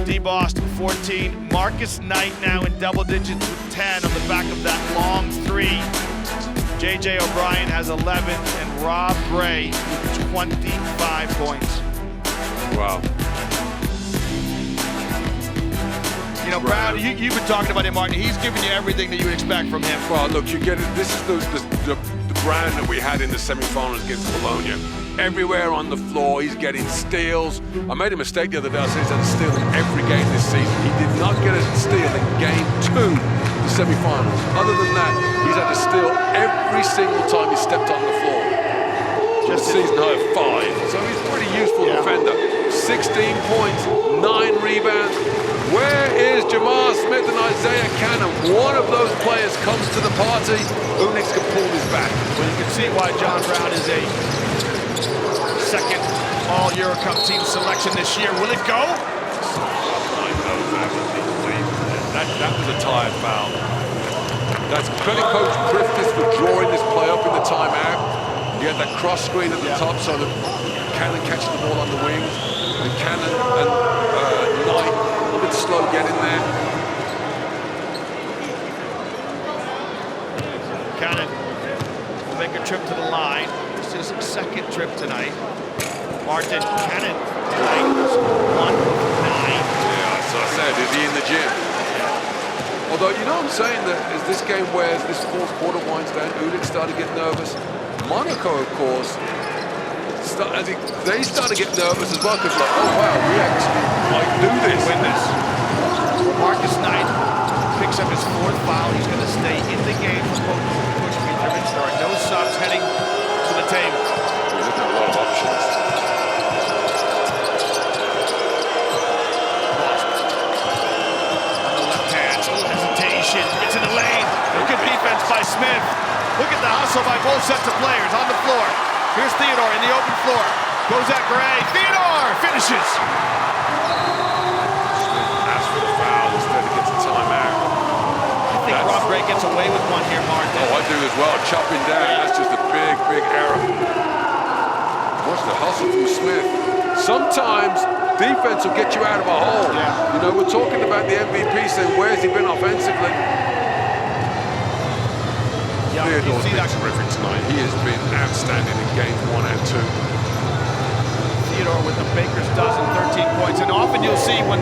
Dee Bost 14, Marcus Knight now in double digits with 10 on the back of that long 3. JJ O'Brien has 11 and Rob Gray with 25 points. Wow. You know, Brown, you've been talking about him, Martin. He's giving you everything that you would expect from him. Well, look, you get it. This is the Brown that we had in the semifinals against Bologna. Everywhere on the floor, he's getting steals. I made a mistake the other day. I said he's had a steal in every game this season. He did not get a steal in game 2, the semifinals. Other than that, he's had a steal every single time he stepped on the floor. Just season high of 5. So he's a pretty useful defender. 16 points, 9 rebounds. Where is Jamar Smith and Isaiah Cannon? One of those players comes to the party. UNICS can pull his back. Well, you can see why John Brown is a second All-EuroCup team selection this year. Will it go? That was a tired foul. That's credit Coach Prifties for drawing this play up in the timeout. You get that cross screen at the top so that Cannon catches the ball on the wings. And Cannon and Knight a little bit slow getting there. Cannon will make a trip to the line. This is his second trip tonight. Martin Cannon tonight was 1 of 9. Yeah, so I said, is he in the gym? Although, you know what I'm saying, that as this game wears, this 4th quarter winds down, UNICS started to get nervous. Monaco, of course, they started to get nervous as well, because like, oh wow, we actually might do this. Win this. Marcus Knight picks up his 4th foul. He's going to stay in the game for Coach Mitrovic. There are no subs heading to the table. We're looking at a lot of options. On the left hand, a little hesitation. It's in the lane. Good defense by Smith. Look at the hustle by both sets of players on the floor. Here's Theodore in the open floor. Goes at Gray. Theodore finishes. Asks for the foul instead of gets a timeout. I think Rob Gray gets away with one here, Martin. Oh, I do as well. Chopping down. That's just a big, big error. Watch the hustle from Smith. Sometimes defense will get you out of a hole. Yeah. You know, we're talking about the MVP saying, where's he been offensively? Theodore's been terrific tonight. He has been outstanding in games 1 and 2. Theodore with the baker's dozen, 13 points. And often you'll see when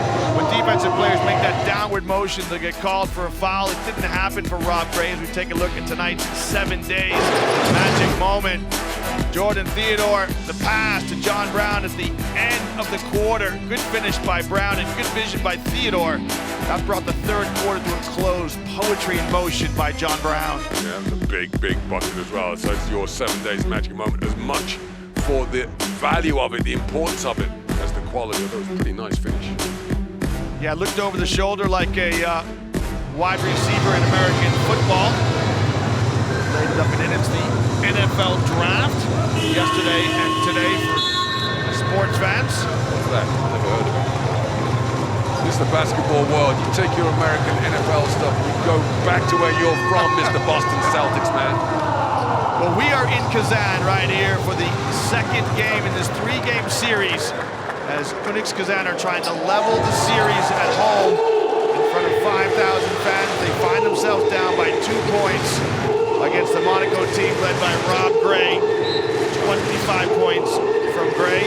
defensive players make that downward motion, they get called for a foul. It didn't happen for Rob Gray as we take a look at tonight's 7 days magic moment. Jordan Theodore, the pass to John Brown at the end of the quarter. Good finish by Brown and good vision by Theodore. That brought the third quarter to a close. Poetry in motion by John Brown. Yeah, it was a big bucket as well. So it's your 7 days magic moment, as much for the value of it, the importance of it, as the quality of it. It was a pretty nice finish. Yeah, looked over the shoulder like a wide receiver in American football. Laid it up and in. It's the NFL draft yesterday and today for sports fans. What's that? Never heard of it. This is the basketball world. You take your American NFL stuff, you go back to where you're from, Mr. Boston Celtics, man. Well, we are in Kazan right here for the second game in this 3-game series as UNICS Kazan are trying to level the series at home in front of 5,000 fans. They find themselves down by 2 points against the Monaco team led by Rob Gray. 25 points from Gray.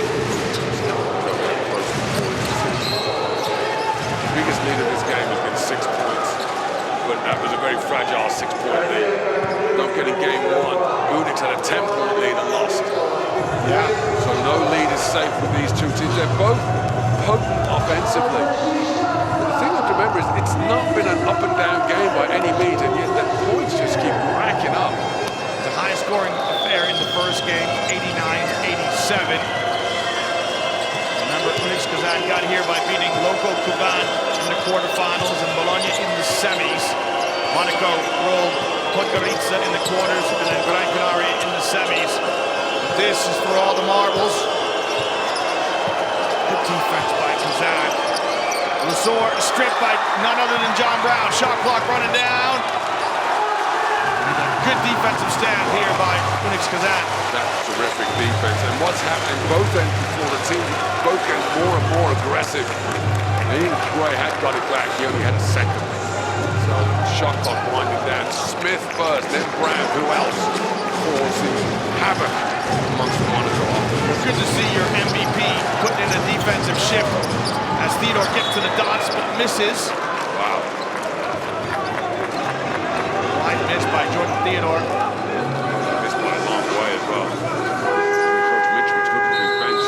The biggest lead of this game has been 6 points, but that was a very fragile 6-point lead. Don't forget in game 1, UNICS had a 10-point lead and lost. Yeah. So no lead is safe with these two teams. They're both potent offensively. But the thing I have to remember is it's not been an up and down game by any means, and yet the points just keep racking up. It's a high-scoring affair in the first game, 89-87. Remember, UNICS Kazan got here by beating Loco Kuban in the quarterfinals and Bologna in the semis. Monaco rolled Podgorica in the quarters and then Gran Canaria in the semis. But this is for all the marbles. Good defense by Kazan. Lusor stripped by none other than John Brown. Shot clock running down. Good defensive stand here by UNICS Kazan. That's terrific defense. And what's happening both ends before the team both get more and more aggressive. And even Gray had got it back. He only had a second. So shot clock winding down. Smith first, then Brown. Who else? Causing havoc amongst the Monaco offense. Good to see your MVP putting in a defensive shift as Theodore gets to the dots but misses. Wow. Wide miss by Jordan Theodore. Missed by a long way as well. Coach Mitrovic looking to his bench.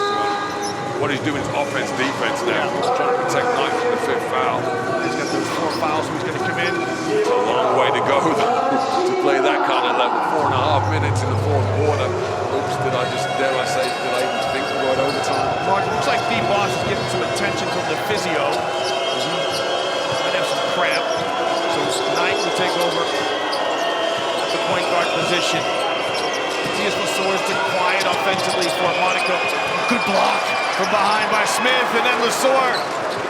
What he's doing is offense, defense now. He's trying to protect Knight from the 5th foul. He's got those 4 fouls, so he's going to come in. It's a long way to go to play that kind of level. 4.5 minutes in the 4th quarter. Oops, dare I say, did I even think to go at overtime? Mark, it looks like Dee Bost is getting some attention from the physio. He might have some cramp. So Knight will take over at the point guard position. Matthias Lusor has been quiet offensively for Monaco. Good block from behind by Smith, and then Lusor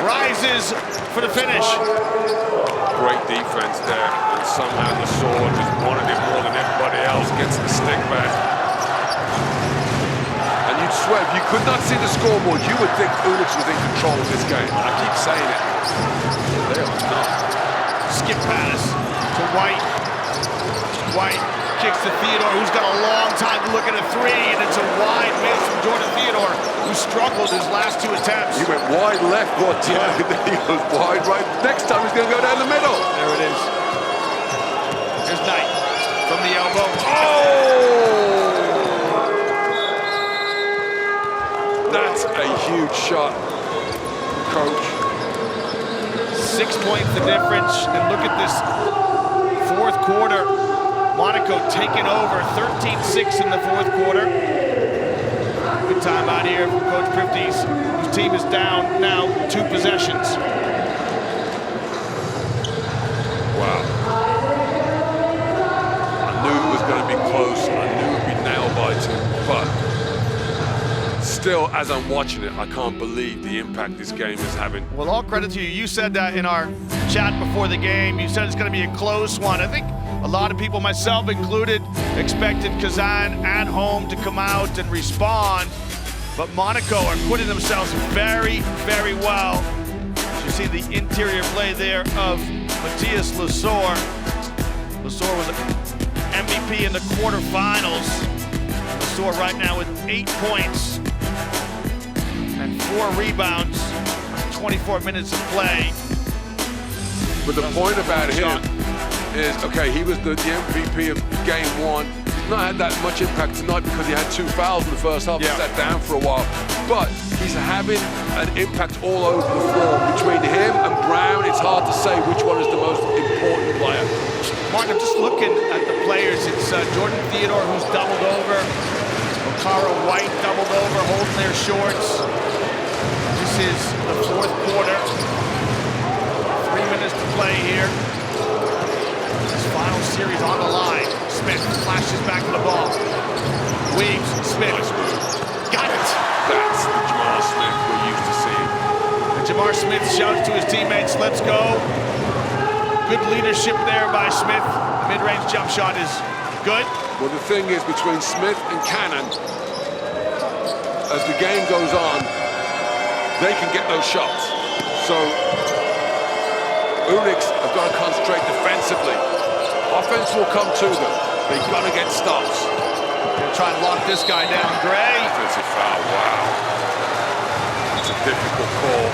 rises for the finish. Great defense there, and somehow Lusor just wanted it more than everybody else, gets the stick back. And you'd swear, if you could not see the scoreboard, you would think UNICS was in control of this game. And I keep saying it. They are not. Skip pass to White. White kicks to Theodore, who's got a long time to look at a 3, and it's a wide miss from Jordan Theodore, who struggled his last 2 attempts. He went wide left one time, and then he goes wide right. Next time he's going to go down the middle. There it is. Here's Knight from the elbow. Oh! That's a huge shot, coach. 6 points the difference, and look at this 4th quarter. Monaco taking over, 13-6 in the 4th quarter. Good time out here from Coach Prifties, whose team is down now 2 possessions. Wow. I knew it was going to be close. I knew it would be nail-biting, but still, as I'm watching it, I can't believe the impact this game is having. Well, all credit to you. You said that in our chat before the game. You said it's going to be a close one. I think a lot of people, myself included, expected Kazan at home to come out and respond. But Monaco are putting themselves very, very well. As you see the interior play there of Matthias Lusor. Lusor was MVP in the quarterfinals. Lusor right now with 8 points. 4 rebounds, 24 minutes of play. But the point about him is, okay, he was the MVP of game 1. He's not had that much impact tonight because he had 2 fouls in the first half. He sat down for a while. But he's having an impact all over the floor. Between him and Brown, it's hard to say which one is the most important player. Martin, I'm just looking at the players. It's Jordan Theodore who's doubled over. Okara White doubled over, holding their shorts. This is the 4th quarter. 3 minutes to play here. This final series on the line. Smith flashes back to the ball. Weaves, Smith. Got it! That's the Jamar Smith we're used to seeing. And Jamar Smith shouts to his teammates, let's go. Good leadership there by Smith. Mid-range jump shot is good. Well, the thing is, between Smith and Cannon, as the game goes on, they can get those shots. So, UNICS have got to concentrate defensively. Offense will come to them. They've got to get stops. They'll try and lock this guy down. Gray. Defensive foul, wow. It's a difficult call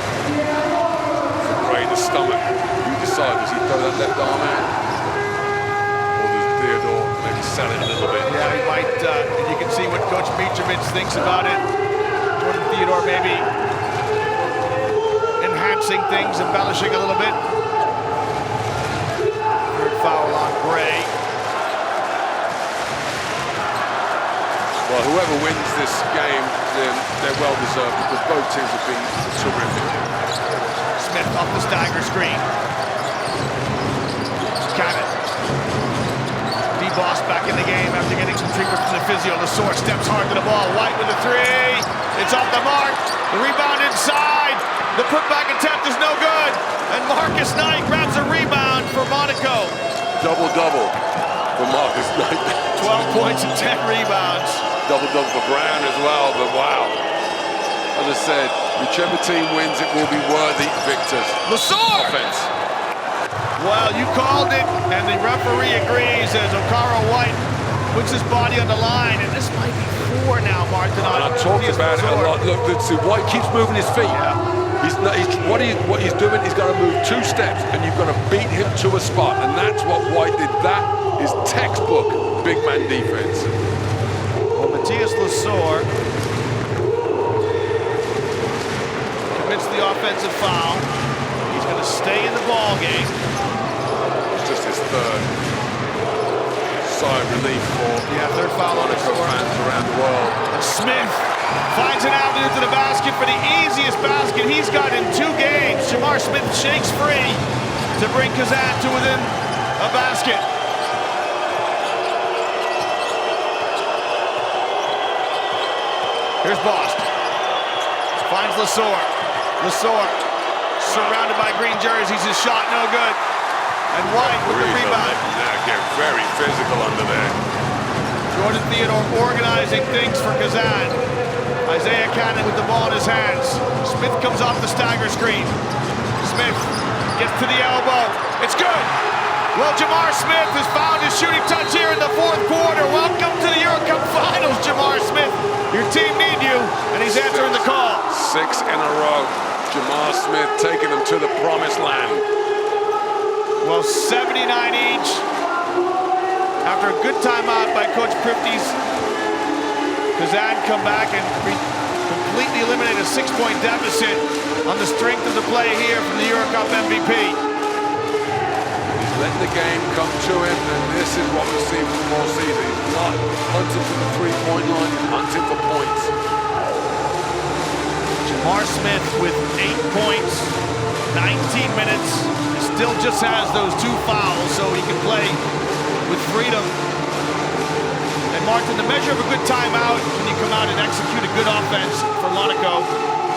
for Gray to stomach. You decide, does he throw that left arm out? Or does Theodore maybe sell it a little bit? Yeah, he might, and you can see what Coach Mitrovic thinks about it. Jordan Theodore maybe enhancing things, embellishing a little bit. Third foul on Gray. Well, whoever wins this game, they're well deserved because both teams have been terrific. Smith off the stagger screen. Cannon. Dee Bost back in the game after getting some treatment from the physio. LeSource steps hard to the ball. White with a 3. It's off the mark. The rebound inside. The putback attempt is no good. And Marcus Knight grabs a rebound for Monaco. Double-double for Marcus Knight. 12 points and 10 rebounds. Double-double for Brown as well, but wow. As I said, whichever team wins, it will be worthy victors. LeSource! Offense. Well, you called it, and the referee agrees as Okara White puts his body on the line, and this might be 4 now, Martin. And I've talked about it a lot. Look, White keeps moving his feet. Yeah. What he's doing, he's got to move 2 steps, and you've got to beat him to a spot, and that's what White did. That is textbook big man defense. Well, Matthias LeSource commits the offensive foul. He's going to stay in the ball game. It's just his 3rd sigh of relief for 3rd foul on Monaco fans around the world. And Smith finds an avenue to the basket for the easiest basket he's got in 2 games. Jamar Smith shakes free to bring Kazan to within a basket. Here's Bost. Finds LeSource. LeSource surrounded by green jerseys. His shot no good. And White with the rebound. Get very physical under there. Jordan Theodore organizing things for Kazan. Isaiah Cannon with the ball in his hands. Smith comes off the stagger screen. Smith gets to the elbow. It's good. Well, Jamar Smith has found his shooting touch here in the 4th quarter. Welcome to the EuroCup Finals, Jamar Smith. Your team need you, and he's answering the call. 6 in a row. Jamar Smith taking them to the promised land. Well, 79 each. After a good timeout by Coach Prifties, Kazan come back and completely eliminate a 6-point deficit on the strength of the play here from the EuroCup MVP. He's letting the game come to him, and this is what we've seen from the whole season. He's not hunting for the 3-point line, he's hunting for points. Jamar Smith with 8 points, 19 minutes. He still just has those 2 fouls, so he can play with freedom. And Martin, the measure of a good timeout when you come out and execute a good offense for Monaco.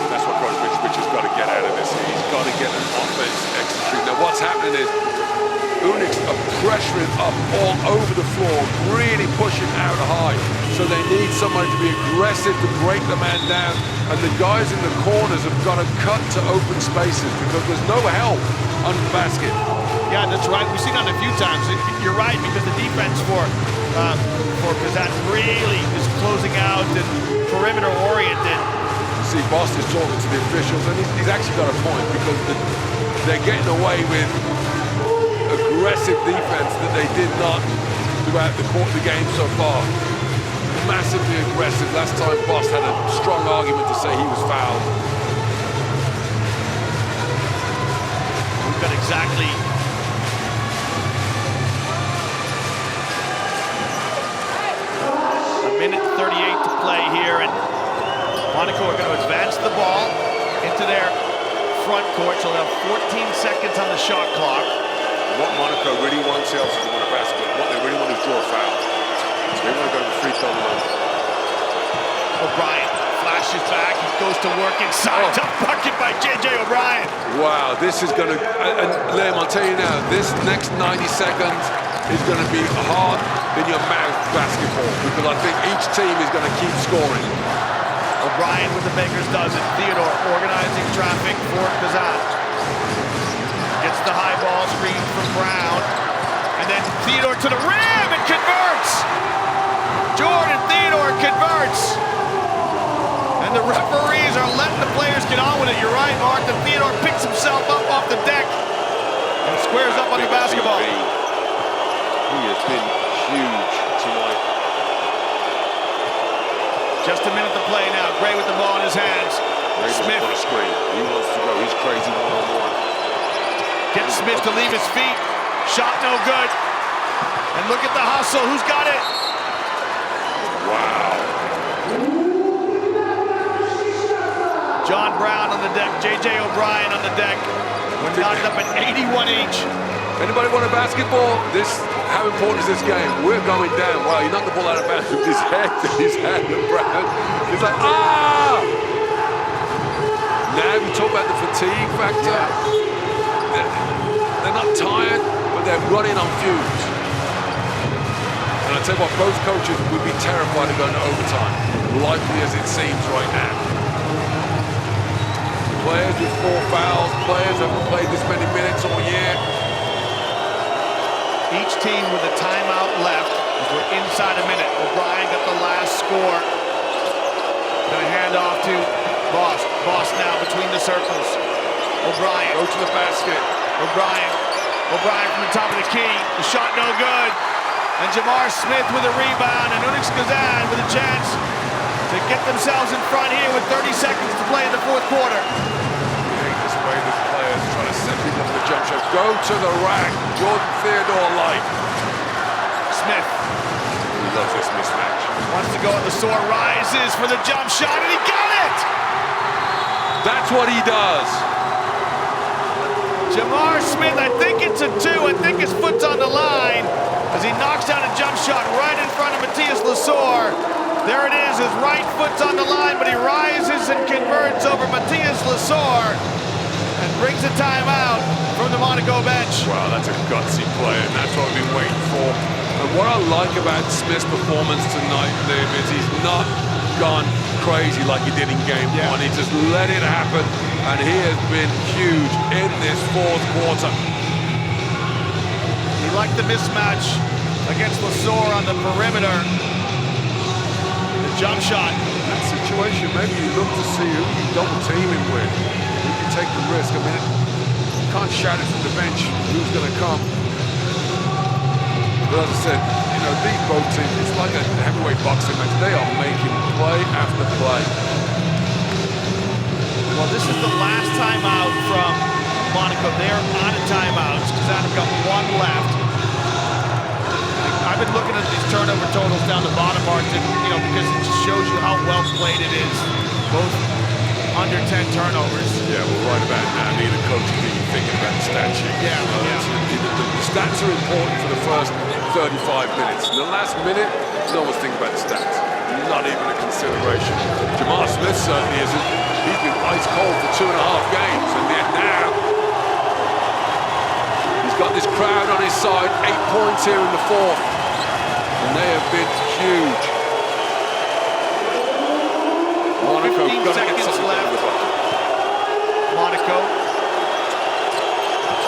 That's what Coach Mitrovic has got to get out of this. He's got to get an offense execute. Now what's happening is UNICS are pressuring up all over the floor, really pushing out high. So they need somebody to be aggressive to break the man down. And the guys in the corners have got to cut to open spaces because there's no help under the basket. Yeah, that's right. We've seen that a few times. You're right, because the defense for Kazan really is closing out and perimeter oriented. see Bost is talking to the officials, and he's actually got a point, because they're getting away with aggressive defense that they did not throughout the game so far. Massively aggressive. Last time Bost had a strong argument to say he was fouled. We've got exactly a minute 38 to play here, and Monaco are going to advance the ball into their front court, so they'll have 14 seconds on the shot clock. What Monaco really wants here is to win a basketball. What they really want is draw a foul. They want to go to the free throw line. O'Brien flashes back, he goes to work inside. Tough bucket by J.J. O'Brien. Wow, this is going to, and Liam, I'll tell you now, this next 90 seconds is going to be hard in your mouth basketball, because I think each team is going to keep scoring. O'Brien with the Bakers does it. Theodore organizing traffic for Kazan. Gets the high ball screen from Brown. And then Theodore to the rim and converts! Jordan Theodore converts! And the referees are letting the players get on with it. You're right, Mark. And Theodore picks himself up off the deck and squares up on the basketball. He has been huge tonight. Just a minute to play now. Gray with the ball in his hands. Smith. On a screen. He wants to go. He's crazy one-on-one. Gets Smith to leave his feet. Shot no good. And look at the hustle. Who's got it? Wow. John Brown on the deck. J.J. O'Brien on the deck. We're knotted up at 81 each. Anybody want a basketball? How important is this game? We're going down. Wow, he knocked the ball out of bounds with his head, and Brown. He's like, ah! Now we talk about the fatigue factor. They're not tired, but they're running on fumes. And I tell you what, both coaches would be terrified of going to overtime, likely as it seems right now. Players with 4 fouls, players haven't played this many minutes all year. Each team with a timeout left as we're inside a minute. O'Brien got the last score. Gonna hand off to Bost. Bost now between the circles. O'Brien. Go to the basket. O'Brien. O'Brien from the top of the key. The shot no good. And Jamar Smith with a rebound. And UNICS Kazan with a chance to get themselves in front here with 30 seconds to play in the fourth quarter. I hate this way the players trying to set people up for the jump shot. Go to the rack. Jordan Theodore like. Smith. He loves this mismatch. Wants to go at the sore, rises for the jump shot, and he got it! That's what he does. Jamar Smith, I think it's a 2. I think his foot's on the line as he knocks down a jump shot right in front of Matthias Lesor. There it is, his right foot's on the line, but he rises and converts over Matthias Lesor and brings a timeout from the Monaco bench. Wow, that's a gutsy play, and that's what we've been waiting for. And what I like about Smith's performance tonight, Liam, is he's not gone crazy like he did in game 1. He just let it happen, and he has been huge in this fourth quarter. He liked the mismatch against Lesor on the perimeter. The jump shot. That situation, maybe you look to see who you double teaming with, who you take the risk. I mean, you can't shout it from the bench who's going to come. But as I said, you know, these both teams, it's like a heavyweight boxing match. They are making play after play. Well, this is the last timeout from Monaco. They're out of timeouts. Kazan have got 1 left. I've been looking at these turnover totals down the bottom, Martin, you know, because it just shows you how well played it is. Both under 10 turnovers. Yeah, well, right about now, neither coach is even thinking about the stat sheet. The stats are important for the first 35 minutes. In the last minute, no one's thinking about the stats. Not even a consideration. Jamar Smith certainly isn't. He's been ice cold for 2.5 games, and yet now he's got this crowd on his side. 8 points here in the fourth, and they have been huge. Monaco 15 seconds left. Monaco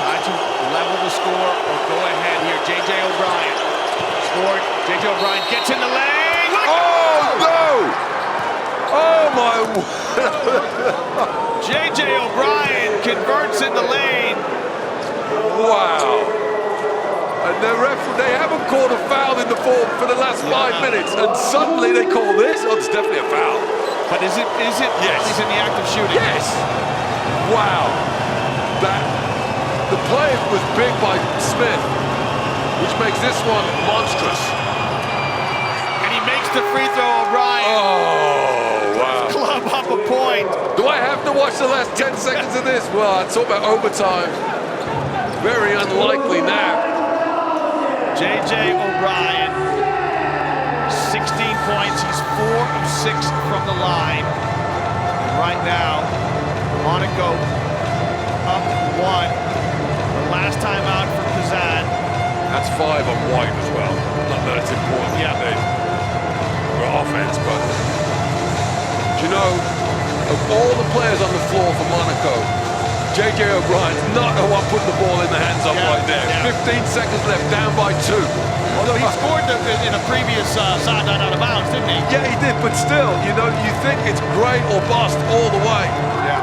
try to level the score or go ahead here. J.J. O'Brien scored. J.J. O'Brien gets in the lane. Oh, no! Oh my! J.J. O'Brien converts in the lane. Wow! And they haven't called a foul in the fourth for the last 5 minutes, and suddenly they call this. Oh, it's definitely a foul. But is it? Yes. He's in the act of shooting. Yes. Wow. The play was big by Smith, which makes this one monstrous. And he makes the free throw, O'Brien. Oh, wow. Club up a point. Do I have to watch the last 10 seconds of this? Well, I talk about overtime. Very unlikely now. J.J. O'Brien, 16 points. He's 4 of 6 from the line. And right now, Monaco up 1. The last time out for Kazan. That's 5 on White as well. Not that it's important for offense, but do you know, of all the players on the floor for Monaco, J.J. O'Brien's not the one putting the ball in the hands of right there. 15 seconds left, down by 2. Although he scored in a previous sideline out of bounds, didn't he? Yeah, he did, but still, you know, you think it's great or bust all the way. Yeah.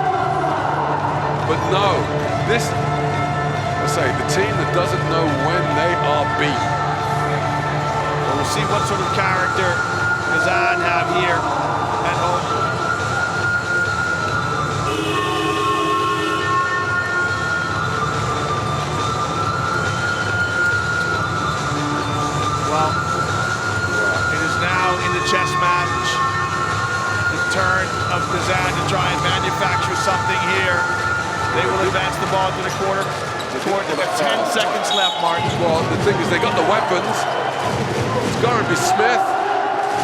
But no, this, I say, the team that doesn't know when they are beat. Well, we'll see what sort of character Kazan have here at home. Well, it is now in the chess match. The turn of Kazan to try and manufacture something here. They will advance the ball to the quarter. They got 10 seconds left, Martin. Well, the thing is, they got the weapons. It's going to be Smith.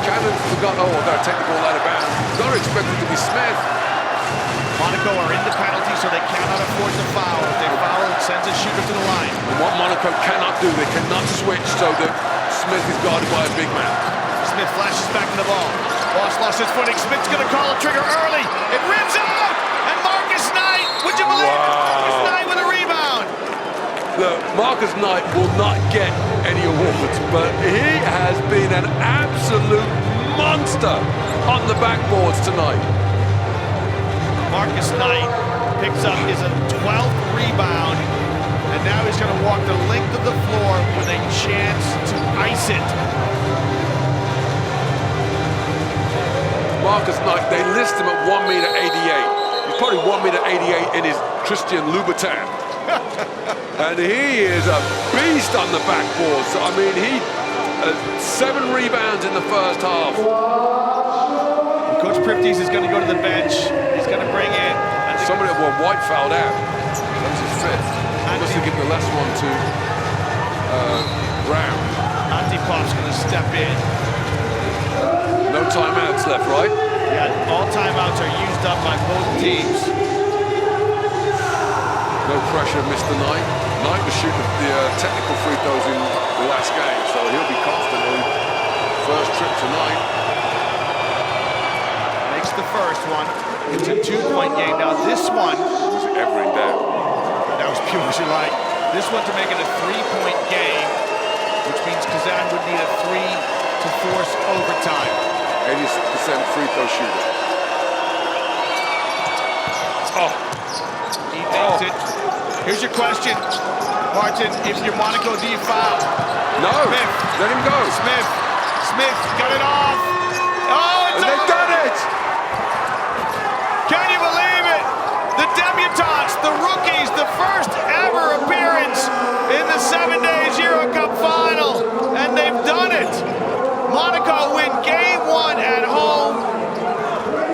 Cannon's forgot, oh, I've got to take the ball out of bounds. Got to expect it to be Smith. Monaco are in the penalty, so they cannot afford to foul. If they foul, it sends a shooter to the line. And what Monaco cannot do, they cannot switch so that Smith is guarded by a big man. Smith flashes back to the ball. Boss lost his footing. Smith's going to call a trigger early. It rims out! And Marcus Knight, would you believe it? Marcus Knight with a rebound. Look, Marcus Knight will not get any awards, but he has been an absolute monster on the backboards tonight. Marcus Knight picks up his 12th rebound, and now he's going to walk the length of the floor with a chance to ice it. Marcus Knight, they list him at 1.88 meters. He's probably 1.88 meters in his Christian Louboutin. And he is a beast on the backboard. So, I mean, he 7 rebounds in the first half. Coach Prifties is going to go to the bench. He's going to bring in... Somebody, well, White fouled out. That's his 5th. He must have given the last one to Brown. Antipop's going to step in. No timeouts left, right? Yeah, all timeouts are used up by both teams. No pressure, Mr. Knight. Knight was shooting the technical free throws in the last game, so he'll be confident on first trip tonight. Makes the first one. It's a 2-point game. Now this one was ever in doubt. That was pure as you like. This one to make it a 3-point game, which means Kazan would need a 3 to force overtime. 80% free throw shooter. Oh. He makes it. Here's your question, Martin. If you're Monaco, do you foul? No. Smith. Let him go. Smith got it off. Oh, it's over. They've done it. Can you believe it? The debutantes, the rookies, the first ever appearance in the 7 days EuroCup final, and they've done it. Monaco win game 1 at home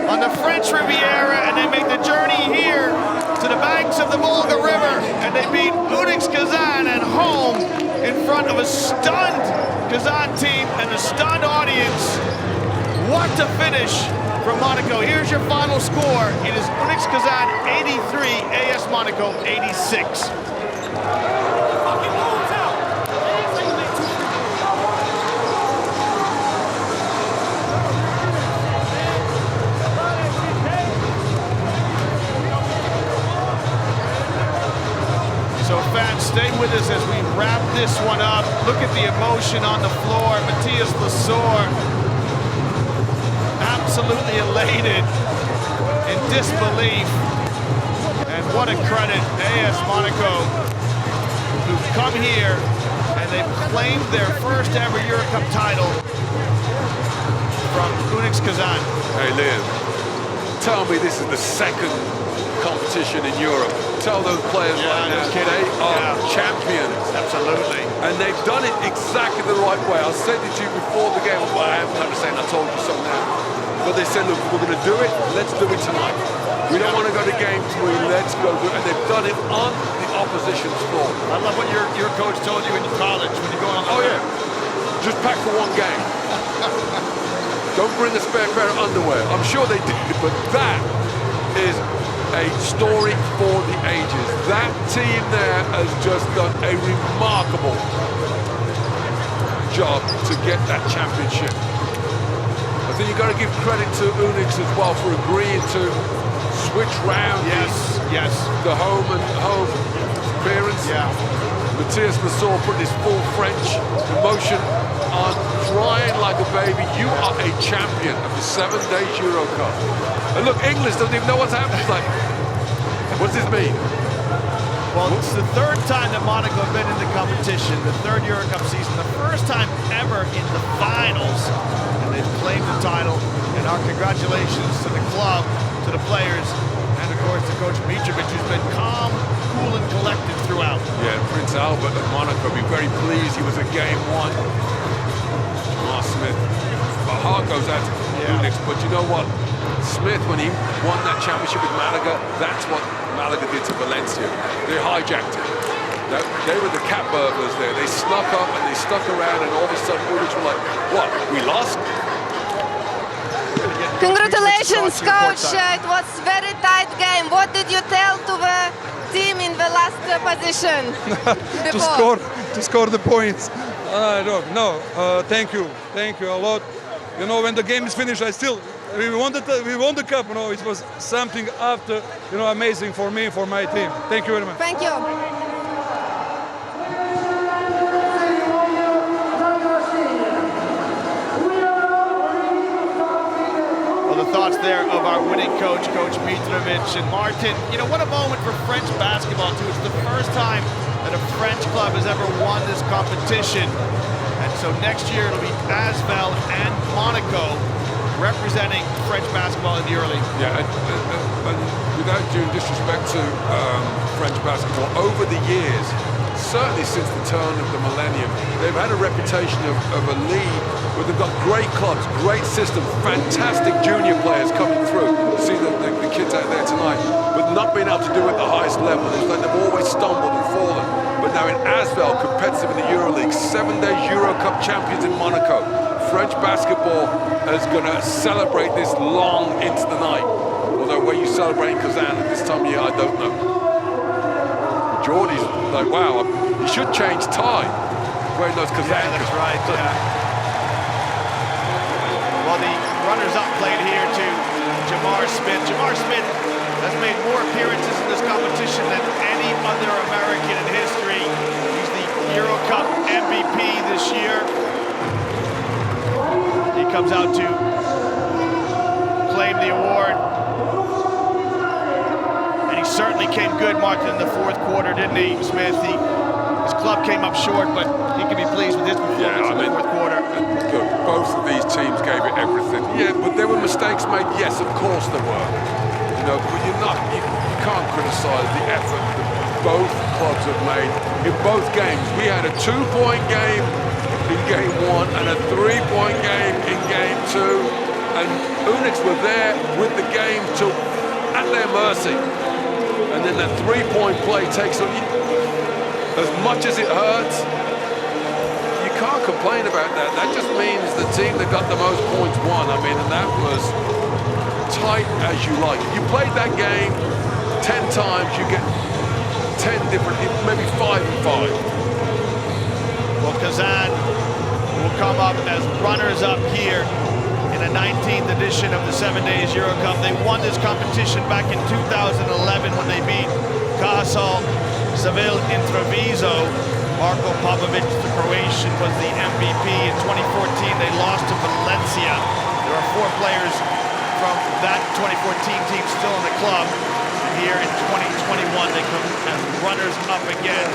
on the French Riviera, and they make the journey here to the banks of the Volga River, and they beat UNICS Kazan at home in front of a stunned Kazan team and a stunned audience. What a finish from Monaco. Here's your final score. It is UNICS Kazan 83, AS Monaco 86. So fans, stay with us as we wrap this one up. Look at the emotion on the floor. Matthias Lasor absolutely elated, in disbelief. And what a credit, AS Monaco, who've come here and they've claimed their first ever EuroCup title from UNICS Kazan. Hey Liam, tell me this is the second competition in Europe. Tell those players right now, they are champions. Absolutely. And they've done it exactly the right way. I said it to you before the game. Well, I haven't kind of saying I told you so now. But they said, look, we're going to do it. Let's do it tonight. We don't want to go to game 3. Let's go do it. And they've done it on the opposition's floor. I love what your coach told you in college when you go on the yeah. Just pack for one game. Don't bring a spare pair of underwear. I'm sure they did, but that is a story for the ages. That team there has just done a remarkable job to get that championship. I think you've got to give credit to UNICS as well for agreeing to switch round the home and home appearance. Yeah. Matthias Massour put his full French emotion on, crying like a baby. You are a champion of the 7 days EuroCup. And look, English doesn't even know what's happened. It's like, what's this mean? Well, it's the third time that Monaco have been in the competition, the third EuroCup season, the first time ever in the finals. And they've claimed the title. And our congratulations to the club, to the players, and of course to Coach Mitrovic, who's been calm, cool, and collected throughout. Yeah, Prince Albert of Monaco will be very pleased. He was at game 1. Jamal Smith. My heart goes out to UNICS, but you know what? Smith, when he won that championship with Malaga, that's what Malaga did to Valencia. They hijacked it. They were the cat burglars there. They snuck up and they stuck around, and all of a sudden UNICS were like, what, we lost? Congratulations, coach. It was a very tight game. What did you tell to the team in the last position? to score the points. Thank you a lot. You know, when the game is finished, we won the cup. You know, it was something after, amazing for me, for my team. Thank you very much. Thank you. Well, the thoughts there of our winning coach, Coach Mitrovic, and Martin. You know, what a moment for French basketball, too. It's the first time that a French club has ever won this competition. And so next year it'll be Asvel and Monaco representing French basketball in the EuroLeague. Yeah, and without doing disrespect to French basketball, over the years, certainly since the turn of the millennium, they've had a reputation of a league where they've got great clubs, great systems, fantastic junior players coming through. You see the kids out there tonight, but not being able to do it at the highest level. It's like they've always stumbled and fallen. But now in Asvel, competitive in the EuroLeague, 7 days EuroCup champions in Monaco. French basketball is going to celebrate this long into the night. Although where you celebrate in Kazan at this time of year, I don't know. Geordie's like, wow, you should change tie. Wearing those Kazan. Yeah, that's right. Well, the runners-up played here to Jamar Smith. Jamar Smith has made more appearances in this competition than any other American in history. He's the EuroCup MVP this year. He comes out to claim the award. And he certainly came good, Martin, in the fourth quarter, didn't he, Smith? His club came up short, but he can be pleased with his performance in the fourth quarter. Look, both of these teams gave it everything. Yeah, but there were mistakes made. Yes, of course there were. You know, but you can't criticize the effort that both clubs have made in both games. We had a 2-point game in game 1 and a 3-point game in game 2, and UNICS were there with the game at their mercy. And then the 3-point play takes on you. As much as it hurts, you can't complain about that. That just means the team that got the most points won. I mean, and that was tight as you like. If you played that game 10 times, you get 10 different, maybe 5 and 5. Well, Kazan will come up as runners-up here in the 19th edition of the 7 days EuroCup. They won this competition back in 2011 when they beat Casal Seville in Treviso. Marko Popovic, the Croatian, was the MVP. In 2014, they lost to Valencia. There are 4 players from that 2014 team still in the club. And here in 2021, they come as runners-up again.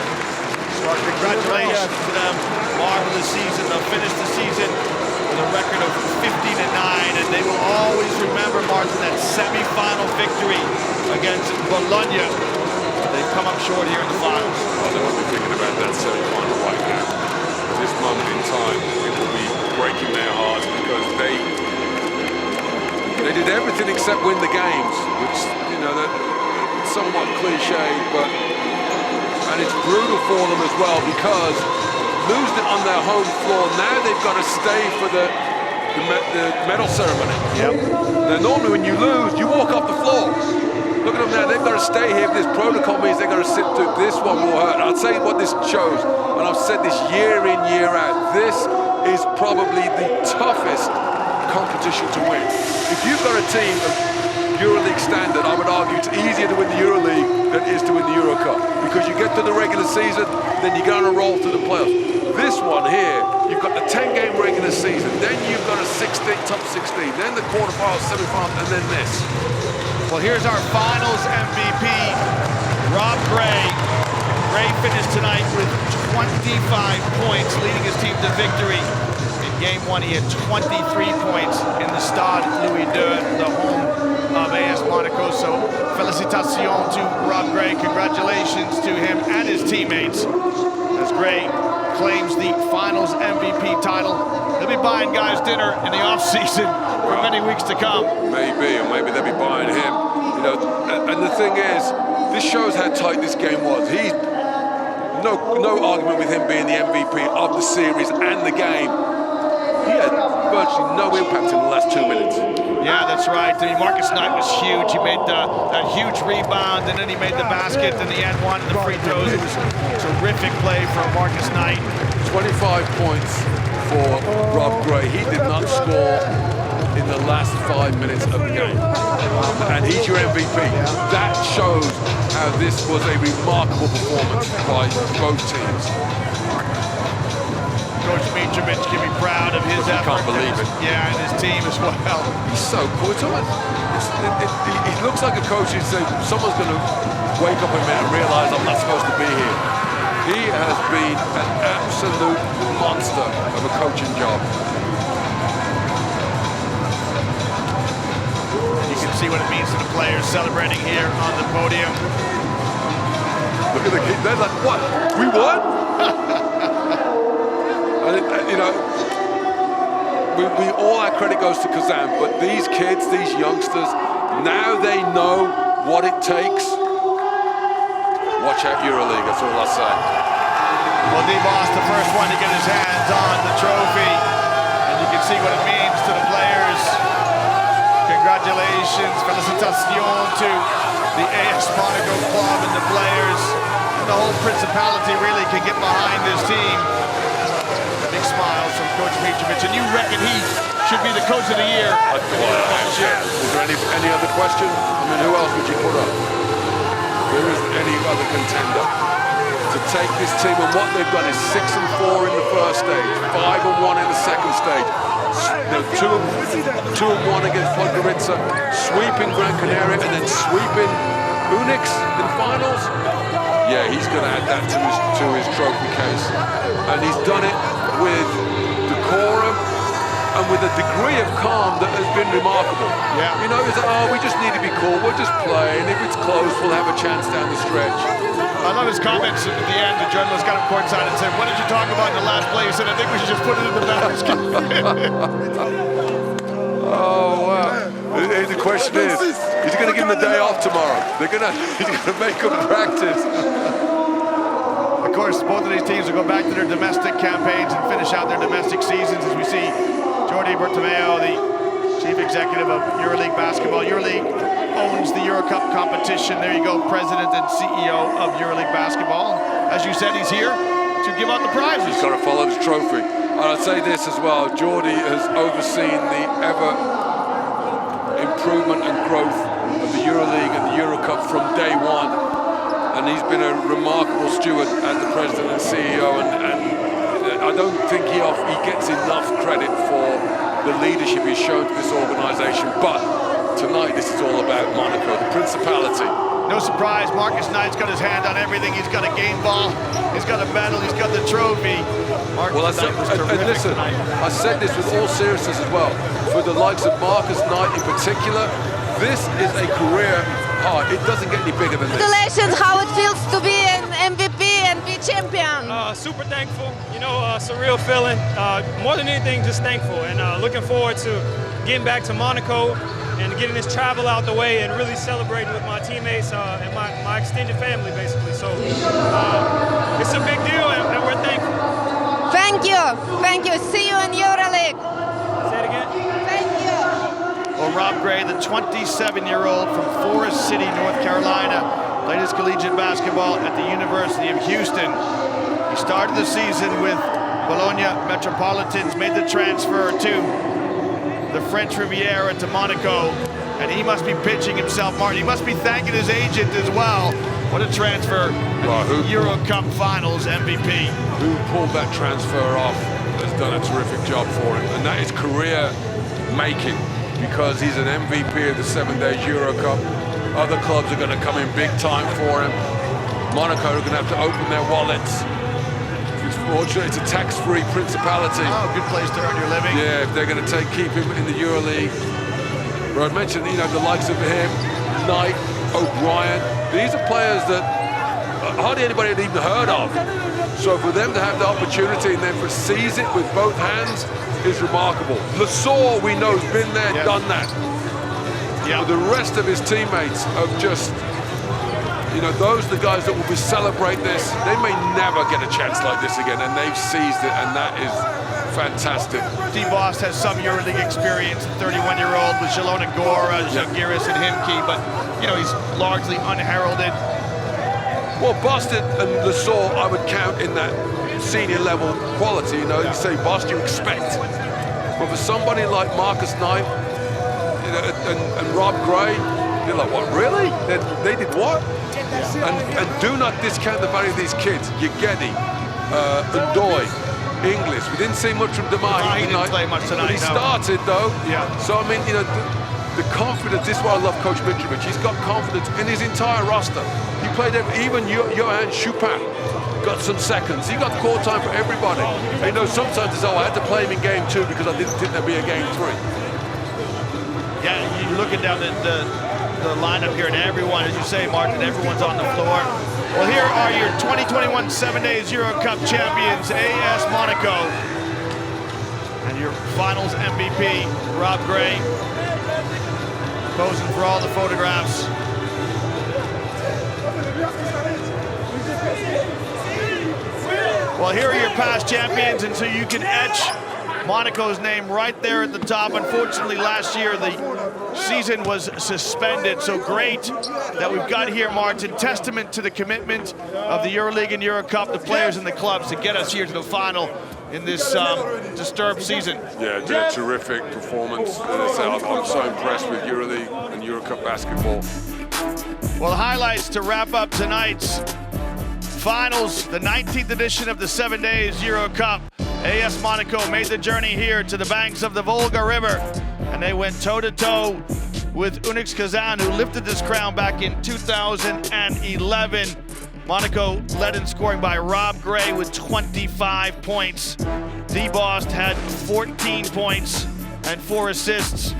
So our congratulations to them. Marvelous season. They'll finish the season with a record of 15-9, and they will always remember, Martin, that semi-final victory against Bologna. They come up short here in the finals. Well, they won't be thinking about that semi-final right now. At this moment in time, it will be breaking their hearts because they did everything except win the games, which, you know, that's somewhat cliche, but and it's brutal for them as well because losing it on their home floor, now they've got to stay for the medal ceremony. Yep. Now, normally when you lose, you walk off the floor. Look at them now, they've got to stay here. This protocol means they've got to sit through. This one will hurt. I'll tell you what this shows, and I've said this year in, year out, this is probably the toughest competition to win. If you've got a team of EuroLeague standard, I would argue it's easier to win the EuroLeague than it is to win the EuroCup, because you get to the regular season, then you go on a roll to the playoffs. This one here, you've got the 10-game regular season, then you've got a top 16, then the quarterfinals, semifinals, and then this. Well, here's our finals MVP, Rob Gray. Gray finished tonight with 25 points, leading his team to victory. In game one, he had 23 points in the Stade Louis II, the home of AS Monaco. So, félicitations to Rob Gray. Congratulations to him and his teammates as Gray claims the finals MVP title. They'll be buying guys dinner in the offseason for many weeks to come. Maybe, or maybe they'll be buying him. You know, and the thing is, this shows how tight this game was. He's no argument with him being the MVP of the series and the game. He had virtually no impact in the last 2 minutes. Yeah, that's right. I mean, Marcus Knight was huge. He made that huge rebound, and then he made the basket, and the end one, and the free throws. It was a terrific play from Marcus Knight. 25 points for Rob Gray. He did not score in the last 5 minutes of the game. And he's your MVP. That shows how this was a remarkable performance by both teams. Coach Mitrovic can be proud of his effort. I can't believe it. Yeah, and his team as well. He's so cool. He looks like a coach who'd say, someone's going to wake up in a minute and realize I'm not supposed to be here. He has been an absolute monster of a coaching job. You can see what it means to the players celebrating here on the podium. Look at the kids. They're like, what? We won? You know, we all our credit goes to Kazan, but these kids, these youngsters, now they know what it takes. Watch out EuroLeague, that's all I say. Well, Dee Bost, the first one to get his hands on the trophy, and you can see what it means to the players. Congratulations, félicitations to the AS Monaco club and the players, and the whole principality really can get behind this team. Big smiles from Coach Mitrovic, and you reckon he should be the coach of the year? Is there any other question? I mean, who else would you put up? There isn't any other contender. To take this team, and what they've done is 6-4 in the first stage, 5-1 in the second stage. You know, 2-1 against Podgorica, sweeping Gran Canaria, and then sweeping UNICS in finals. Yeah, he's going to add that to his trophy case, and he's done it with decorum and with a degree of calm that has been remarkable. Yeah. You know, it's like, oh, we just need to be cool, we'll just play, and if it's close, we'll have a chance down the stretch. I love his comments at the end. The journalist got him courtside and said, what did you talk about in the last play? He said, I think we should just put it in the basket. Oh, wow. The question is he going to give him the day off tomorrow? He's going to make him practice. Of course, both of these teams will go back to their domestic campaigns and finish out their domestic seasons as we see Jordi Bertomeu, the chief executive of EuroLeague basketball. EuroLeague owns the EuroCup competition. There you go, president and CEO of EuroLeague basketball. As you said, he's here to give out the prizes. He's got to follow the trophy. And I'd say this as well, Jordi has overseen the ever improvement and growth of the EuroLeague and the EuroCup from day one. And he's been a remarkable steward as the president and CEO, and I don't think he gets enough credit for the leadership he's shown to this organization. But tonight this is all about Monaco, the Principality. No surprise, Marcus Knight's got his hand on everything. He's got a game ball, he's got a medal, he's got the trophy. Marcus Knight was terrific listen, tonight. I said this with all seriousness as well. For the likes of Marcus Knight in particular, this is a career high. It doesn't get any bigger than this. Congratulations, how it feels to be an MVP and be champion. Super thankful, you know, surreal feeling. More than anything, just thankful, and looking forward to getting back to Monaco and getting this travel out the way and really celebrating with my teammates and my extended family, basically. So it's a big deal, and we're thankful. Thank you. See you in EuroLeague. Say it again. Thank you. Well, Rob Gray, the 27-year-old from Forest City, North Carolina, played his collegiate basketball at the University of Houston. He started the season with Bologna Metropolitans, made the transfer to the French Riviera to Monaco, and he must be pinching himself, Martin. He must be thanking his agent as well. What a transfer. EuroCup Finals MVP. Who pulled that transfer off has done a terrific job for him, and that is career-making, because he's an MVP of the 7 days EuroCup. Other clubs are going to come in big time for him. Monaco are going to have to open their wallets. Fortunately, it's a tax-free Principality. Oh, good place to earn your living. Yeah, if they're going to keep him in the EuroLeague. But I mentioned, you know, the likes of him, Knight, O'Brien. These are players that hardly anybody had even heard of. So for them to have the opportunity and then to seize it with both hands is remarkable. Lassor, we know, has been there, done that. Yeah. But the rest of his teammates have just, you know, those are the guys that will celebrate this. They may never get a chance like this again, and they've seized it, and that is fantastic. Dee Bost has some EuroLeague experience, 31-year-old with Zielona Góra, Žalgiris, and Himki, but, you know, he's largely unheralded. Well, Bost and Lassor, I would count in that senior level quality. You know, you say Bost, you expect. But for somebody like Marcus Knight, you know, and Rob Gray, you're like, what, really? They did what? And do not discount the value of these kids. Yegedi, Ndoye, Inglis. We didn't see much from Demar. He didn't play much tonight. But he started, though. Yeah. So, I mean, you know, the confidence, this is why I love Coach Mitrovic. He's got confidence in his entire roster. He played even Johan Chupin got some seconds. He got court time for everybody. And, you know, sometimes it's, I had to play him in game 2 because I didn't think there'd be a game 3. Yeah, you're looking down the lineup here, and everyone, as you say, Martin, everyone's on the floor. Well, here are your 2021 7 days EuroCup champions, AS Monaco, and your finals MVP, Rob Gray, posing for all the photographs. Well, here are your past champions, and so you can etch Monaco's name right there at the top. Unfortunately, last year the season was suspended, so great that we've got here, Martin. Testament to the commitment of the EuroLeague and EuroCup, the players and the clubs, to get us here to the final in this disturbed season. Yeah, terrific performance. I'm so impressed with EuroLeague and EuroCup basketball. Well, highlights to wrap up tonight's finals, the 19th edition of the 7 days EuroCup. AS Monaco made the journey here to the banks of the Volga River, and they went toe-to-toe with UNICS Kazan, who lifted this crown back in 2011. Monaco led in scoring by Rob Gray with 25 points. Dee Bost had 14 points and 4 assists.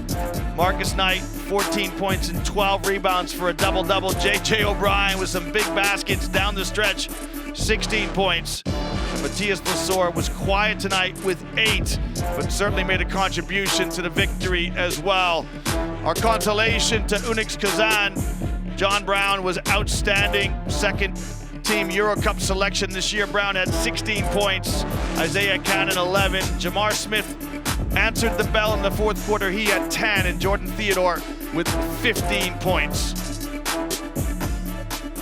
Marcus Knight, 14 points and 12 rebounds for a double-double. J.J. O'Brien with some big baskets down the stretch, 16 points. And Matthias Lassor was quiet tonight with 8, but certainly made a contribution to the victory as well. Our consolation to UNICS Kazan, John Brown was outstanding. Second team EuroCup selection this year. Brown had 16 points. Isaiah Cannon, 11. Jamar Smith answered the bell in the fourth quarter. He had 10, and Jordan Theodore with 15 points.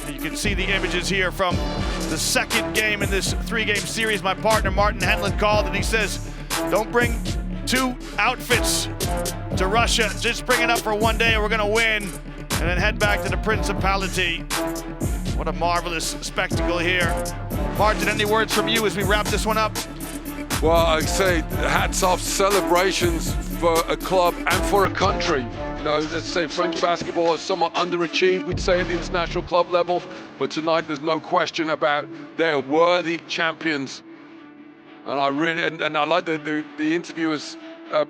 You can see the images here from the second game in this 3-game series. My partner Martin Henlin called and he says, don't bring 2 outfits to Russia. Just bring it up for 1 day and we're gonna win, and then head back to the Principality. What a marvelous spectacle here. Martin, any words from you as we wrap this one up? Well, I'd say hats off, celebrations for a club and for a country. know, let's say French basketball has somewhat underachieved, we'd say, at the international club level. But tonight, there's no question about they're worthy champions. And I really, and I like the interviewer's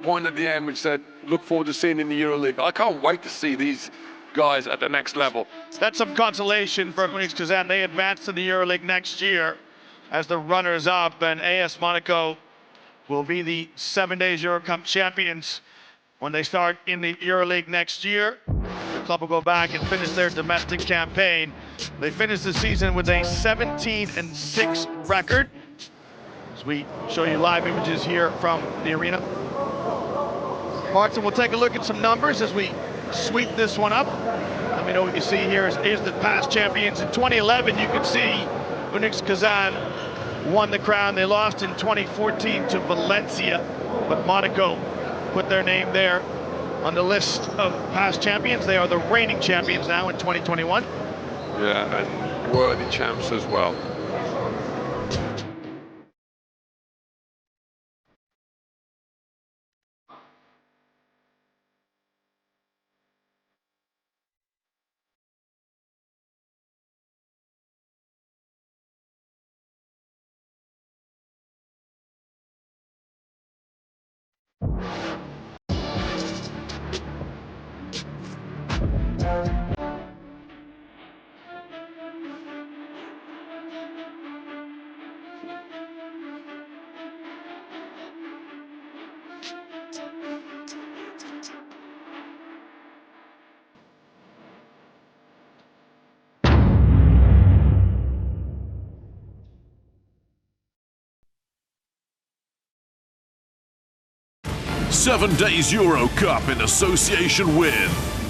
point at the end, which said, look forward to seeing in the EuroLeague. I can't wait to see these guys at the next level. That's some consolation for UNICS Kazan. They advance to the EuroLeague next year as the runners-up, and AS Monaco will be the 7 days EuroCup champions when they start in the EuroLeague next year. The club will go back and finish their domestic campaign. They finished the season with a 17-6 record. As we show you live images here from the arena. Martin, we'll take a look at some numbers as we sweep this one up. Let me know what you see here. Here's the past champions. In 2011, you can see UNICS Kazan won the crown. They lost in 2014 to Valencia, but Monaco put their name there on the list of past champions. They are the reigning champions now in 2021. Yeah, and worthy champs as well. Seven days EuroCup in association with